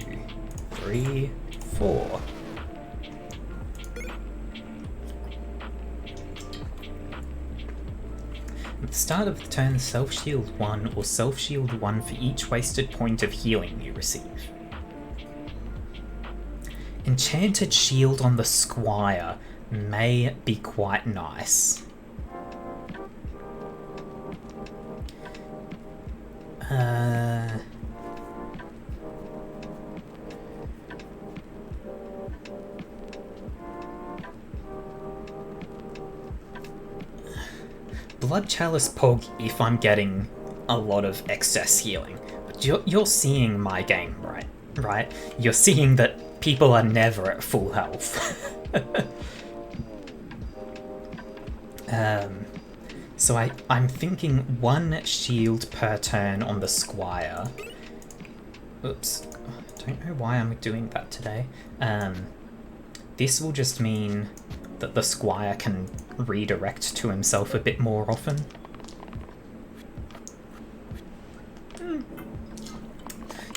3, 4. At the start of the turn, self-shield 1 or self-shield 1 for each wasted point of healing you receive. Enchanted Shield on the Squire may be quite nice. Blood Chalice Pog if I'm getting a lot of excess healing. But you're seeing my game, right? You're seeing that people are never at full health. So I'm thinking 1 shield per turn on the Squire. Oops, I don't know why I'm doing that today. This will just mean that the Squire can redirect to himself a bit more often.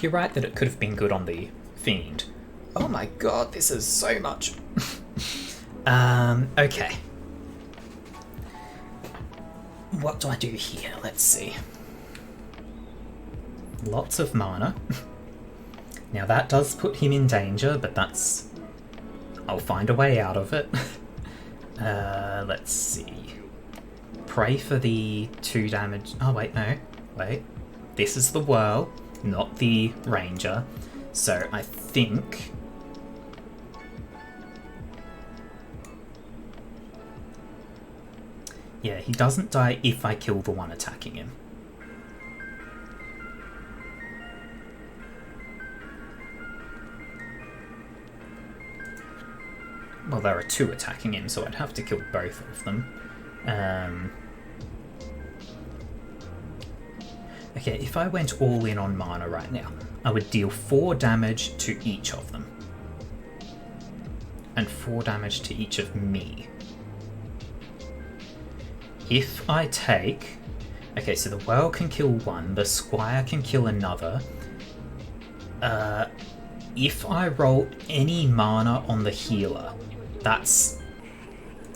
You're right that it could have been good on the Fiend. Oh my god, this is so much. Okay. What do I do here? Let's see. Lots of mana. Now that does put him in danger, but that's... I'll find a way out of it. Let's see. Pray for the 2 damage... Oh, wait, no. Wait. This is the Whirl, not the Ranger. So I think... Yeah, he doesn't die if I kill the one attacking him. Well, there are two attacking him, so I'd have to kill both of them. Okay, if I went all in on mana right now, I would deal 4 damage to each of them. And 4 damage to each of me. If I take... Okay, so the Whale can kill one, the Squire can kill another. If I roll any mana on the healer, that's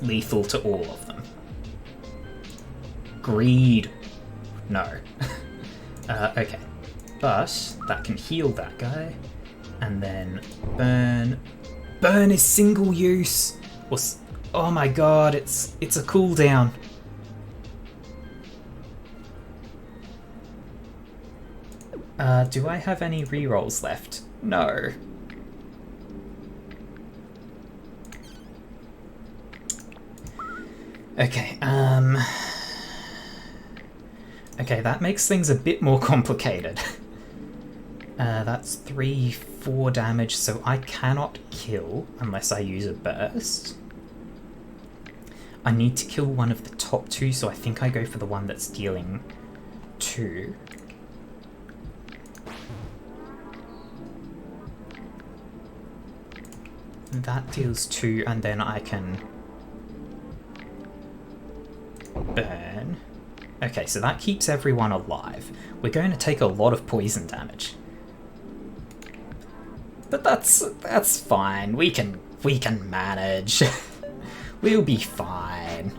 lethal to all of them. Greed. No. Okay. But that can heal that guy. And then burn. Burn is single use. Oh my god, it's a cooldown. Do I have any rerolls left? No. Okay, okay, that makes things a bit more complicated. That's 3-4 damage, so I cannot kill unless I use a burst. I need to kill one of the top 2, so I think I go for the one that's dealing 2. That deals 2, and then I can burn. Okay, so that keeps everyone alive. We're going to take a lot of poison damage. But that's fine. We can manage. We'll be fine.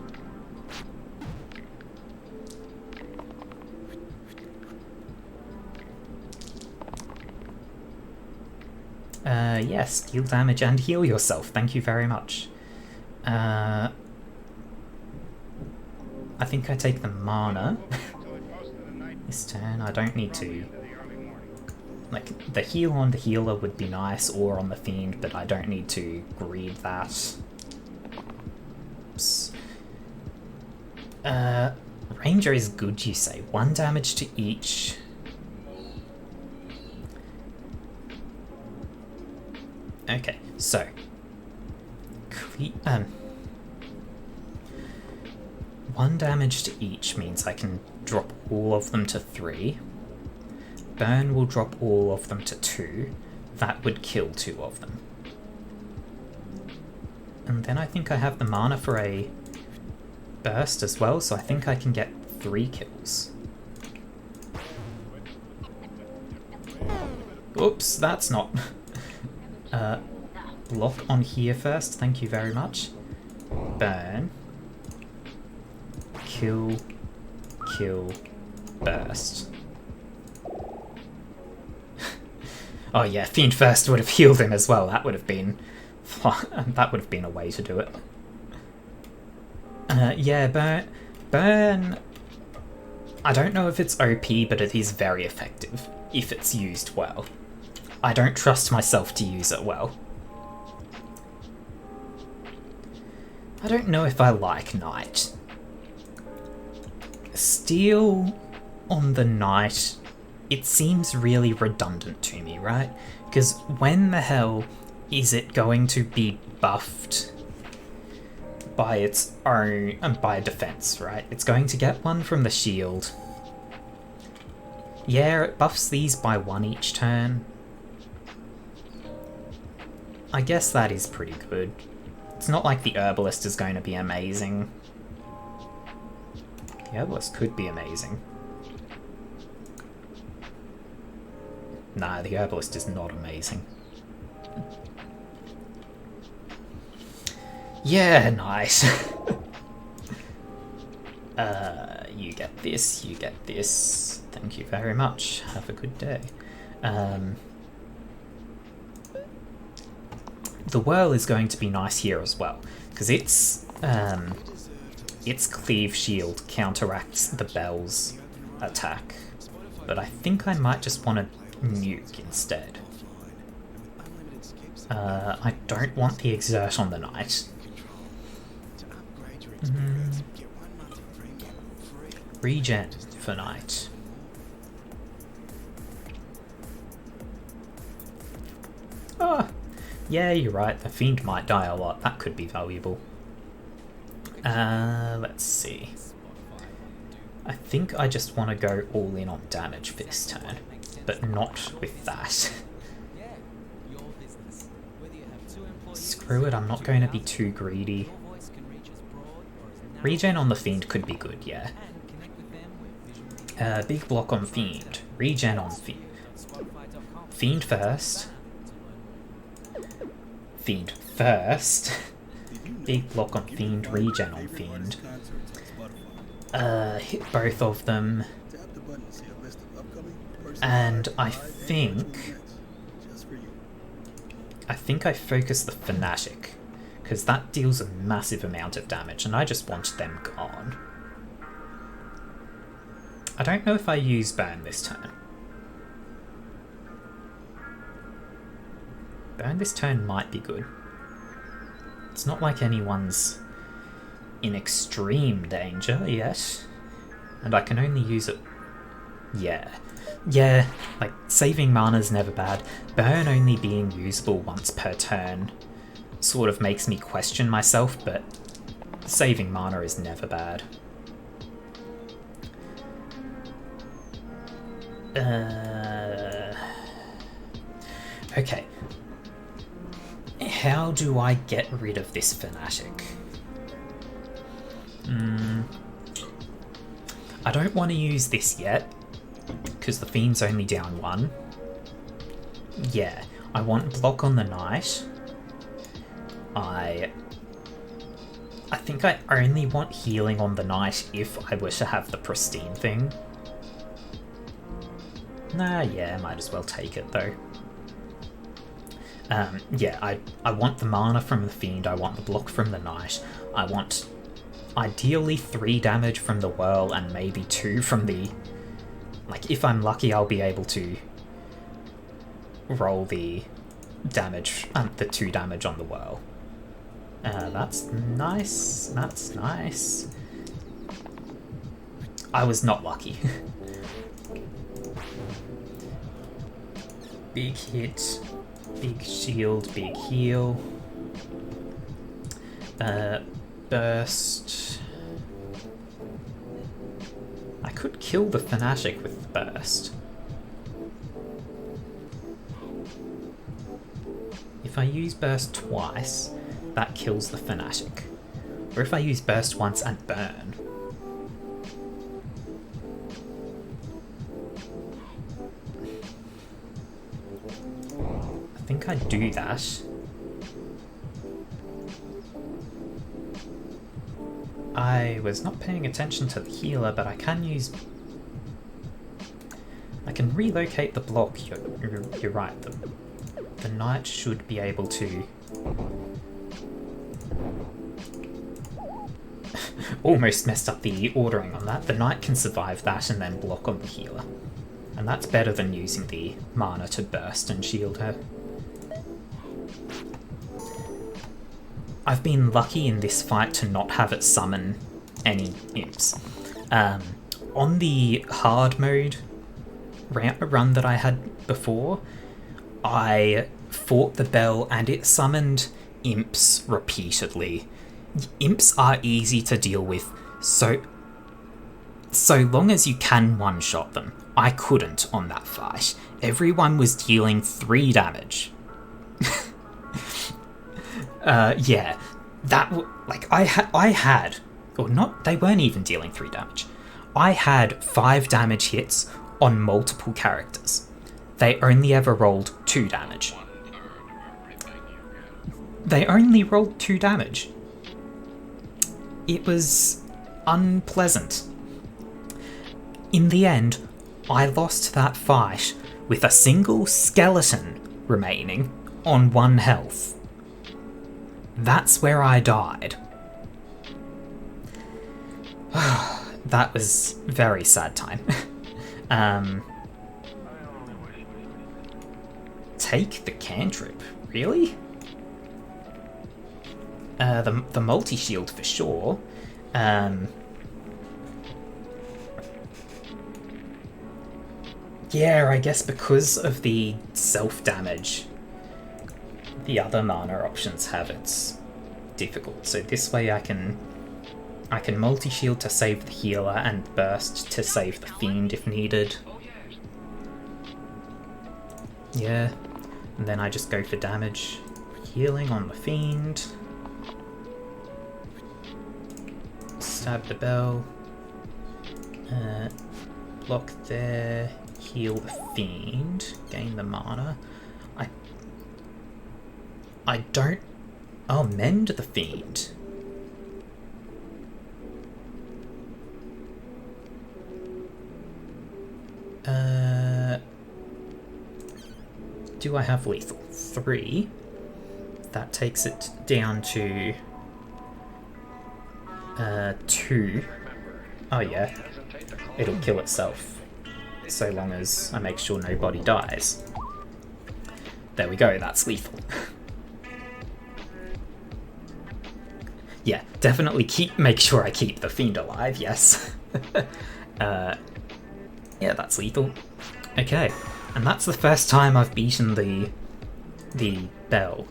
Yes, deal damage and heal yourself. Thank you very much. I think I take the mana this turn. I don't need to... Like, the heal on the healer would be nice, or on the fiend, but I don't need to greed that. Oops. Ranger is good, you say. 1 damage to each. Okay, so... 1 damage to each means I can drop all of them to 3. Burn will drop all of them to 2. That would kill 2 of them. And then I think I have the mana for a burst as well, so I think I can get 3 kills. Oops, that's not... block on here first, thank you very much. Burn. Kill. Kill. Burst. Oh yeah, Fiend First would have healed him as well. That would have been... that would have been a way to do it. Yeah, Burn... I don't know if it's OP, but it is very effective, if it's used well. I don't trust myself to use it well. I don't know if I like Knight. Steel on the Knight, it seems really redundant to me, right? Because when the hell is it going to be buffed by its own, by defense, right? It's going to get one from the shield. Yeah, it buffs these by 1 each turn. I guess that is pretty good. It's not like the Herbalist is going to be amazing. The Herbalist could be amazing. Nah, the Herbalist is not amazing. Yeah, nice. You get this, you get this. Thank you very much. Have a good day. The Whirl is going to be nice here as well, because its Cleave Shield counteracts the Bell's attack. But I think I might just want to nuke instead. I don't want the Exert on the Knight. Regen for Knight. Oh, yeah, you're right. The Fiend might die a lot. That could be valuable. Let's see. I think I just want to go all in on damage for this turn, but not with that. Screw it, I'm not going to be too greedy. Regen on the Fiend could be good, yeah. Big block on Fiend. Regen on Fiend. Fiend first. Fiend first. Big block on Fiend, regen on Fiend. Hit both of them. And I think I focus the Fanatic, because that deals a massive amount of damage, and I just want them gone. I don't know if I use Burn this turn. Burn this turn might be good. It's not like anyone's in extreme danger yet, and I can only use it... Yeah, like, saving mana's never bad. Burn only being usable once per turn sort of makes me question myself, but saving mana is never bad. Okay. How do I get rid of this Fanatic? I don't want to use this yet, because the Fiend's only down 1. Yeah, I want block on the Knight. I think I only want healing on the Knight if I were to have the Pristine thing. Nah, yeah, might as well take it though. Yeah, I want the mana from the Fiend, I want the block from the Knight, I want ideally 3 damage from the Whirl and maybe 2 from the... Like, if I'm lucky, I'll be able to roll the damage, the 2 damage on the Whirl. That's nice, that's nice. I was not lucky. Big hit, big shield, big heal. Burst. I could kill the Fanatic with the burst. If I use burst twice, that kills the Fanatic. Or if I use burst once and burn. I think I'd do that. I was not paying attention to the healer, but I can relocate the block. You're right. The Knight should be able to... Almost messed up the ordering on that. The Knight can survive that and then block on the healer. And that's better than using the mana to burst and shield her. I've been lucky in this fight to not have it summon any imps. On the hard mode run that I had before, I fought the bell and it summoned imps repeatedly. Imps are easy to deal with, so long as you can one-shot them. I couldn't on that fight. Everyone was dealing 3 damage. Yeah, I had, or not, they weren't even dealing 3 damage. I had 5 damage hits on multiple characters. They only ever rolled 2 damage. They only rolled 2 damage. It was unpleasant. In the end, I lost that fight with a single skeleton remaining on 1 health. That's where I died. That was very sad time. Take the cantrip, really? The multi-shield for sure. Yeah, I guess because of the self-damage, the other mana options have its difficult. So this way I can multi-shield to save the healer and burst to save the fiend if needed. Yeah, and then I just go for damage. Healing on the fiend. Stab the bell. Block there. Heal the fiend. Gain the mana. I don't... I'll mend the fiend. Do I have lethal? 3. That takes it down to 2. Oh yeah, it'll kill itself so long as I make sure nobody dies. There we go, that's lethal. Yeah, definitely make sure I keep the fiend alive, yes. Yeah, that's lethal. Okay, and that's the first time I've beaten the bell.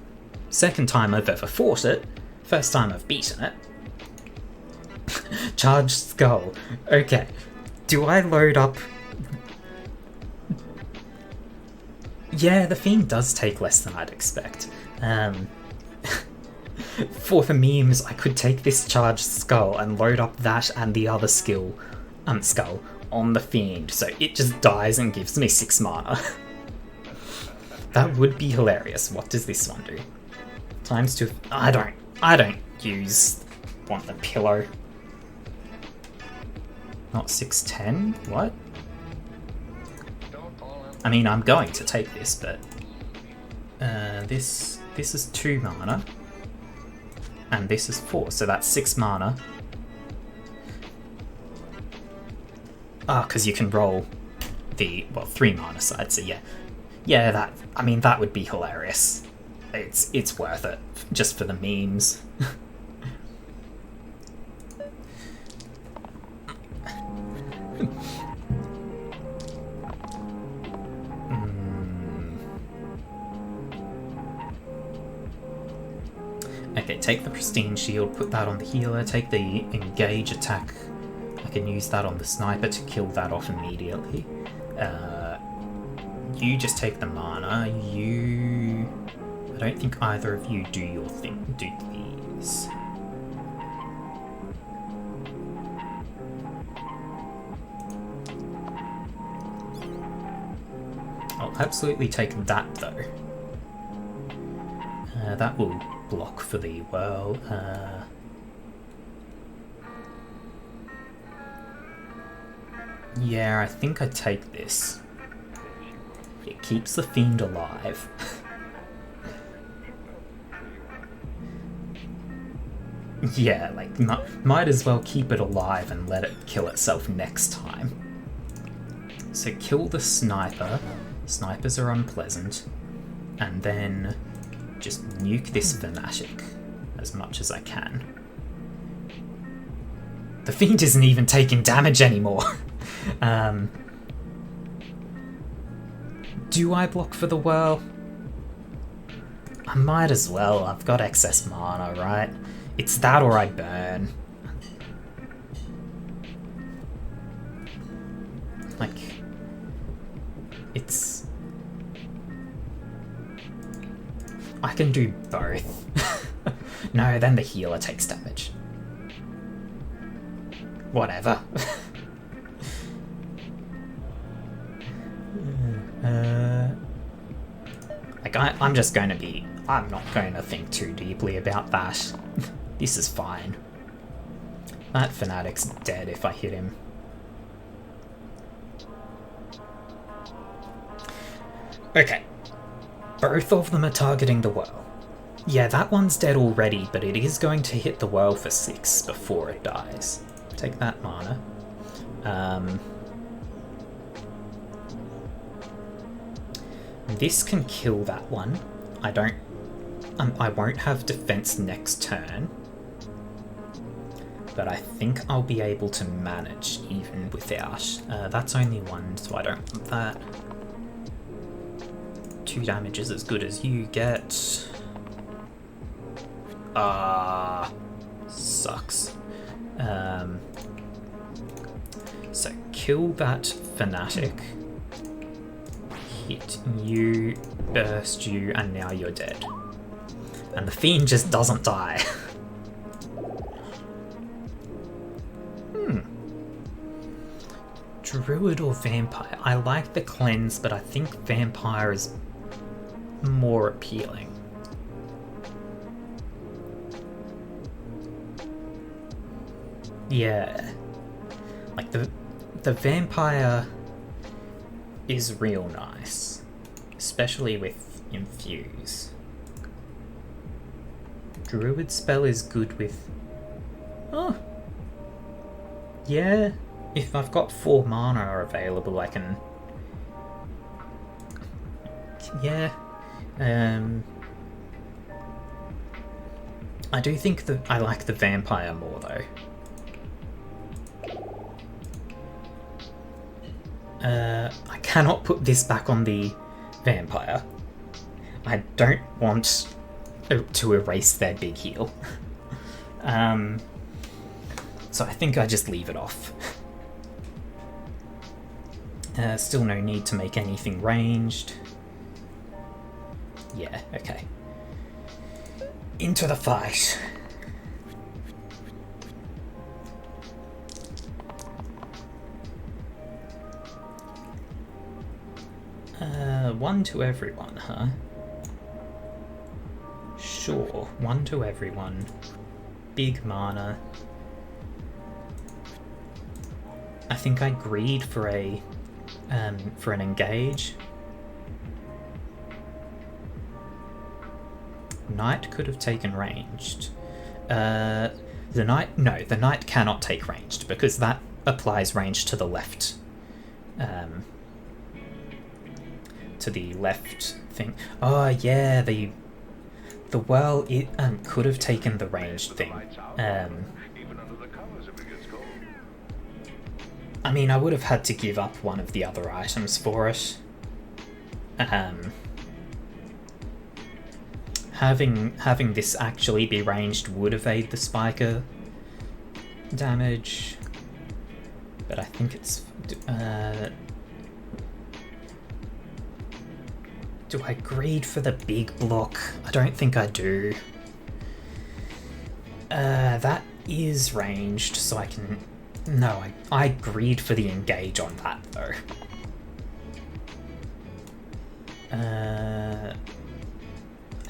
Second time I've ever fought it. First time I've beaten it. Charged skull. Okay, do I load up... Yeah, the fiend does take less than I'd expect. For the memes, I could take this charged skull and load up that and the other skull on the fiend, so it just dies and gives me 6 mana. That would be hilarious. What does this one do? ×2. I don't want the pillow. Not 610? What? I mean, I'm going to take this, but this is 2 mana. And this is 4, so that's 6 mana. Ah, because you can roll the, 3 mana side, so yeah. Yeah, that would be hilarious. It's worth it, just for the memes. Okay, take the Pristine Shield, put that on the healer, take the Engage attack. I can use that on the sniper to kill that off immediately. You just take the mana. I don't think either of you do your thing. Do these. I'll absolutely take that though. That will block for the whirl. Yeah, I think I take this. It keeps the fiend alive. Yeah, like, might as well keep it alive and let it kill itself next time. So kill the sniper. Snipers are unpleasant. And then just nuke this fanatic as much as I can. The fiend isn't even taking damage anymore. Do I block for the whirl? I might as well. I've got excess mana, right? It's that or I burn. Like, it's... I can do both. No, then the healer takes damage. Whatever. Like, I'm just going to be... I'm not going to think too deeply about that. This is fine. That fanatic's dead if I hit him. Okay. Both of them are targeting the whirl. Yeah, that one's dead already, but it is going to hit the whirl for 6 before it dies. Take that mana. This can kill that one. I won't have defense next turn. but I think I'll be able to manage even without. That's only 1, so I don't want that. 2 damage is as good as you get. Sucks. So kill that fanatic. Hit you, burst you, and now you're dead. And the fiend just doesn't die. Druid or vampire? I like the cleanse, but I think vampire is more appealing. Yeah. Like the vampire is real nice. Especially with infuse. Druid spell is good with... Oh. Yeah. If I've got 4 mana available, I can... Yeah. I do think that I like the vampire more, though. I cannot put this back on the vampire. I don't want to erase their big heal. So I think I just leave it off. Still no need to make anything ranged. Yeah, okay. Into the fight. One to everyone, huh? Sure, 1 to everyone. Big mana. I think I greed for an engage. Knight could have taken ranged. The knight cannot take ranged because that applies range to the left. To the left thing. Oh yeah, the well, it could have taken the ranged thing. I mean, I would have had to give up one of the other items for it. Having this actually be ranged would evade the spiker damage, but I think it's... do I greed for the big block? I don't think I do. That is ranged, so I can... No, I greed for the engage on that, though. I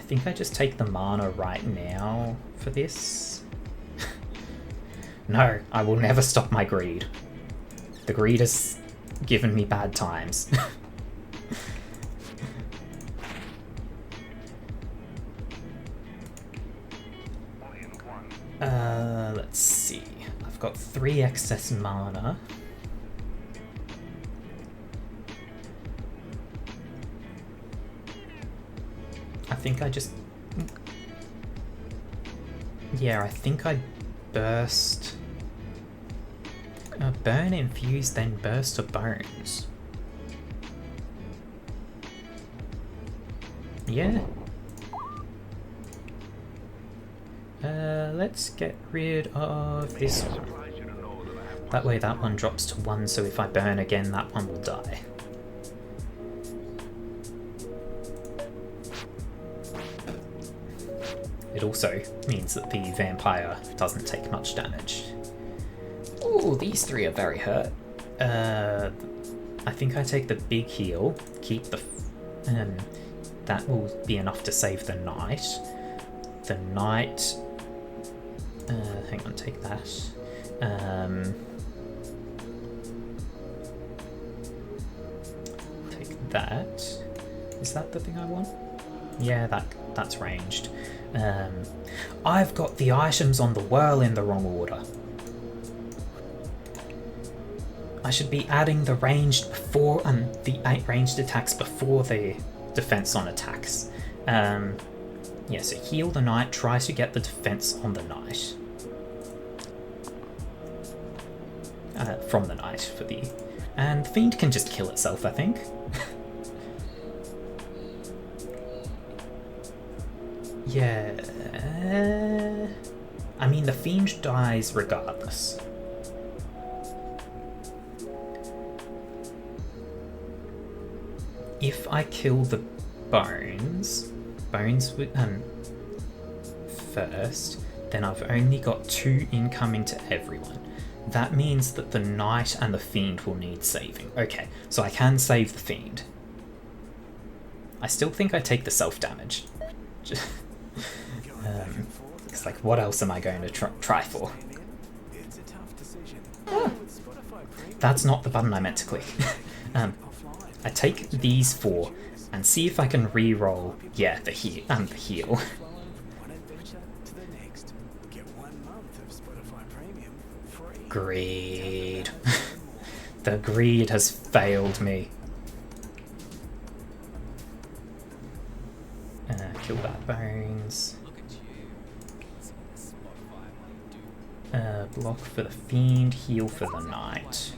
think I just take the mana right now for this. No, I will never stop my greed. The greed has given me bad times. Let's see. I've got 3 excess mana. I think I just... Yeah, I think I burst... burn, infuse, then burst of bones. Yeah. Let's get rid of this one. That way that one drops to 1, so if I burn again, that one will die. It also means that the vampire doesn't take much damage. Ooh, these 3 are very hurt. I think I take the big heal, keep the... that will be enough to save the knight. The knight... hang on, take that. Take that. Is that the thing I want? Yeah, that's ranged. I've got the items on the whirl in the wrong order. I should be adding the ranged before the ranged attacks before the defense on attacks. Yeah, so heal the knight, try to get the defense on the knight. from the knight for the... And the fiend can just kill itself, I think. Yeah... I mean, the fiend dies regardless. If I kill the bones first, then I've only got 2 incoming to everyone. That means that the knight and the fiend will need saving. Okay, so I can save the fiend. I still think I take the self-damage. It's like, what else am I going to try for? Ah, that's not the button I meant to click. I take these 4 and see if I can re-roll, yeah, the heal. Greed. The greed has failed me. Kill that bones. Block for the fiend, heal for the knight.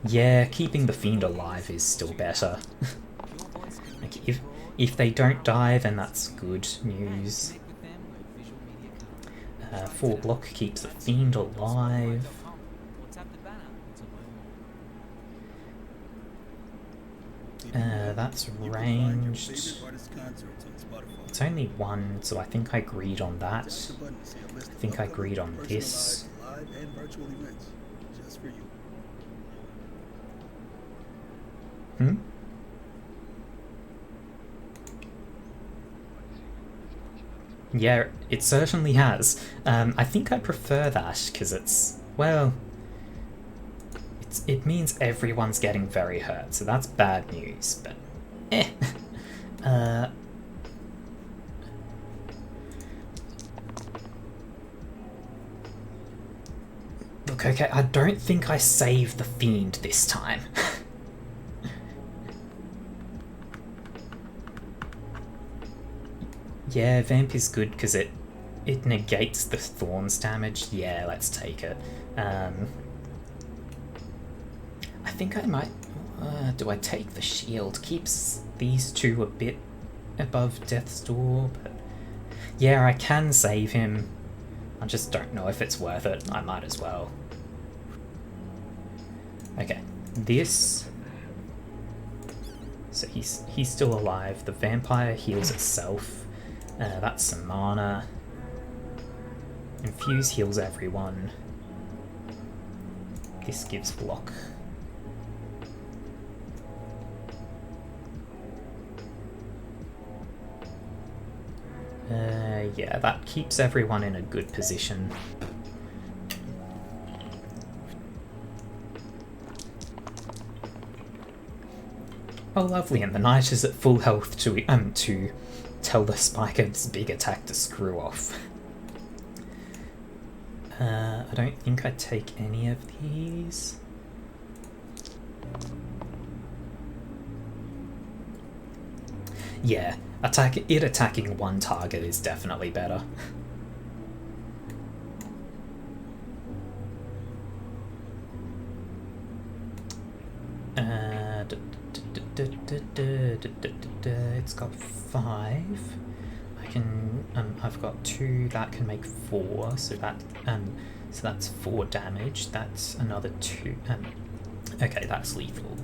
Yeah, keeping the fiend alive is still better. Like if they don't die, then that's good news. 4 block keeps the fiend alive. That's ranged. It's only 1, so I think I agreed on that. I think I agreed on this. Hmm? Yeah, it certainly has. I think I prefer that, because it's, well... It means everyone's getting very hurt, so that's bad news, but... eh. Look, okay, I don't think I saved the fiend this time. Yeah, Vamp is good because it negates the Thorns damage. Yeah, let's take it. I think I might... do I take the shield? Keeps these 2 a bit above Death's Door, but... Yeah, I can save him. I just don't know if it's worth it. I might as well. Okay, this... So he's still alive. The vampire heals itself. That's some mana. Infuse heals everyone. This gives block. Yeah, that keeps everyone in a good position. Oh, lovely, and the knight is at full health to tell the Spiker's big attack to screw off. I don't think I take any of these. Yeah, attacking 1 target is definitely better. It's got 5. I've got 2 that can make 4, so that's 4 damage. That's another 2. Okay, that's lethal.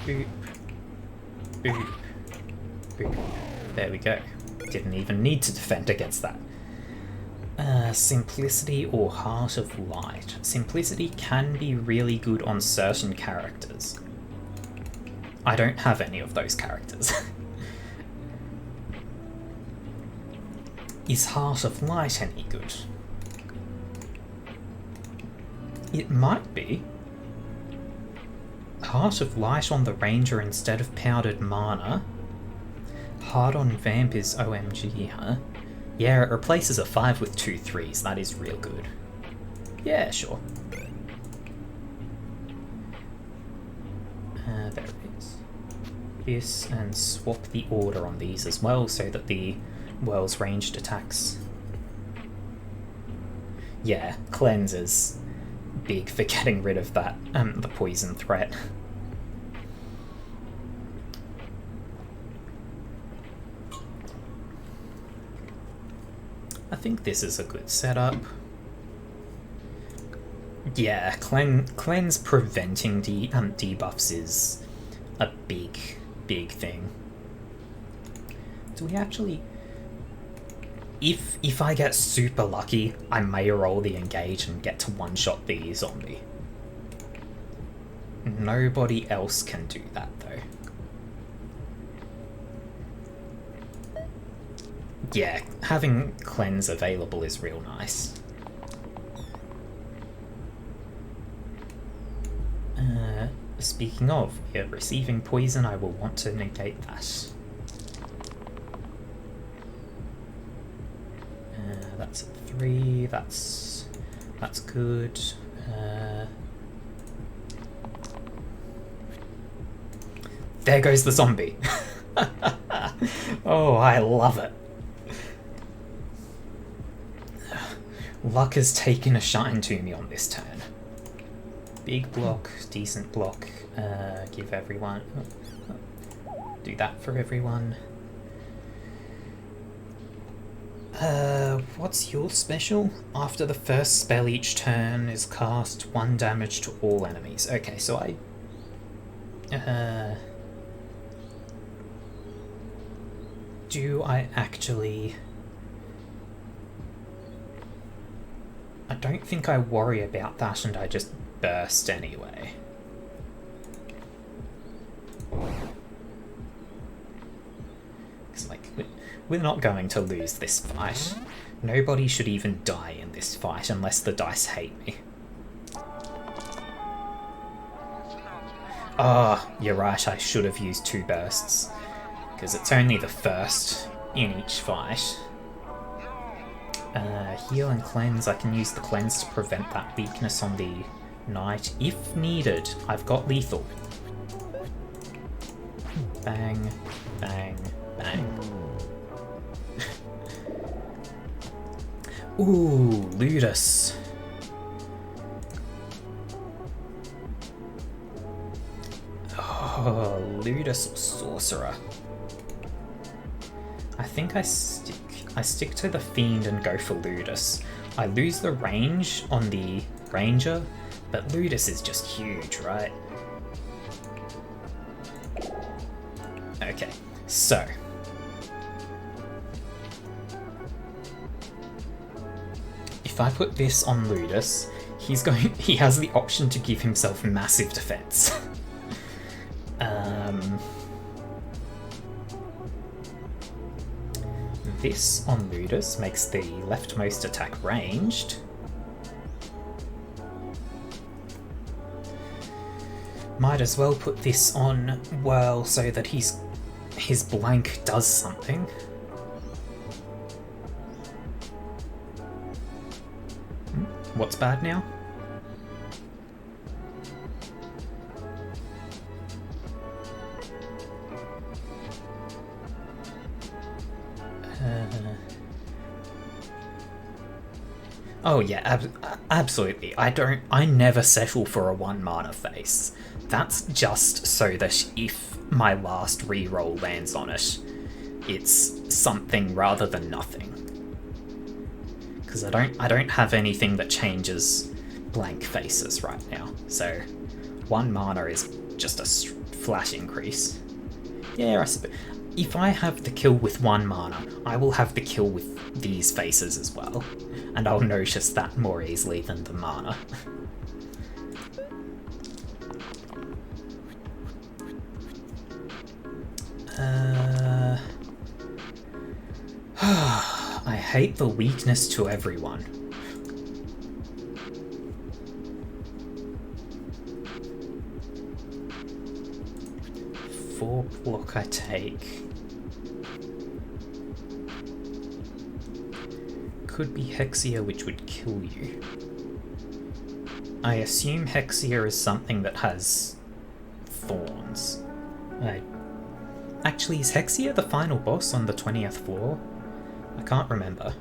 Boop, boop, boop. There we go. Didn't even need to defend against that. Simplicity or Heart of Light. Simplicity can be really good on certain characters. I don't have any of those characters. Is Heart of Light any good? It might be. Heart of Light on the Ranger instead of Powdered Mana. Hard on Vamp is OMG, huh? Yeah, it replaces a 5 with 2 3s. That is real good. Yeah, sure. There it is. This, and swap the order on these as well, so that the Whirl's ranged attacks. Yeah, cleanse is big for getting rid of that, the poison threat. I think this is a good setup. Yeah, cleanse preventing debuffs is a big thing. Do we actually... If I get super lucky, I may roll the engage and get to one-shot the zombie. Nobody else can do that, though. Yeah, having cleanse available is real nice. Speaking of, yeah, receiving poison, I will want to negate that. That's at 3, that's good. There goes the zombie. Oh, I love it. Luck has taken a shine to me on this turn. Big block, decent block. Give everyone... do that for everyone. What's your special? After the first spell each turn is cast, 1 damage to all enemies. Okay, so I... do I actually... I don't think I worry about that and I just burst anyway. It's like, we're not going to lose this fight. Nobody should even die in this fight unless the dice hate me. Ah, oh, you're right, I should have used 2 bursts. Because it's only the first in each fight. Heal and cleanse, I can use the cleanse to prevent that weakness on the knight if needed. I've got lethal. Bang, bang, bang. Ooh, Ludus. Oh, Ludus or Sorcerer. I think I stick to the Fiend and go for Ludus. I lose the range on the Ranger, but Ludus is just huge, right? Okay, so... if I put this on Ludus, he has the option to give himself massive defense. This on Ludus makes the leftmost attack ranged. Might as well put this on Whirl so that his blank does something. What's bad now? Oh yeah, absolutely. I never settle for a 1 mana face. That's just so that if my last reroll lands on it, it's something rather than nothing. Because I don't have anything that changes blank faces right now. So 1 mana is just a flat increase. Yeah, I suppose. If I have the kill with 1 mana, I will have the kill with these faces as well. And I'll notice that more easily than the mana. I hate the weakness to everyone. For block I take. Could be Hexia, which would kill you. I assume Hexia is something that has thorns. Actually, is Hexia the final boss on the 20th floor? I can't remember.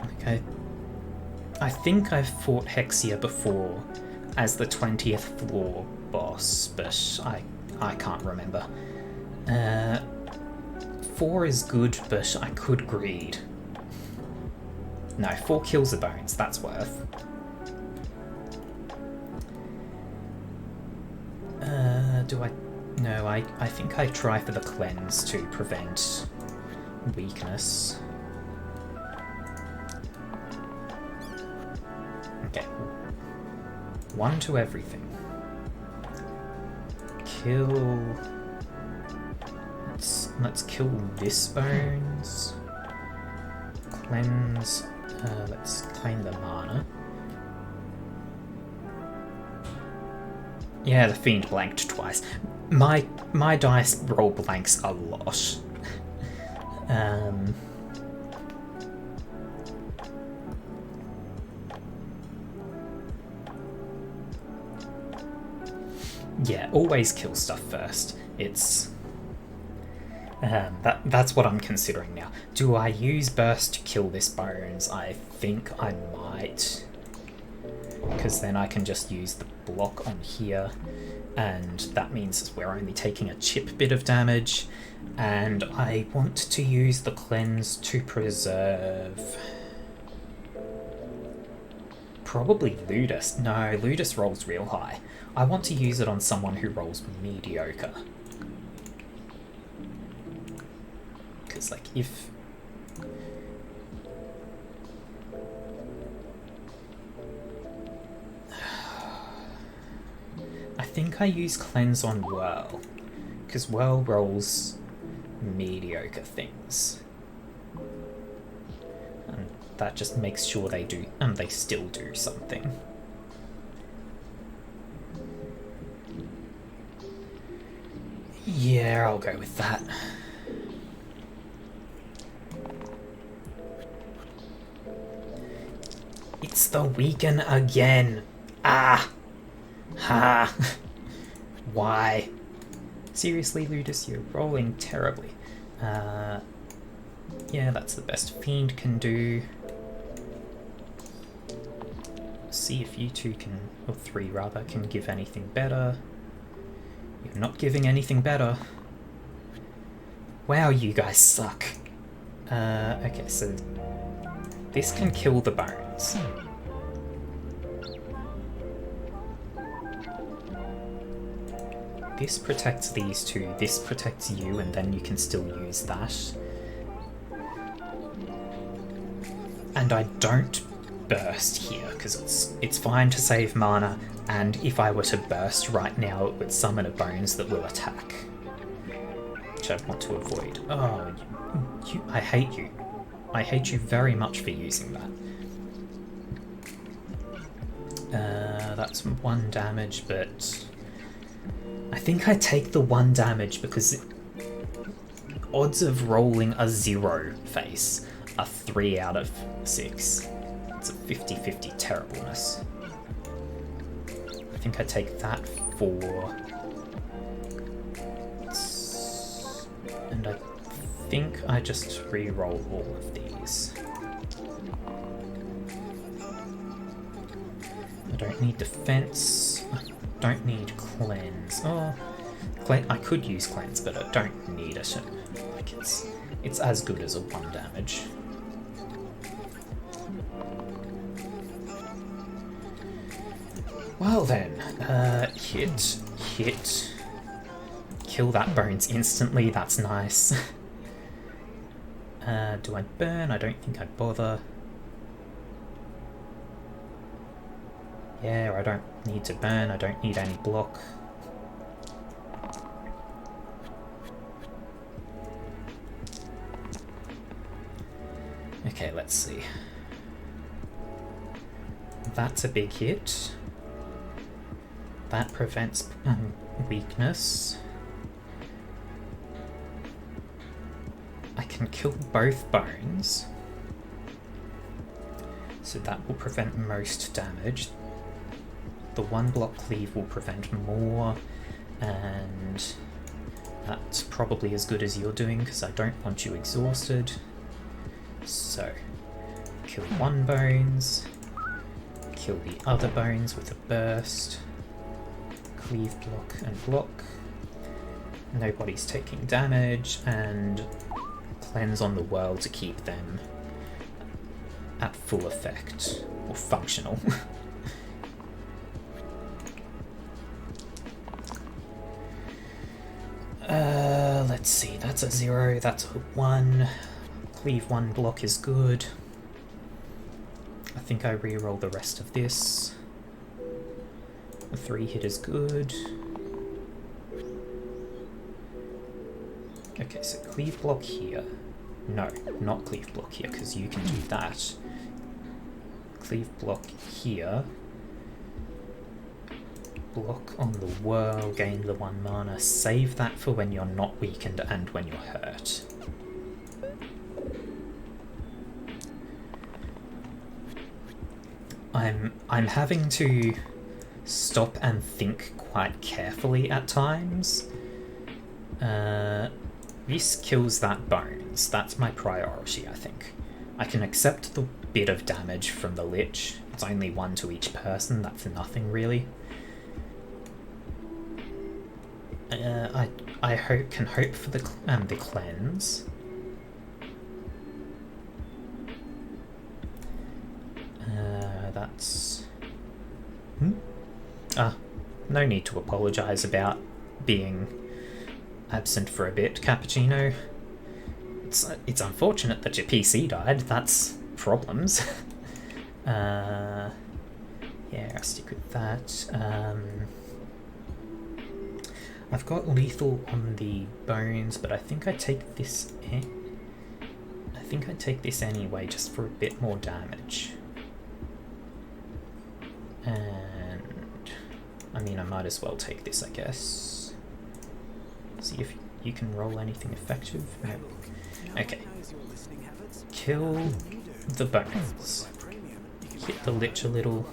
Okay. I think I've fought Hexia before as the 20th floor boss, but I can't remember. 4 is good, but I could greed. No, 4 kills the bones, that's worth. Do I... No, I think I try for the cleanse to prevent weakness. Okay. 1 to everything. Kill... Let's kill this bones. Cleanse... let's claim the mana. Yeah, the fiend blanked twice. My dice roll blanks a lot. Yeah, always kill stuff first. It's that's what I'm considering now. Do I use burst to kill this bones? I think I might, because then I can just use the block on here, and that means we're only taking a chip bit of damage, and I want to use the cleanse to preserve probably Ludus. No, Ludus rolls real high. I want to use it on someone who rolls mediocre. Because, like, if... I think I use Cleanse on Whirl, because Whirl rolls mediocre things. And that just makes sure they do, and they still do something. Yeah, I'll go with that. It's the weaken again. Ah! Ha! Why? Seriously, Ludus, you're rolling terribly. Yeah, that's the best Fiend can do. See if you two can, or 3 rather, can give anything better. You're not giving anything better. Wow, you guys suck. Okay, so this can kill the bones. This protects these two, this protects you, and then you can still use that. And I don't burst here, because it's fine to save mana, and if I were to burst right now, it would summon a bones that will attack. Which I want to avoid. Oh, I hate you. I hate you very much for using that. That's 1 damage, but I think I take the 1 damage because odds of rolling a 0 face are 3 out of 6. It's a 50-50 terribleness. I think I take that 4. And I think I just re-roll all of these. I don't need defense. I don't need cleanse. Oh, I could use cleanse, but I don't need it. Like it's as good as a 1 damage. Well then, hit, kill that bones instantly. That's nice. Do I burn? I don't think I'd bother. Yeah, I don't need to burn, I don't need any block. Okay, let's see. That's a big hit. That prevents weakness. I can kill both bones. So that will prevent most damage. The 1 block cleave will prevent more, and That's probably as good as you're doing because I don't want you exhausted. So, kill one bones, kill the other bones with a burst, cleave, block, and block. Nobody's taking damage, and cleanse on the world to keep them at full effect, or functional. Let's see, that's a 0, that's a 1. Cleave 1 block is good. I think I reroll the rest of this. A 3 hit is good. Okay, so cleave block here. No, not cleave block here, because you can do that. Cleave block here. Block on the whirl, gain the 1 mana. Save that for when you're not weakened and when you're hurt. I'm having to stop and think quite carefully at times. This kills that bones. That's my priority, I think. I can accept the bit of damage from the Lich. It's only 1 to each person, that's nothing really. I can hope for the cleanse. That's... no need to apologise about being absent for a bit, Cappuccino. It's unfortunate that your PC died, that's problems. Yeah, I'll stick with that. I've got lethal on the bones, but I think I take this anyway, just for a bit more damage. And I mean, I might as well take this, I guess. See if you can roll anything effective. No. Okay. Kill the bones. Hit the Lich a little.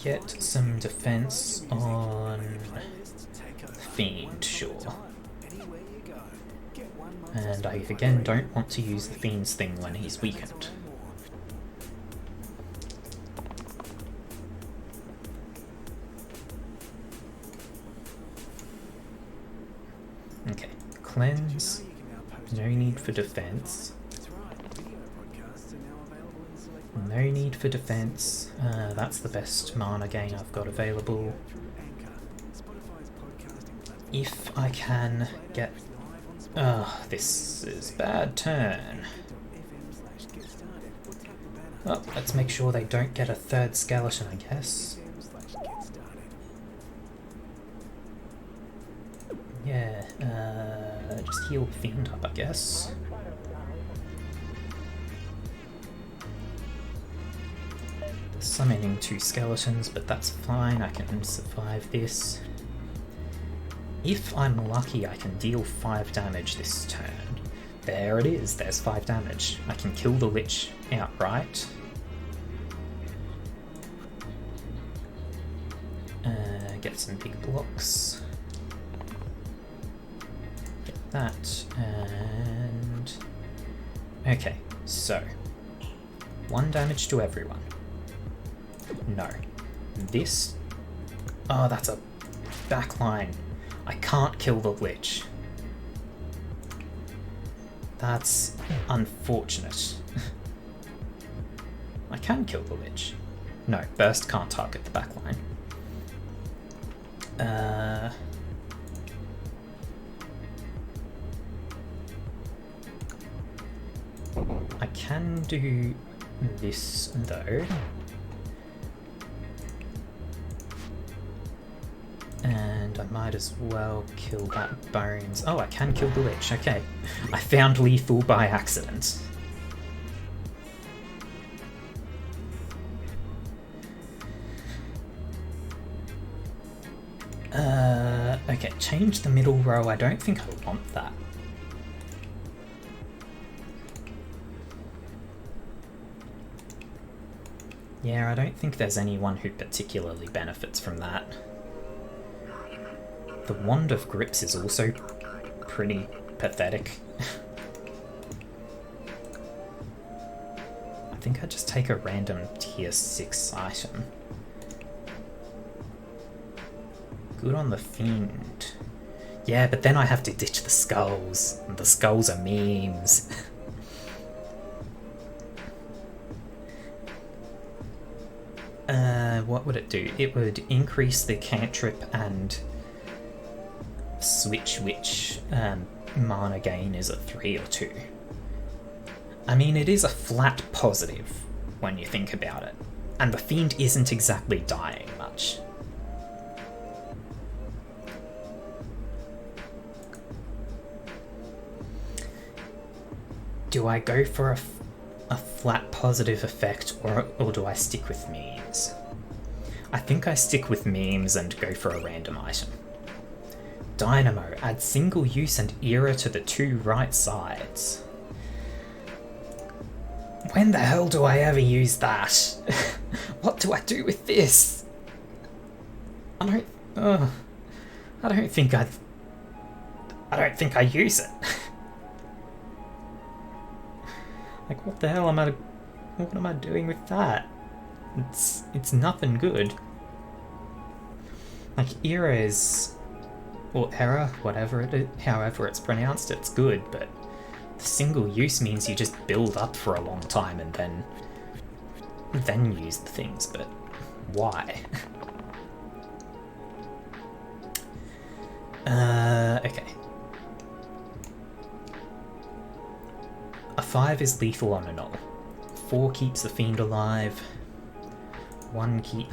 Get some defense on Fiend, sure. And I again don't want to use the Fiend's thing when he's weakened. Okay, cleanse, no need for defense. No need for defense. That's the best mana gain I've got available. If I can get... this is bad turn. Well, let's make sure they don't get a third skeleton, I guess. Yeah, just heal the Fiend up, I guess. Summoning 2 skeletons, but that's fine, I can survive this. If I'm lucky, I can deal 5 damage this turn. There it is, there's 5 damage. I can kill the Lich outright. Get some big blocks. Get that, and... Okay, so... 1 damage to everyone. No. This... Oh, that's a backline. I can't kill the Lich. That's unfortunate. I can kill the Lich. No, Burst can't target the backline. I can do this, though. And I might as well kill that bones. Oh, I can kill the Lich, okay. I found lethal by accident. Okay, change the middle row. I don't think I want that. Yeah, I don't think there's anyone who particularly benefits from that. The Wand of Grips is also pretty pathetic. I think I just take a random tier 6 item. Good on the Fiend. Yeah, but then I have to ditch the skulls, and the skulls are memes. What would it do? It would increase the cantrip and switch which mana gain is a 3 or 2. I mean, it is a flat positive when you think about it, and the Fiend isn't exactly dying much. Do I go for a flat positive effect, or do I stick with memes? I think I stick with memes and go for a random item. Dynamo, add single use and era to the 2 right sides. When the hell do I ever use that? What do I do with this? I don't think I use it. Like, what the hell what am I doing with that? It's nothing good. Like, era is, or era, whatever it is, however it's pronounced, it's good, but the single use means you just build up for a long time and then use the things, but why? Okay. A 5 is lethal on a null. 4 keeps the Fiend alive. 1 keep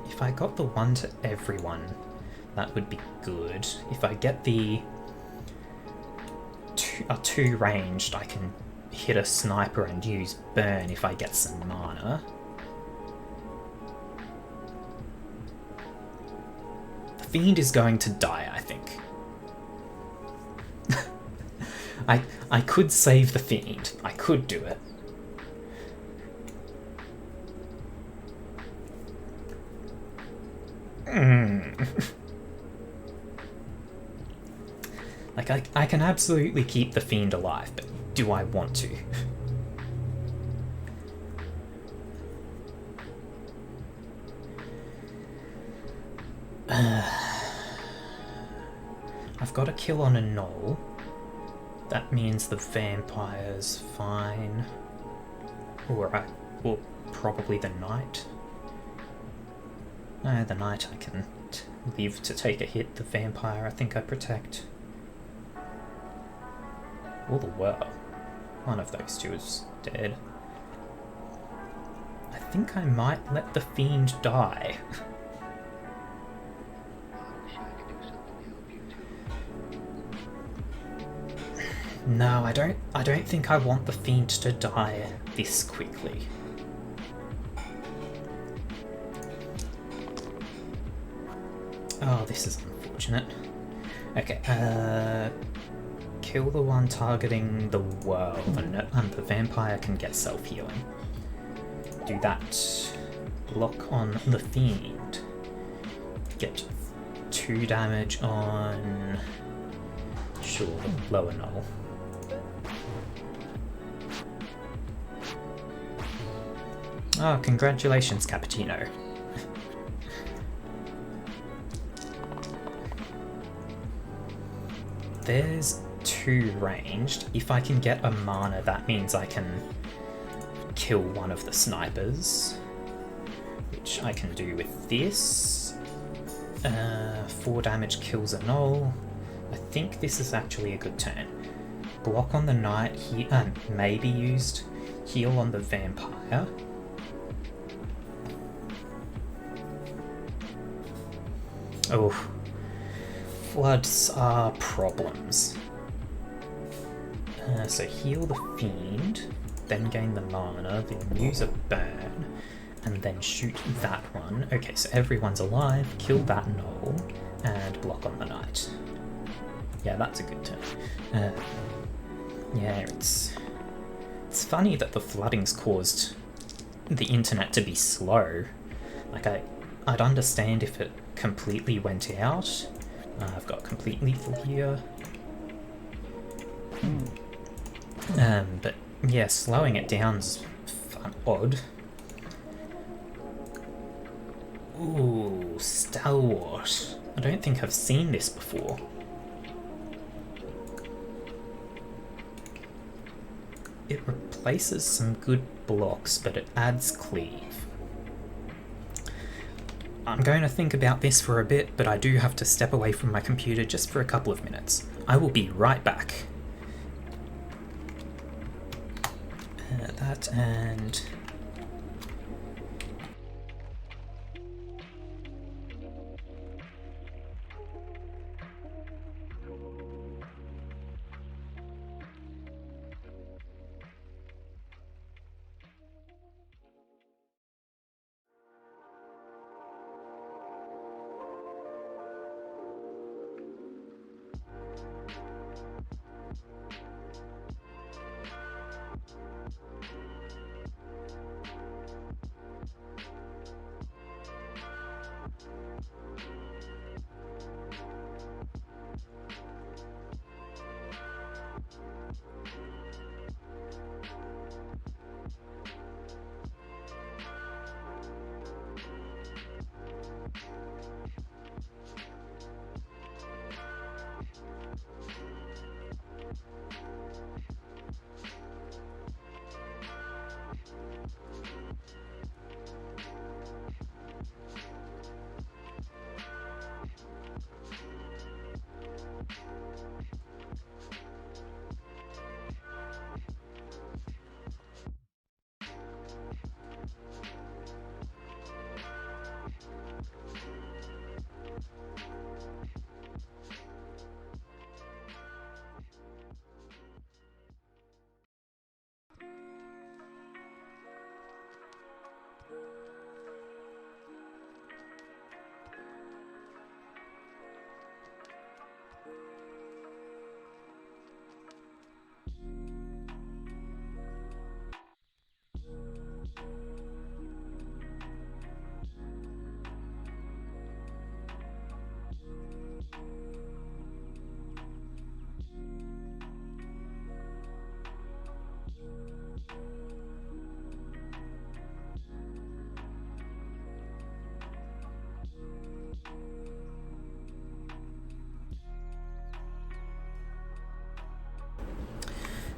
if I got the 1 to everyone, that would be good. If I get the 2 ranged, I can hit a sniper and use burn if I get some mana. The Fiend is going to die, I think. I could save the Fiend. I could do it. Like, I can absolutely keep the Fiend alive, but do I want to? I've got a kill on a null. That means the vampire's fine. Or probably the knight. No, the knight I can leave to take a hit. The vampire I think I protect. Or the whirl. One of those two is dead. I think I might let the Fiend die. No, I don't think I want the Fiend to die this quickly. Oh, this is unfortunate. Okay, kill the one targeting the whirl, and the vampire can get self-healing. Do that. Block on the Fiend. Get 2 damage on... Sure, the lower null. Oh, congratulations, Cappuccino. There's 2 ranged. If I can get a mana, that means I can kill one of the snipers, which I can do with this. 4 damage kills a null. I think this is actually a good turn. Block on the knight, maybe used. Heal on the vampire. Oh, floods are problems. So heal the Fiend, then gain the mana, then use a burn, and then shoot that one. Okay, so everyone's alive, kill that null, and block on the knight. Yeah, that's a good turn. Yeah, it's funny that the flooding's caused the internet to be slow. Like, I'd understand if it completely went out. I've got complete lethal here. But yeah, slowing it down's odd. Ooh, Stalwart. I don't think I've seen this before. It replaces some good blocks, but it adds cleave. I'm going to think about this for a bit, but I do have to step away from my computer just for a couple of minutes. I will be right back. That and...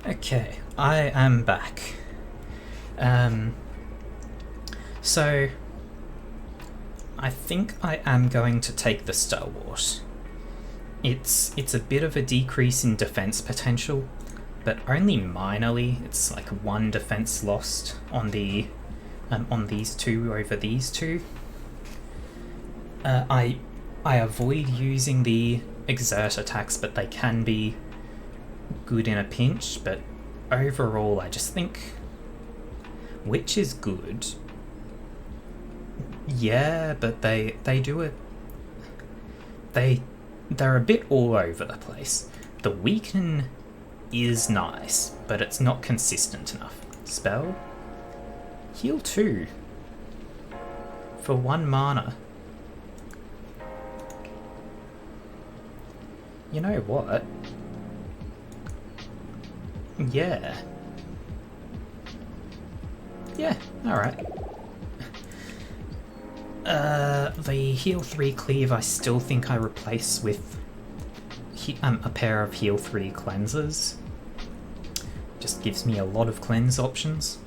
Okay, I am back. So I think I am going to take the Stalwart. It's a bit of a decrease in defense potential, but only minorly. It's like 1 defense lost on the on these two over these two. I avoid using the exert attacks, but they can be good in a pinch. But overall, I just think Witch is good. Yeah, but they do it. They're a bit all over the place. The Weaken is nice, but it's not consistent enough. Spell? Heal 2 for 1 mana. You know what? Yeah. Yeah, alright. The heal 3 cleave I still think I replace with a pair of heal 3 cleansers. Just gives me a lot of cleanse options.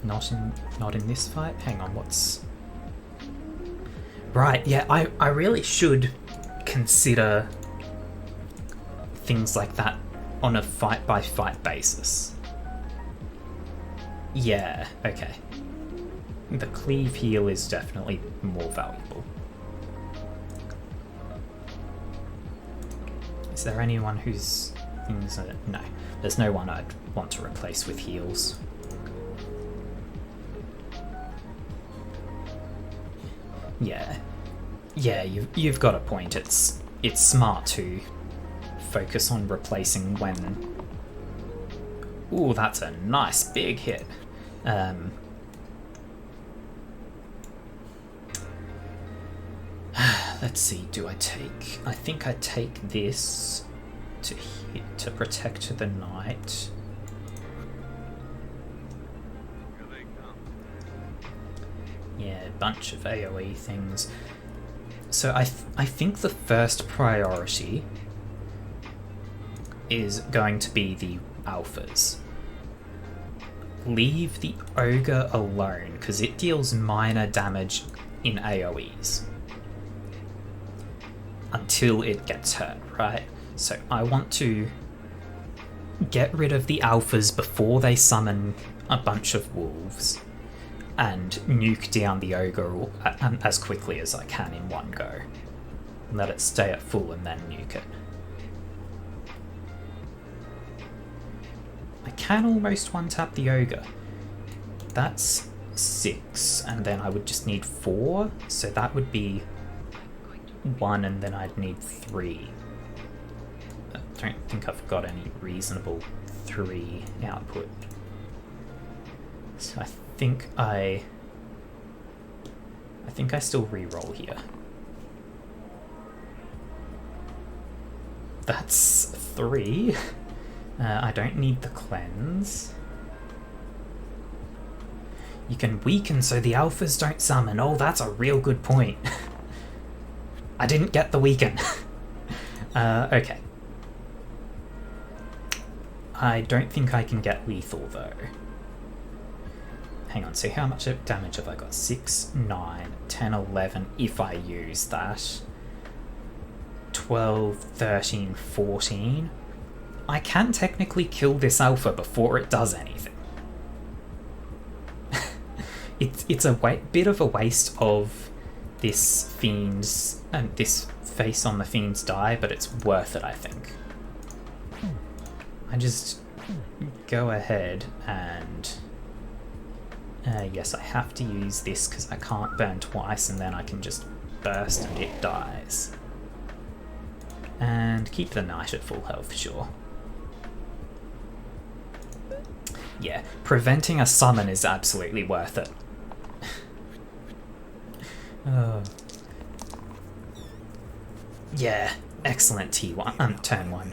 Not in this fight? Hang on, what's... Right, yeah, I really should consider things like that on a fight-by-fight basis. Yeah, okay. The cleave heal is definitely more valuable. Is there anyone whose things are... No, there's no one I'd want to replace with heals. Yeah. Yeah, you've got a point. It's smart to focus on replacing when... Ooh, that's a nice big hit. Let's see, do I take... I think I take this to hit, to protect the knight. Yeah, a bunch of AoE things. So I think the first priority is going to be the alphas. Leave the ogre alone, because it deals minor damage in AoEs. Until it gets hurt, right? So I want to get rid of the alphas before they summon a bunch of wolves, and nuke down the ogre as quickly as I can in one go. Let it stay at full and then nuke it. I can almost one-tap the ogre. That's 6, and then I would just need 4, so that would be 1, and then I'd need 3. I don't think I've got any reasonable 3 output. So I think I still re-roll here. That's 3. I don't need the cleanse. You can weaken so the alphas don't summon. Oh, that's a real good point. I didn't get the weaken. Okay. I don't think I can get lethal though. Hang on, so how much damage have I got? 6, 9, 10, 11 if I use that. 12, 13, 14. I can technically kill this alpha before it does anything. It's a bit of a waste of this fiend's this face on the fiend's die, but it's worth it, I think. I just go ahead and yes, I have to use this because I can't burn twice, and then I can just burst and it dies. And keep the knight at full health, sure. Yeah, preventing a summon is absolutely worth it. Oh. Yeah, excellent T1, turn 1.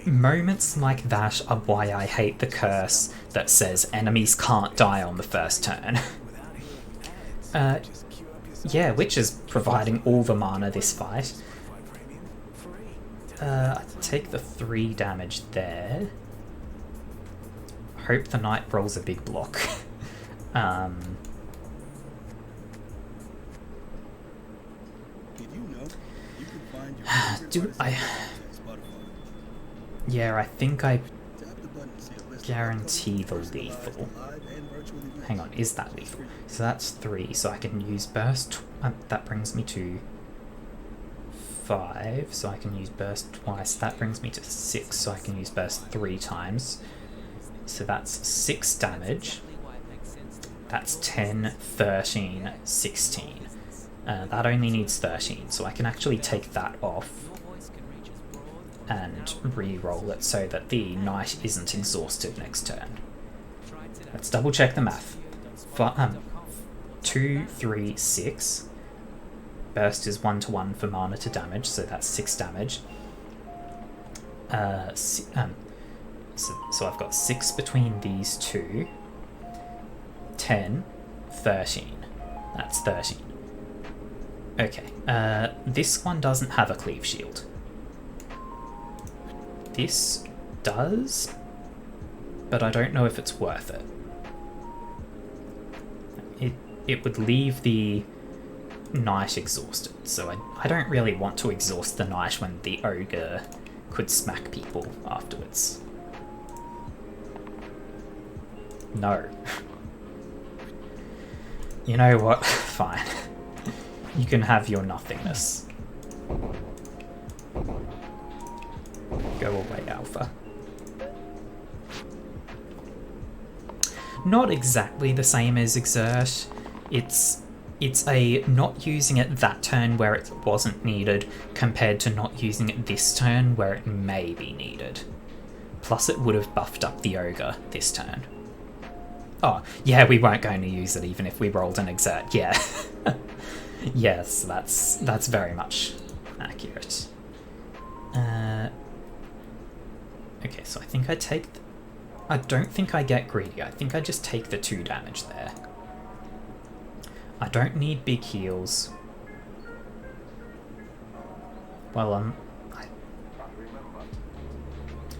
Moments like that are why I hate the curse that says enemies can't die on the first turn. Yeah, Witch is providing all the mana this fight. I take the 3 damage there. Hope the knight rolls a big block. Do I... Yeah, I think I guarantee the lethal. Hang on, is that lethal? So that's 3, so I can use burst. That brings me to 5, so I can use burst twice. That brings me to 6, so I can use burst 3 times. So that's 6 damage. That's 10, 13, 16. That only needs 13, so I can actually take that off and re-roll it so that the knight isn't exhausted next turn. Let's double check the math. 2, 3, 6. Burst is 1-to-1 for mana to damage, so that's 6 damage. So I've got 6 between these two. 10, 13. That's 13. Okay, this one doesn't have a cleave shield. This does, but I don't know if it's worth it. It would leave the knight exhausted, so I don't really want to exhaust the knight when the ogre could smack people afterwards. No. You know what? Fine. You can have your nothingness. Go away, Alpha. Not exactly the same as Exert. It's a not using it that turn where it wasn't needed compared to not using it this turn where it may be needed. Plus it would have buffed up the ogre this turn. Oh, yeah, we weren't going to use it even if we rolled an exert, yeah. Yes, that's very much accurate. Okay, so I think I take... I don't think I get greedy. I think I just take the 2 damage there. I don't need big heals. Well,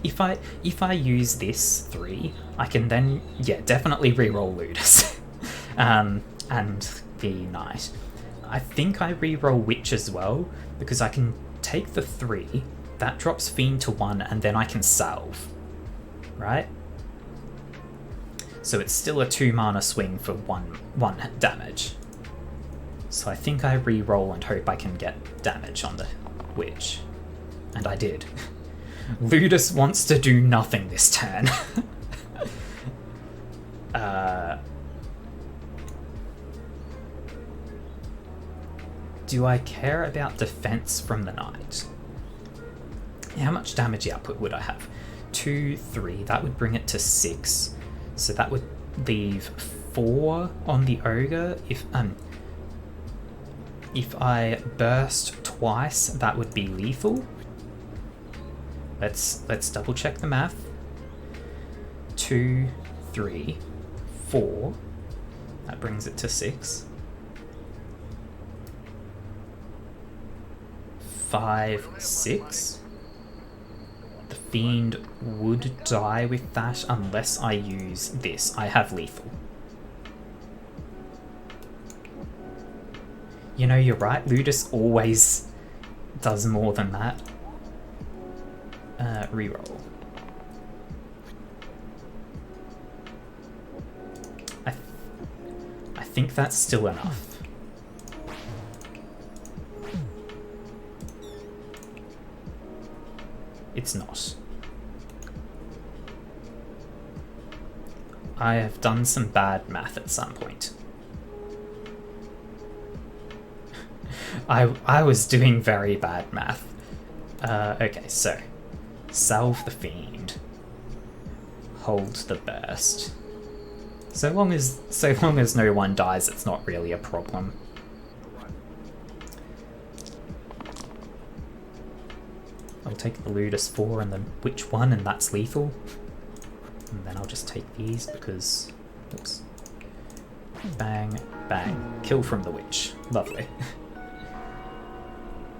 if I use this 3, I can then, yeah, definitely reroll Ludus. And the Knight. I think I reroll Witch as well, because I can take the 3, that drops Fiend to 1, and then I can salve. Right? So it's still a 2 mana swing for 1 damage. So I think I reroll and hope I can get damage on the Witch. And I did. Ludus wants to do nothing this turn. Do I care about defense from the Knight? How much damage output would I have? 2, 3, that would bring it to 6. So that would leave 4 on the Ogre. If I burst twice, that would be lethal. Let's double check the math. 2, 3, 4. That brings it to 6. 5, 6. The Fiend would die with that unless I use this. I have lethal. You know, you're right. Ludus always does more than that. Reroll. I think that's still enough. It's not. I have done some bad math at some point. I was doing very bad math. Okay, so salve the Fiend. Hold the burst. So long as no one dies, it's not really a problem. I'll take the Ludus 4 and the Witch 1, and that's lethal. And then I'll just take these because... Oops. Bang, bang. Kill from the Witch. Lovely.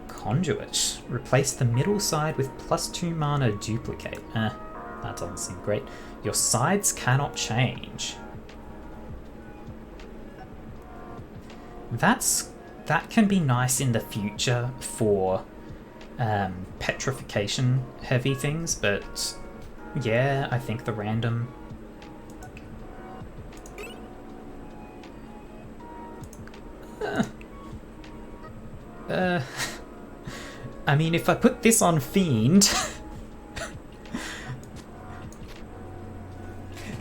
Conduit. Replace the middle side with +2 mana duplicate. That doesn't seem great. Your sides cannot change. That can be nice in the future for petrification heavy things, but yeah, I think the random... I mean, if I put this on Fiend...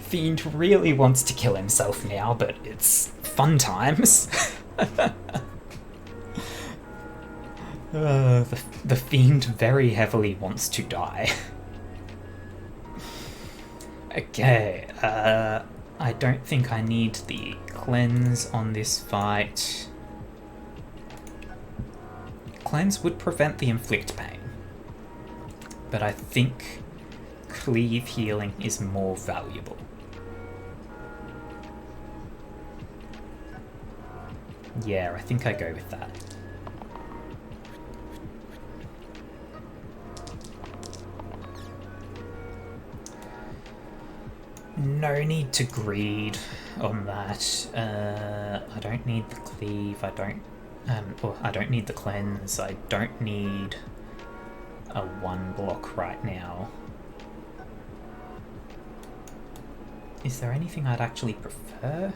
Fiend really wants to kill himself now, but it's fun times. The Fiend very heavily wants to die. Okay, I don't think I need the cleanse on this fight. Cleanse would prevent the inflict pain, but I think cleave healing is more valuable. Yeah, I think I go with that. No need to greed on that. I don't need the cleave. I don't need the cleanse. I don't need a 1 block right now. Is there anything I'd actually prefer?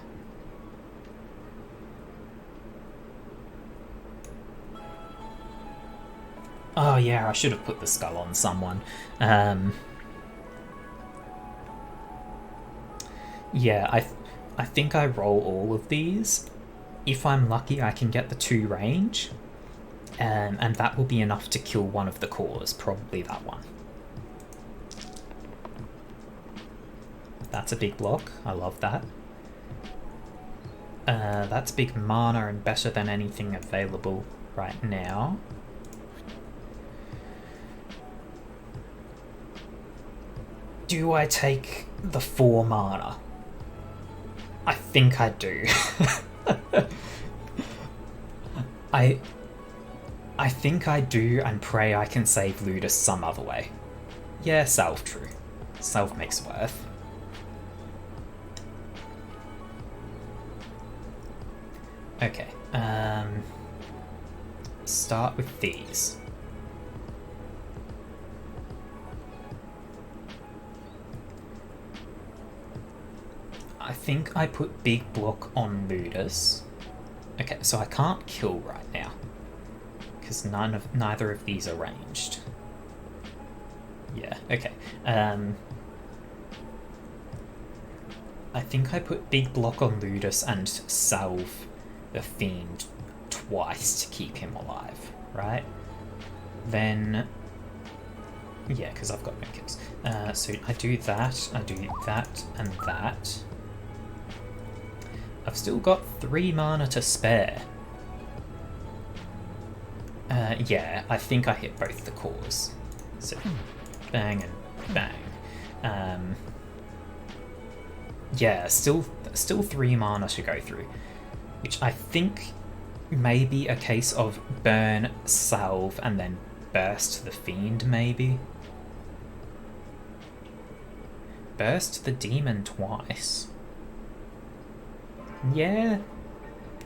Oh yeah, I should have put the skull on someone. Yeah, I think I roll all of these. If I'm lucky, I can get the 2 range, and that will be enough to kill one of the cores, probably that one. That's a big block. I love that. That's big mana and better than anything available right now. Do I take the 4 mana? I think I do. I think I do, and pray I can save Ludus some other way. Yeah, Salve, true. Salve makes worth. Okay, start with these. I think I put big block on Ludus. Okay, so I can't kill right now because neither of these are ranged. Yeah, okay. I think I put big block on Ludus and salve the Fiend twice to keep him alive, right? Then, yeah, because I've got no kills. So I do that, and that. I've still got 3 mana to spare. Yeah, I think I hit both the cores. So, bang and bang. Yeah, still 3 mana to go through, which I think may be a case of burn, salve, and then burst the Fiend, maybe? Burst the Demon twice. Yeah,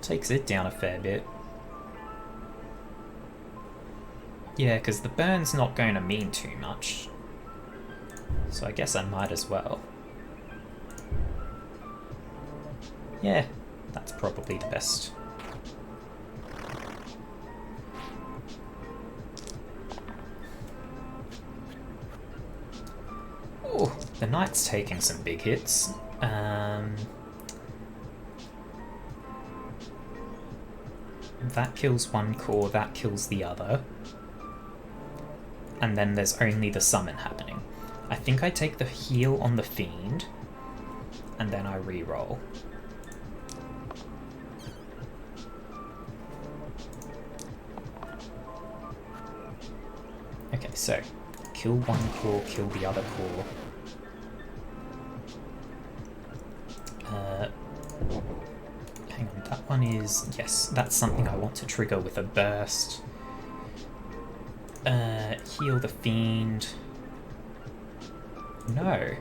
takes it down a fair bit. Yeah, because the burn's not going to mean too much. So I guess I might as well. Yeah, that's probably the best. Oh, the Knight's taking some big hits. That kills one core, that kills the other. And then there's only the summon happening. I think I take the heal on the Fiend, and then I re-roll. Okay, so kill one core, kill the other core. Hang on, that one is... Yes, that's something I want to trigger with a burst. Heal the Fiend. No.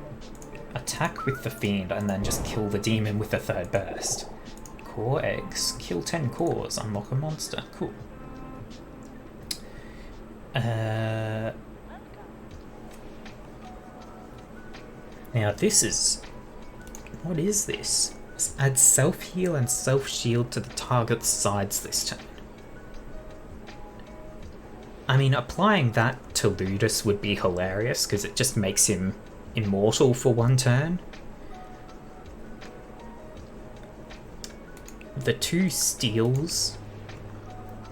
Attack with the Fiend and then just kill the demon with a third burst. Core eggs. Kill 10 cores, unlock a monster. Cool. Now this is... What is this? Add self-heal and self-shield to the target's sides this turn. I mean, applying that to Ludus would be hilarious, because it just makes him immortal for one turn. The 2 steals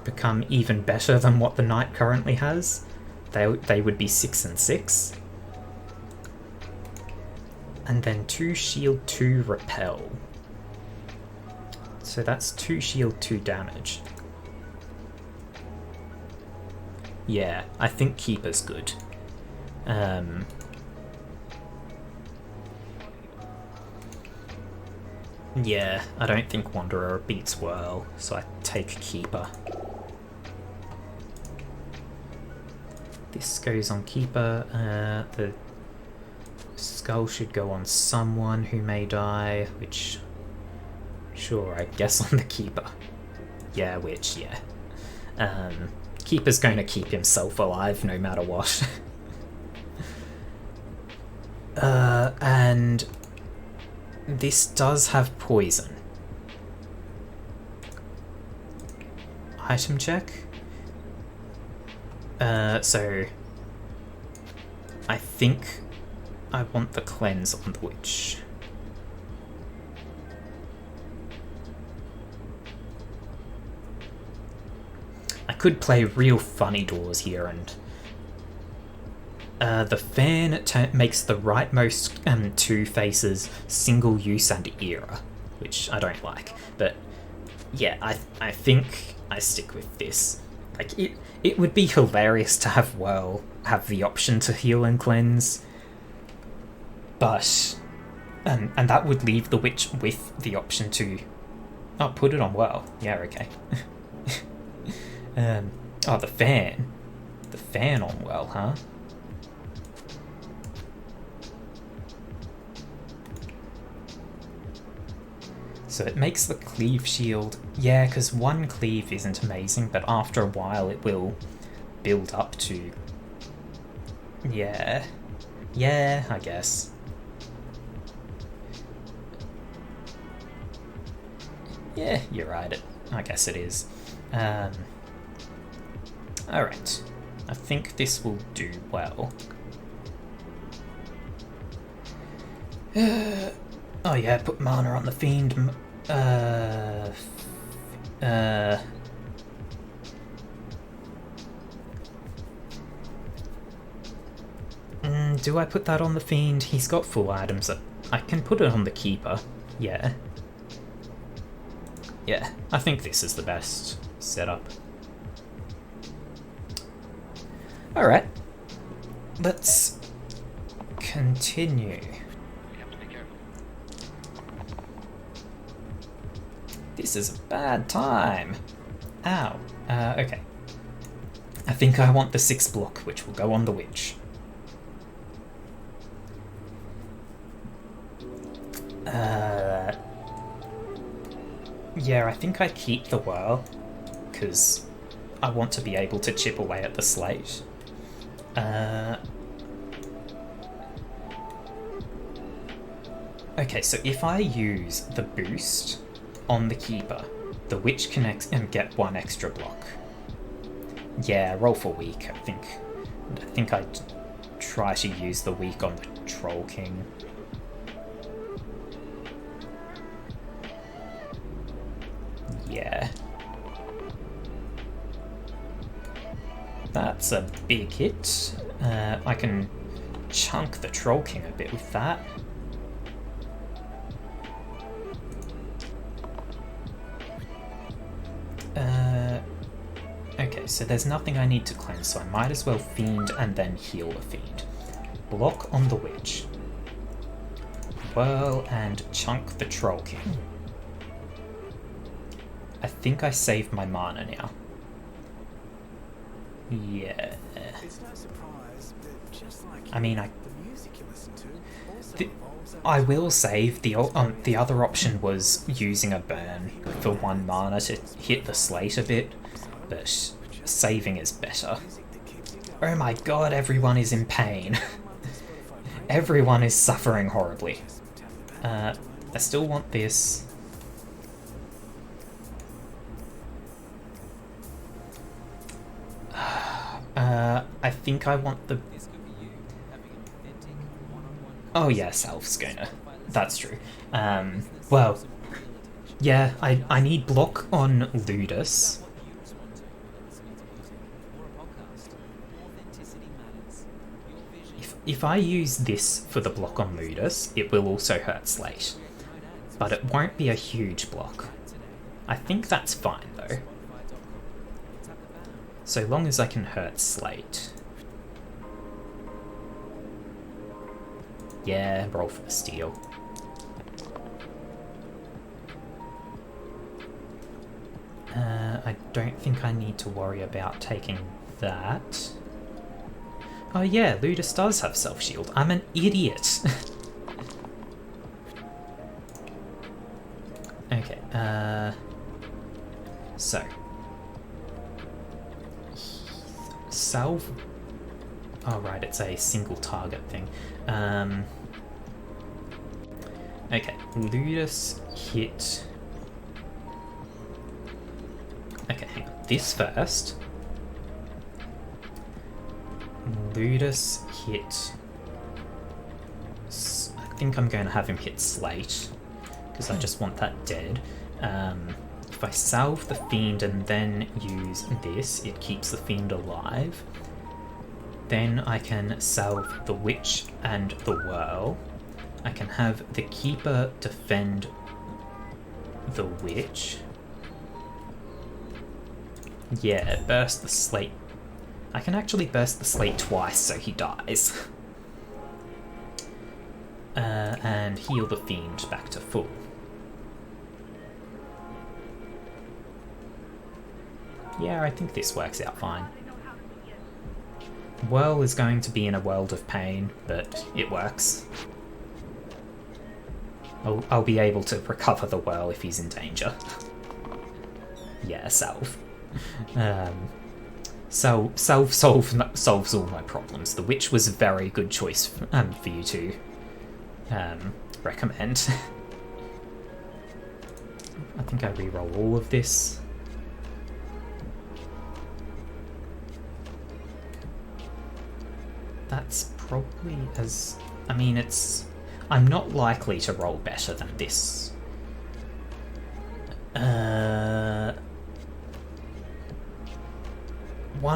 become even better than what the Knight currently has. They would be 6 and 6. And then 2 shield, 2 repel. So that's 2 shield, 2 damage. Yeah, I think Keeper's good. Yeah, I don't think Wanderer beats Whirl, so I take Keeper. This goes on Keeper. The skull should go on someone who may die, which... Sure, I guess on the Keeper. Yeah, which, yeah. Keeper's going to keep himself alive no matter what. And this does have poison. Item check. So I think I want the cleanse on the witch. I could play real funny doors here, and the fan makes the rightmost 2 faces single use and era. which I don't like. But yeah, I think I stick with this. Like, it would be hilarious to have Whirl have the option to heal and cleanse, but and that would leave the Witch with the option to put it on Whirl. Yeah, okay. The fan on Whirl, huh? So it makes the cleave shield... Yeah, because one cleave isn't amazing, but after a while it will build up to... Yeah. Yeah, I guess. Yeah, you're right. I guess it is. Alright. I think this will do well. Oh yeah, put mana on the Fiend. Do I put that on the Fiend? He's got full items. I can put it on the Keeper. Yeah. Yeah, I think this is the best setup. Alright. Let's continue. This is a bad time. Ow. Okay. I think I want the 6 block, which will go on the Witch. Yeah, I think I keep the Whirl, because I want to be able to chip away at the slate. Okay, so if I use the boost on the Keeper, the Witch can get 1 extra block. Yeah, roll for weak, I think I'd try to use the weak on the Troll King. Yeah. That's a big hit. I can chunk the Troll King a bit with that. Okay, so there's nothing I need to cleanse, so I might as well Fiend and then heal the Fiend. Block on the Witch. Whirl and chunk the Troll King. I think I saved my mana now. Yeah. I mean, I will save. The other option was using a burn for 1 mana to hit the slate a bit, but saving is better. Oh my god, everyone is in pain. Everyone is suffering horribly. I still want this. I think I want the... Oh yeah, Salve's gonna... That's true. Well, yeah, I need block on Ludus. If I use this for the block on Ludus, it will also hurt Slate. But it won't be a huge block. I think that's fine though. So long as I can hurt Slate. Yeah, roll for the steal. I don't think I need to worry about taking that. Oh yeah, Ludus does have self-shield. I'm an idiot. Okay, so. Salve... Oh right, it's a single target thing. Okay, Ludus hit... Okay, hang on. This first. Ludus hit... I think I'm going to have him hit Slate, because I just want that dead. If I salve the Fiend and then use this, it keeps the Fiend alive. Then I can salve the Witch and the Whirl. I can have the Keeper defend the witch. Yeah, burst the slate. I can actually burst the slate twice so he dies. And heal the fiend back to full. Yeah, I think this works out fine. Whirl is going to be in a world of pain, but it works. I'll be able to recover the Whirl if he's in danger. Yeah, Salve. Salve solves all my problems. The Witch was a very good choice for you to recommend. I think I reroll all of this. That's probably as... I mean, it's... I'm not likely to roll better than this. 1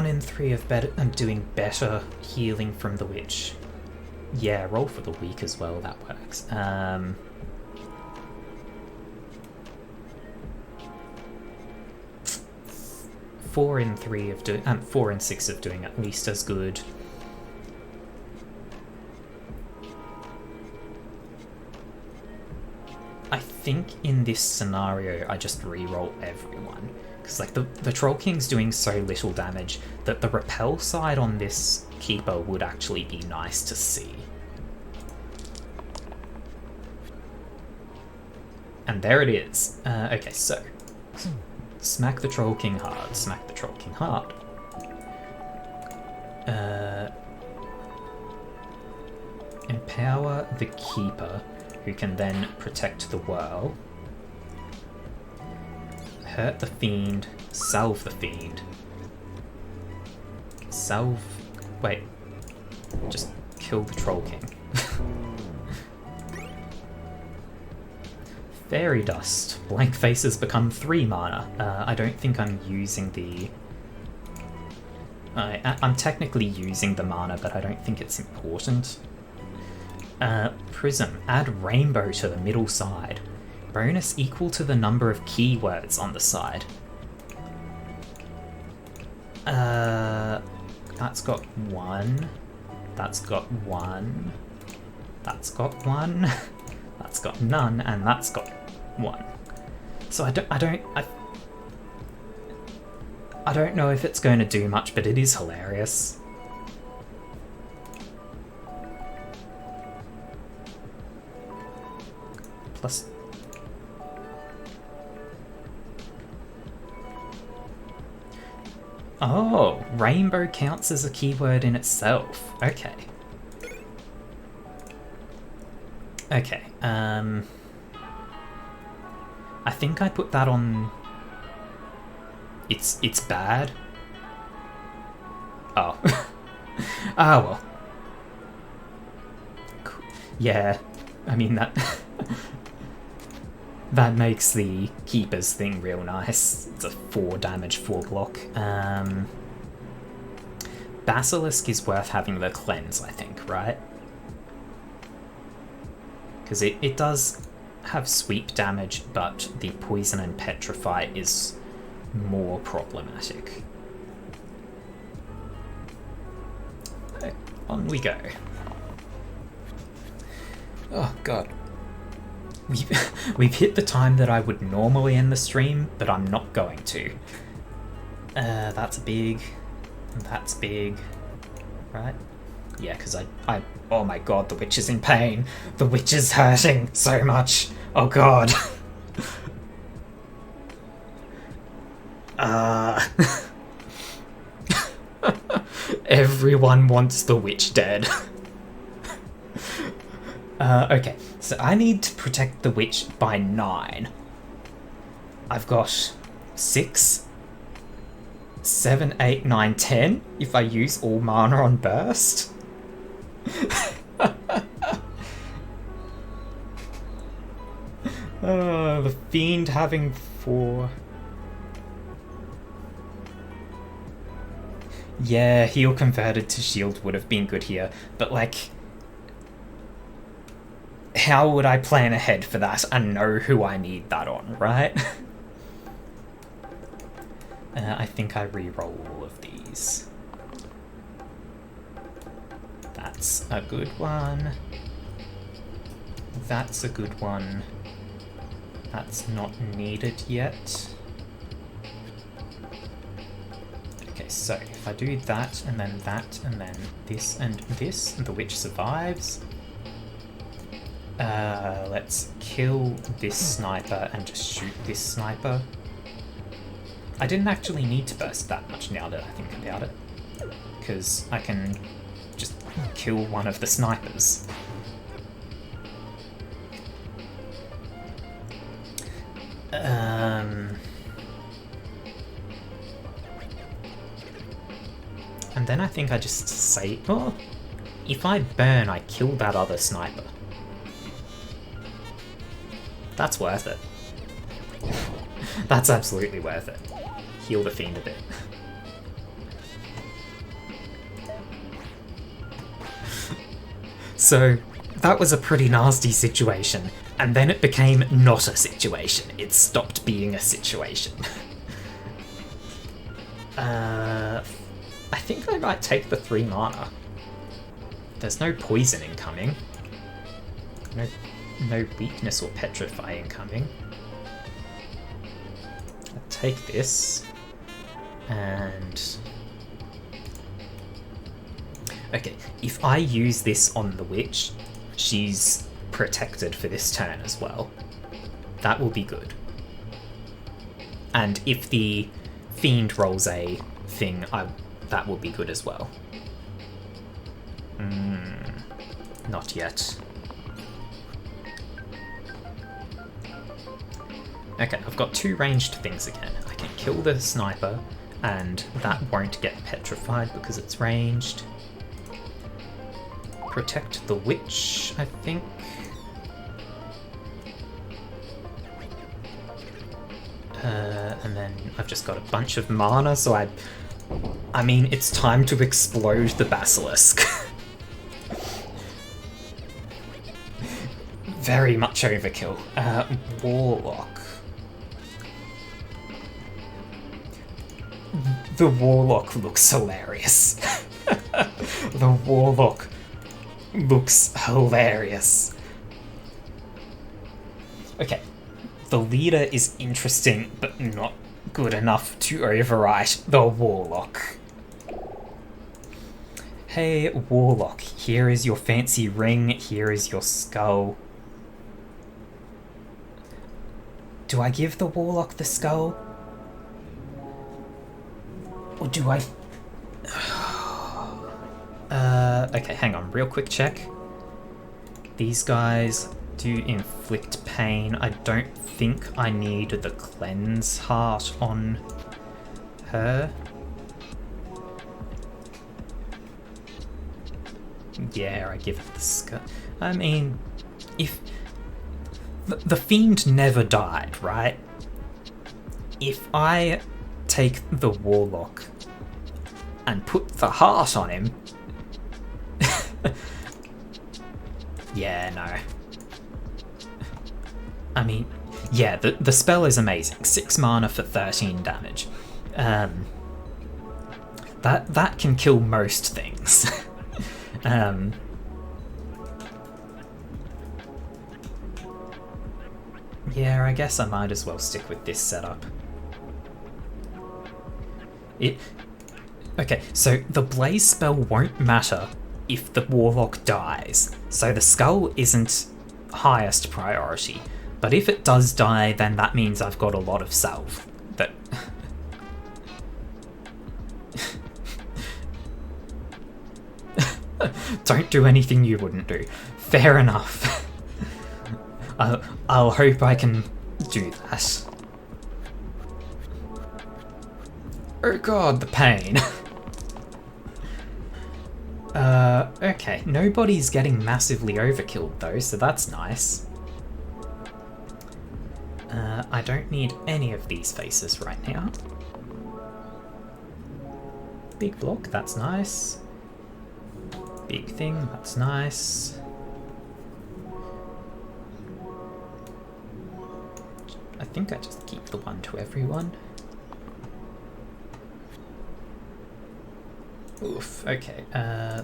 in 3 of better. I'm doing better healing from the Witch. Yeah, roll for the weak as well, that works. 4 in 3 of doing... 4 in 6 of doing at least as good. I think in this scenario I just re-roll everyone, because like the Troll King's doing so little damage that the repel side on this Keeper would actually be nice to see. And there it is. Okay, so smack the Troll King hard, smack the Troll King hard. Empower the Keeper, who can then protect the Whirl. Hurt the Fiend, salve the Fiend. Salve... Wait. Just kill the Troll King. Fairy Dust. Blank Faces become 3 mana. I don't think I'm using the... I'm technically using the mana, but I don't think it's important. Prism. Add Rainbow to the middle side. Bonus equal to the number of keywords on the side. That's got 1. That's got 1. That's got 1. That's got none, and that's got 1. So I don't know if it's going to do much, but it is hilarious. Plus... Oh, rainbow counts as a keyword in itself. Okay. Okay, I think I put that on... It's bad. Oh. Ah, well. Cool. Yeah, I mean that... that makes the Keeper's thing real nice. It's a 4 damage, 4 block. Basilisk is worth having the cleanse, I think, right? Because it does have sweep damage, but the poison and petrify is more problematic. Okay, on we go. Oh god. We've hit the time that I would normally end the stream, but I'm not going to. That's big. That's big. Right? Yeah, because I... Oh my god, the witch is in pain. The witch is hurting so much. Oh god. Everyone wants the witch dead. Okay, so I need to protect the witch by 9. I've got 6, 7, 8, 9, 10 if I use all mana on burst. The fiend having 4. Yeah, heal converted to shield would have been good here, but like... how would I plan ahead for that and know who I need that on, right? I think I re-roll all of these. That's a good one. That's a good one. That's not needed yet. Okay, so if I do that, and then this, and the witch survives. Let's kill this sniper and just shoot this sniper. I didn't actually need to burst that much now that I think about it, because I can just kill one of the snipers. And then I think I just say, oh, if I burn, I kill that other sniper. That's worth it. That's absolutely worth it. Heal the fiend a bit. So, that was a pretty nasty situation, and then it became not a situation. It stopped being a situation. I think I might take the 3 mana. There's no poison incoming. No weakness or petrify incoming. I'll take this. And... okay, if I use this on the witch, she's protected for this turn as well. That will be good. And if the fiend rolls a thing, that will be good as well. Not yet. Okay, I've got 2 ranged things again. I can kill the sniper, and that won't get petrified because it's ranged. Protect the witch, I think. And then I've just got a bunch of mana, so I mean, it's time to explode the basilisk. Very much overkill. Warlock. The Warlock looks hilarious. The Warlock looks hilarious. Okay, the leader is interesting, but not good enough to overwrite the Warlock. Hey, Warlock, here is your fancy ring, here is your skull. Do I give the Warlock the skull? Or do I... okay, hang on, real quick check. These guys do inflict pain. I don't think I need the cleanse heart on her. Yeah, I give it the skull. I mean, if... the fiend never died, right? If I take the Warlock and put the heart on him... yeah, no. I mean, yeah, the spell is amazing. 6 mana for 13 damage. That can kill most things. Yeah, I guess I might as well stick with this setup. Okay, so the Blaze spell won't matter if the Warlock dies, so the skull isn't highest priority. But if it does die, then that means I've got a lot of salve. That... don't do anything you wouldn't do. Fair enough. I'll hope I can do that. Oh god, the pain. Okay, nobody's getting massively overkilled though, so that's nice. I don't need any of these faces right now. Big block, that's nice. Big thing, that's nice. I think I just keep the one to everyone. Oof, okay,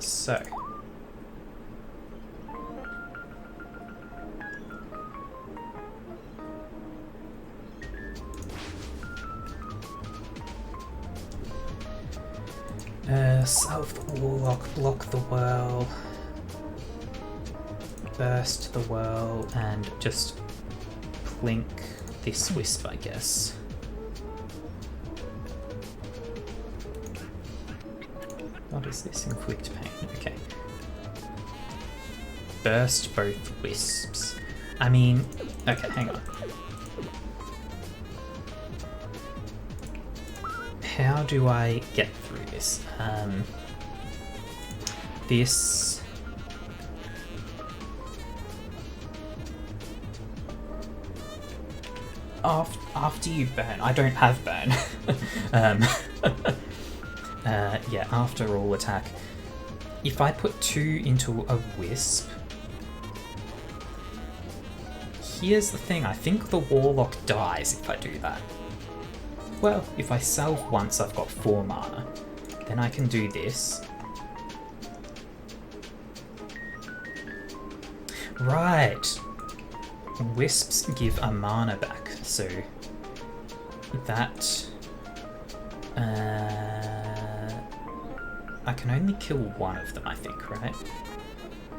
so. Salve the Warlock, block the whirl, burst the whirl, and just plink this wisp, I guess. What is this? Inflict pain. Okay. Burst both wisps. I mean, okay, hang on. How do I get through this? This... After you burn, I don't have burn. Yeah, after all attack. If I put 2 into a wisp... Here's the thing, I think the Warlock dies if I do that. Well, if I salve once, I've got 4 mana. Then I can do this. Right! Wisps give a mana back, so that... I can only kill one of them, I think, right?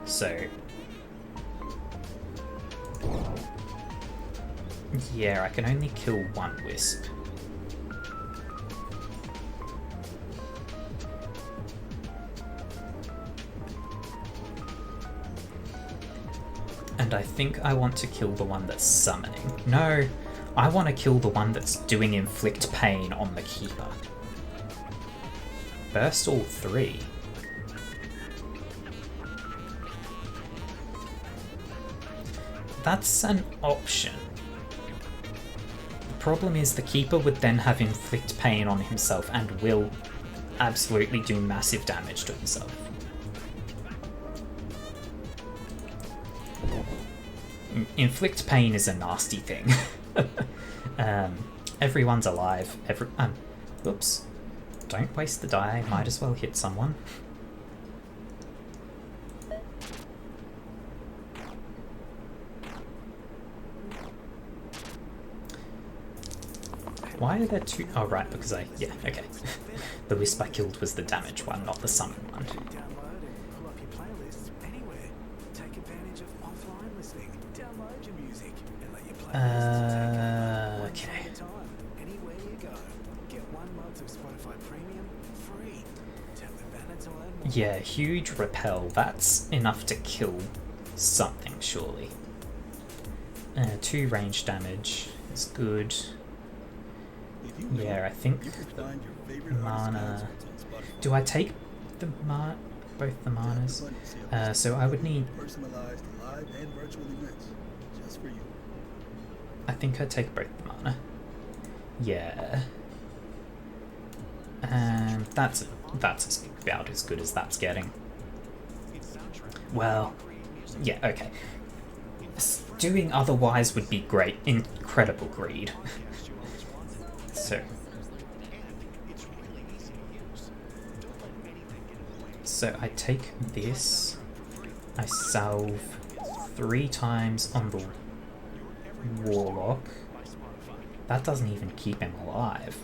So... yeah, I can only kill one wisp. And I think I want to kill the one that's summoning. No, I want to kill the one that's doing inflict pain on the keeper. Burst all 3. That's an option. The problem is the keeper would then have inflict pain on himself and will absolutely do massive damage to himself. Inflict pain is a nasty thing. Everyone's alive. Oops. Don't waste the die. Might as well hit someone. Why are there 2? Oh, right, because yeah, okay. The wisp I killed was the damage one, not the summon one. Okay. Yeah, huge repel. That's enough to kill something, surely. 2 range damage is good. Yeah, I think the mana... Do I take the both the manas? So I would need... I think I'd take both the mana. Yeah. And that's about as good as that's getting. Well, yeah, okay. Doing otherwise would be great. Incredible greed. So I take this, I salve 3 times on the Warlock. That doesn't even keep him alive.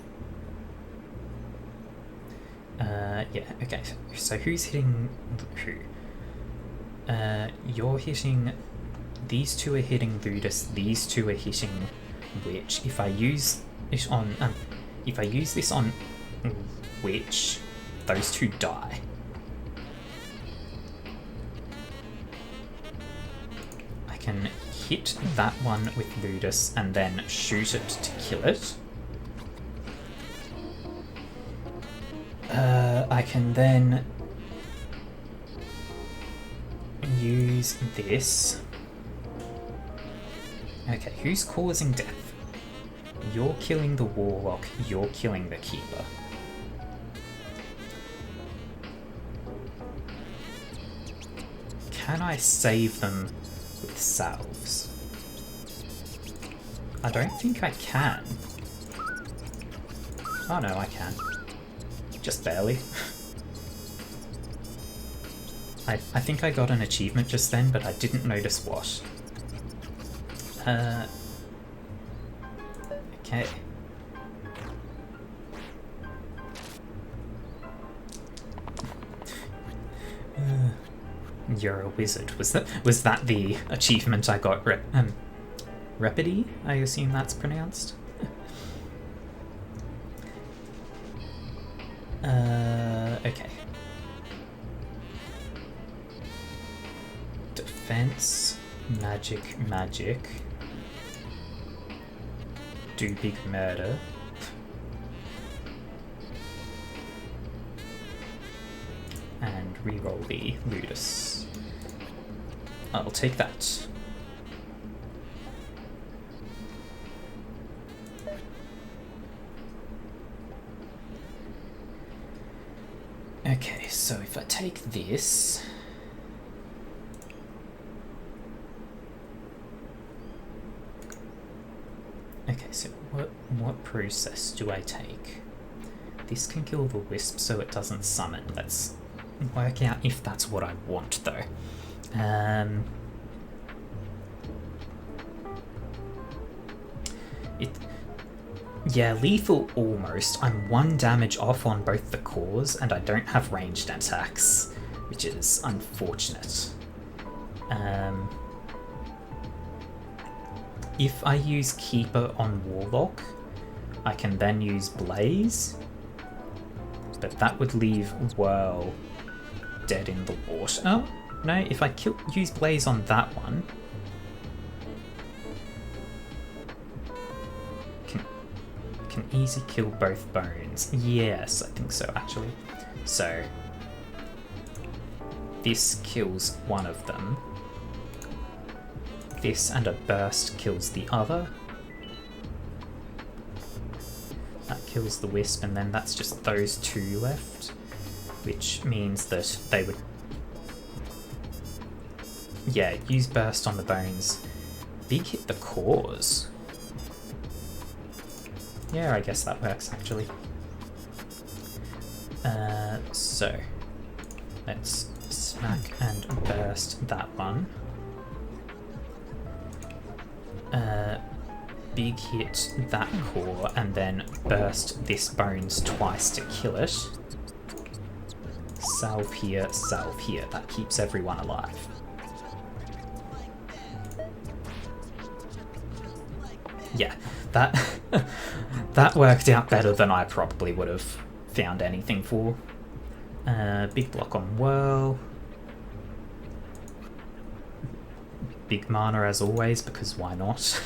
Yeah, okay, so who's hitting who? You're hitting... These 2 are hitting Ludus, these 2 are hitting Witch. If I use this on... if I use this on Witch, those 2 die. I can hit that one with Ludus and then shoot it to kill it. I can then use this. Okay, who's causing death? You're killing the Warlock, you're killing the Keeper. Can I save them with salves? I don't think I can. Oh no, I can. Just barely. I think I got an achievement just then, but I didn't notice what. Okay. You're a wizard. Was that the achievement I got? Repedy? I assume that's pronounced. Okay. Defense, magic. Do big murder. And reroll the Ludus. I'll take that. Okay, so if I take this... Okay, so what process do I take? This can kill the wisp so it doesn't summon. Let's work out if that's what I want, though. Yeah, lethal almost. I'm 1 damage off on both the cores, and I don't have ranged attacks, which is unfortunate. If I use Keeper on Warlock, I can then use Blaze, but that would leave Whirl dead in the water. Oh, no, if I use Blaze on that one... Can easy kill both bones. Yes, I think so, actually. So, this kills one of them. This and a burst kills the other. That kills the wisp, and then that's just those 2 left, which means that they would... Yeah, use burst on the bones. Big hit the cores. Yeah, I guess that works, actually. So, let's smack and burst that one. Big hit that core, and then burst this bones twice to kill it. Salve here, salve here. That keeps everyone alive. Yeah, that worked out better than I probably would have found anything for. Big block on Whirl. Big mana as always, because why not?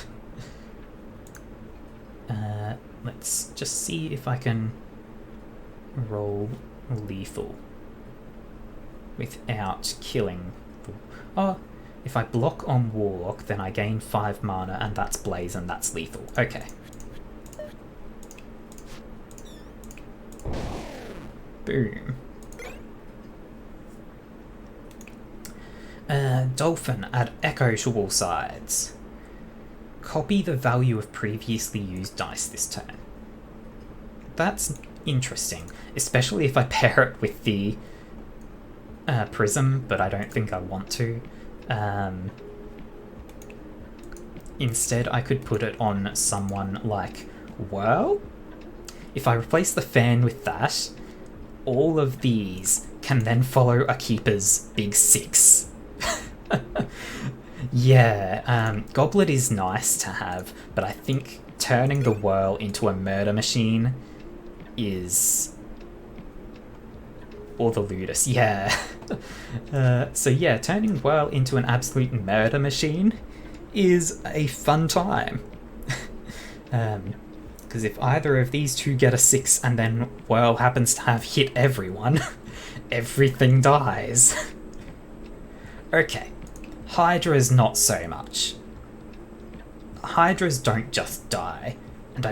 Let's just see if I can roll lethal without killing. Oh, if I block on Warlock, then I gain 5 mana, and that's Blaze, and that's lethal. Okay. Boom. Dolphin, add Echo to all sides. Copy the value of previously used dice this turn. That's interesting, especially if I pair it with the Prism, but I don't think I want to. Instead, I could put it on someone like Whirl. If I replace the fan with that, all of these can then follow a Keeper's big 6. Yeah, Goblet is nice to have, but I think turning the Whirl into a murder machine is... Or the Ludus, yeah. So yeah, turning Whirl into an absolute murder machine is a fun time. Because if either of these two get a 6 and then Whirl happens to have hit everyone, everything dies. Okay, Hydras not so much. Hydras don't just die, and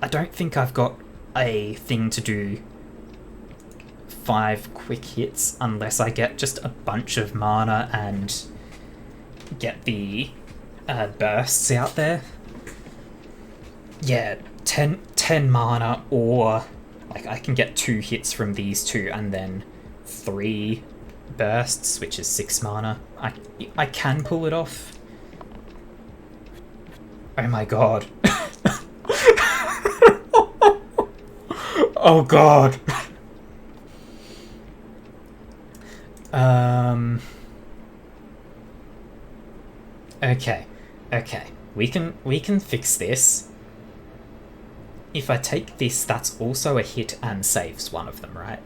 I don't think I've got a thing to do 5 quick hits unless I get just a bunch of mana and get the bursts out there. Yeah, 10 mana, or like I can get 2 hits from these two and then 3 bursts, which is 6 mana. I can pull it off. Oh my god. Oh god. Okay. We can fix this. If I take this, that's also a hit and saves one of them, right?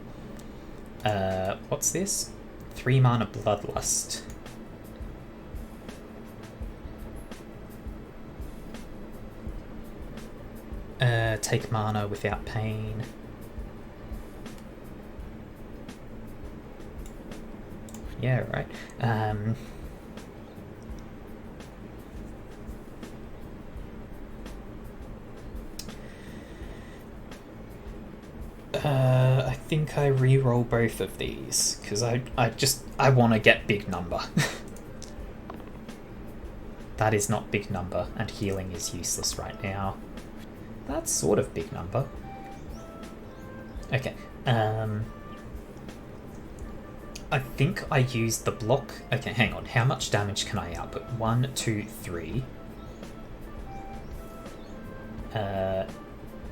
What's this? 3 mana Bloodlust. Take mana without pain. Yeah, right. I think I re-roll both of these, because I want to get big number. That is not big number, and healing is useless right now. That's sort of big number. Okay, I think I used the block. Okay, hang on. How much damage can I output? 1, 2, 3.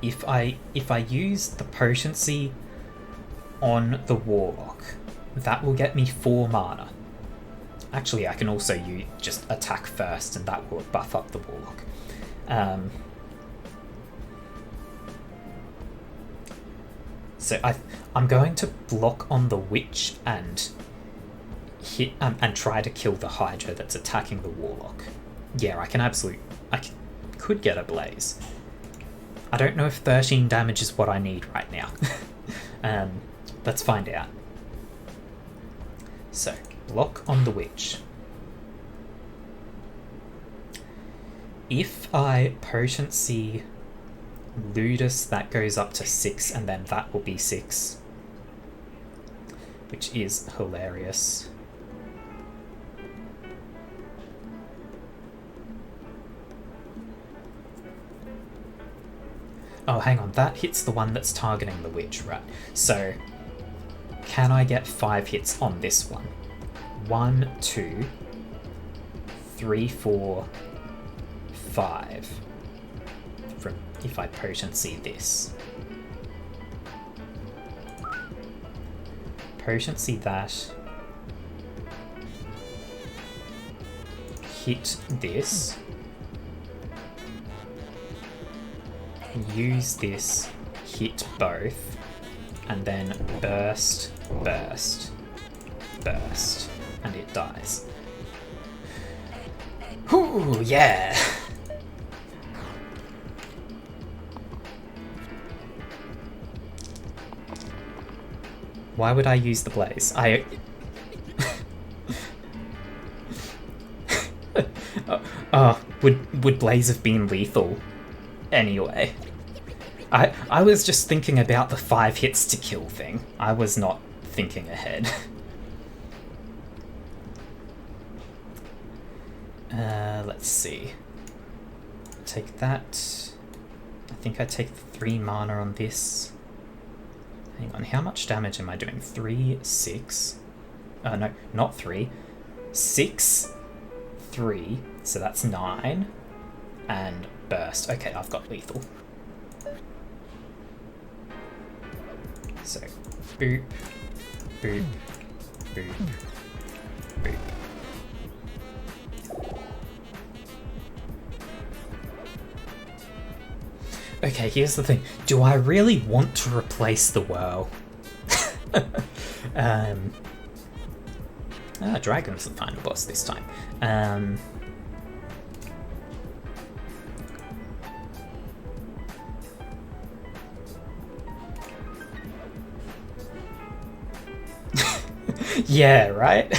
If I use the potency on the Warlock, that will get me 4 mana. Actually, I can also just attack first, and that will buff up the Warlock. So I'm going to block on the Witch and hit and try to kill the Hydra that's attacking the Warlock. Yeah, I could get a Blaze. I don't know if 13 damage is what I need right now. Let's find out. So, block on the Witch. If I potency Ludus, that goes up to 6, and then that will be 6. Which is hilarious. Oh, hang on, that hits the one that's targeting the Witch, right? So, can I get 5 hits on this one? 1, 2, 3, 4, 5. From if I potency this. Potency that. Hit this. Use this, hit both, and then burst, burst, burst, and it dies. Ooh, yeah! Why would I use the Blaze? Would Blaze have been lethal? Anyway, I was just thinking about the 5 hits to kill thing. I was not thinking ahead. Let's see. Take that. I think I take 3 mana on this. Hang on, how much damage am I doing? 3, 6. No, not 3. 6, 3. So that's 9. And burst. Okay, I've got lethal. So, boop, boop, boop, boop. Okay, here's the thing. Do I really want to replace the Whirl? Dragon's the final boss this time. Yeah, right?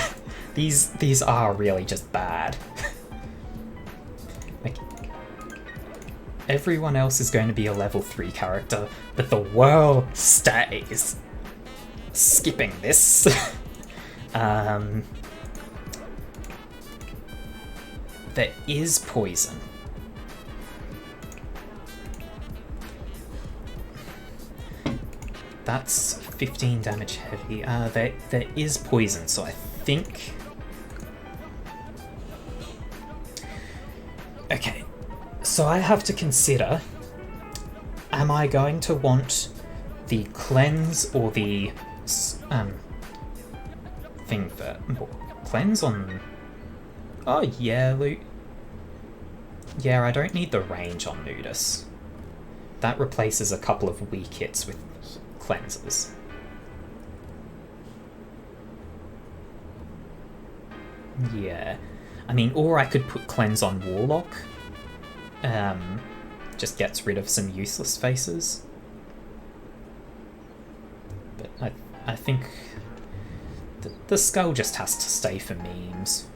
These are really just bad. Like, everyone else is going to be a level 3 character, but the Whirl stays. Skipping this. there is poison. That's 15 damage heavy. There is poison, so I think... Okay, so I have to consider, am I going to want the cleanse or the thing for cleanse on... Oh yeah, yeah, I don't need the range on Nudus. That replaces a couple of weak hits with cleanses. Yeah, I mean, or I could put cleanse on Warlock. Just gets rid of some useless faces. But I think the skull just has to stay for memes.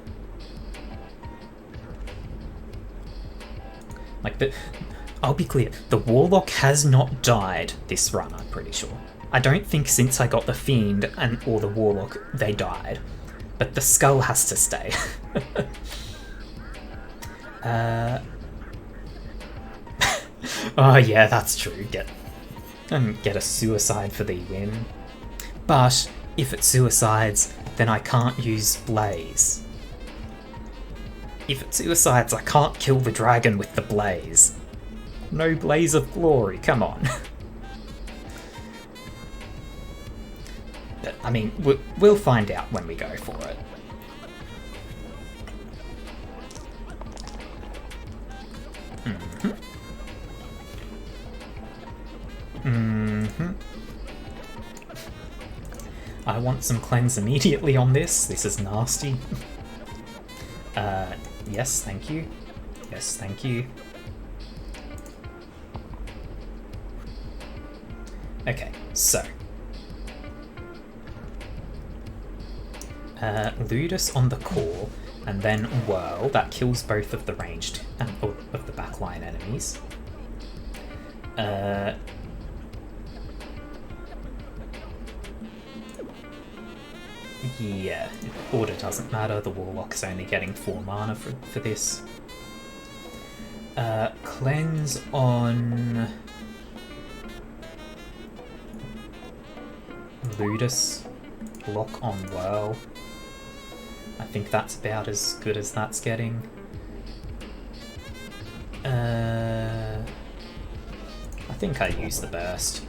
Like, I'll be clear, the Warlock has not died this run, I'm pretty sure. I don't think since I got the Fiend or the Warlock, they died. But the skull has to stay. Oh yeah, that's true. Get a suicide for the win. But if it suicides, then I can't use Blaze. If it suicides, I can't kill the dragon with the Blaze. No Blaze of Glory, come on. But, I mean, we'll find out when we go for it. I want some cleanse immediately on this. This is nasty. Yes, thank you. Yes, thank you. Okay, so. Ludus on the core, and then Whirl. That kills both of the ranged, of the backline enemies. Yeah, order doesn't matter, the Warlock's only getting 4 mana for this. Cleanse on... Ludus, block on Whirl. I think that's about as good as that's getting. I think I use the burst.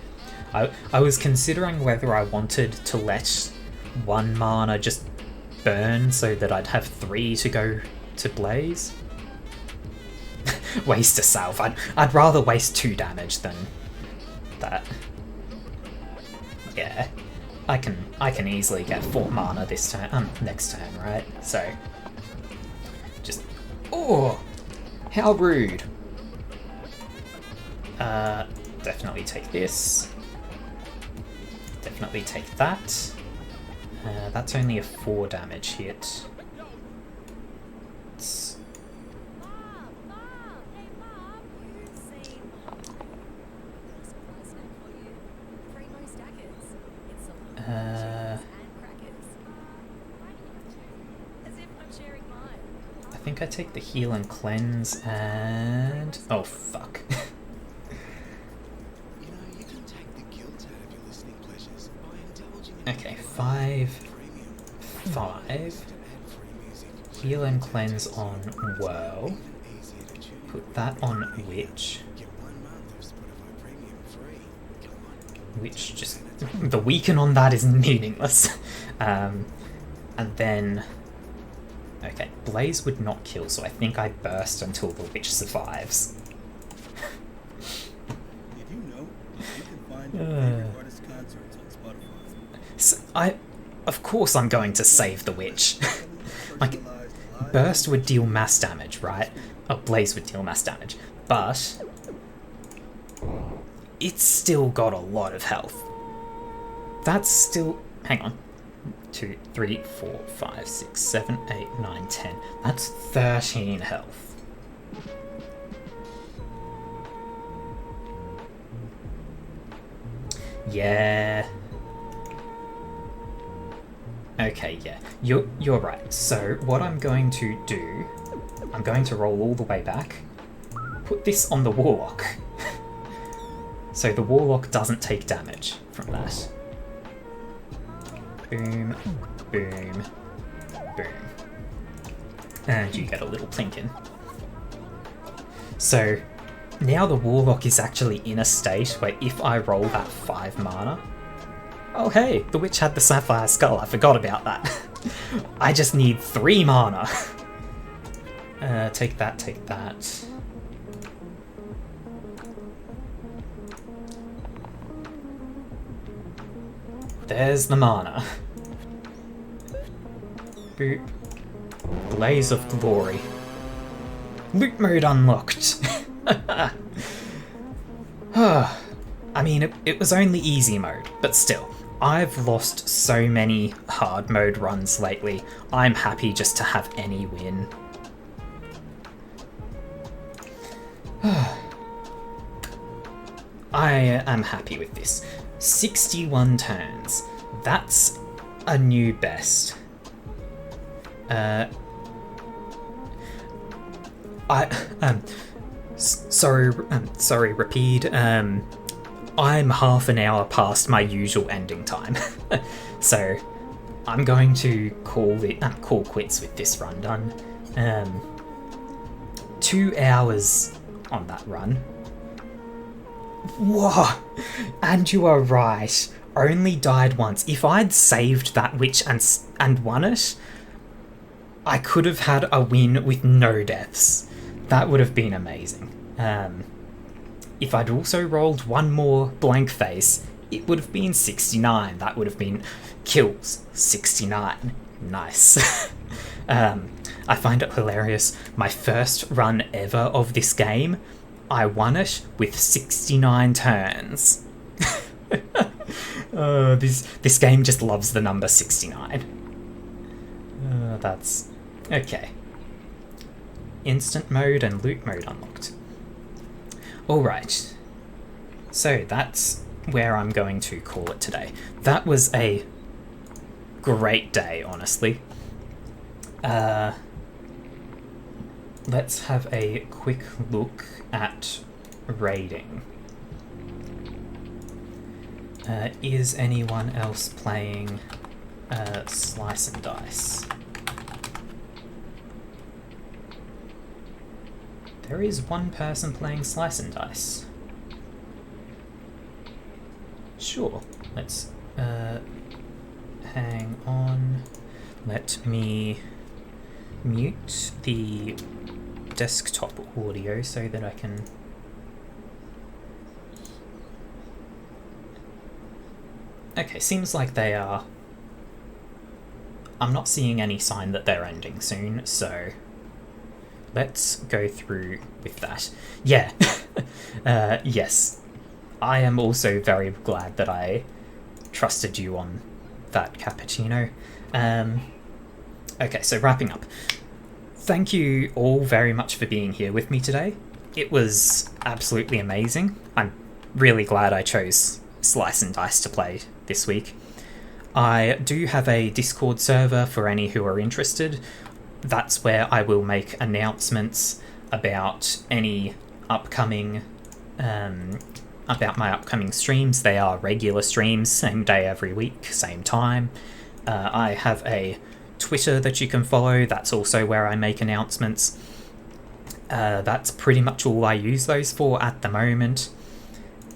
I was considering whether I wanted to let 1 mana just burn so that I'd have 3 to go to Blaze. Waste a salve. I'd rather waste 2 damage than that. Yeah, I can easily get 4 mana this turn. Next turn, right? So just how rude. Definitely take this. Definitely take that. That's only a 4 damage hit. I think I take the heal and cleanse and... Oh, fuck. Okay, 5. Heal and cleanse on Whirl. Put that on Witch. Which just... The weaken on that is meaningless. And then... Okay, Blaze would not kill, so I think I burst until the Witch survives. So of course I'm going to save the Witch. Like, burst would deal mass damage, right? Oh, Blaze would deal mass damage, but it's still got a lot of health. That's still... Hang on. 2, 3, 4, 5, 6, 7, 8, 9, 10. That's 13 health. Yeah. Okay, yeah. You're right. So what I'm going to do I'm going to roll all the way back. Put this on the Warlock. So the Warlock doesn't take damage from that. Boom, boom, boom. And you get a little plinkin. So now the Warlock is actually in a state where if I roll that 5 mana... Oh hey, the Witch had the Sapphire Skull, I forgot about that. I just need 3 mana. Take that, take that. There's the mana. Boop. Blaze of Glory. Loot mode unlocked. I mean, it was only easy mode, but still. I've lost so many hard mode runs lately. I'm happy just to have any win. I am happy with this. 61 turns. That's a new best. Sorry, Rapide. I'm half an hour past my usual ending time, so I'm going to call quits with this run done. 2 hours on that run. Whoa! And you are right. Only died once. If I'd saved that witch and won it, I could have had a win with no deaths. That would have been amazing. If I'd also rolled one more blank face, it would have been 69. That would have been kills. 69. Nice. I find it hilarious. My first run ever of this game, I won it with 69 turns. This game just loves the number 69. That's... okay. Instant mode and loot mode unlocked. Alright. So that's where I'm going to call it today. That was a great day, honestly. Let's have a quick look at raiding. Is anyone else playing Slice and Dice? There is one person playing Slice and Dice. Sure, let's hang on. Let me mute the desktop audio so that I can... Okay, seems like they are... I'm not seeing any sign that they're ending soon, so let's go through with that. Yeah, yes. I am also very glad that I trusted you on that, Cappuccino. Okay, so wrapping up. Thank you all very much for being here with me today. It was absolutely amazing. I'm really glad I chose Slice and Dice to play this week. I do have a Discord server for any who are interested. That's where I will make announcements about any upcoming... about my upcoming streams. They are regular streams, same day every week, same time. I have a Twitter that you can follow. That's also where I make announcements. That's pretty much all I use those for at the moment.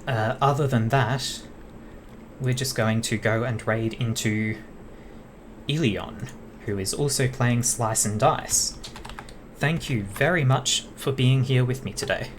Other than that, we're just going to go and raid into Ilion, who is also playing Slice and Dice. Thank you very much for being here with me today.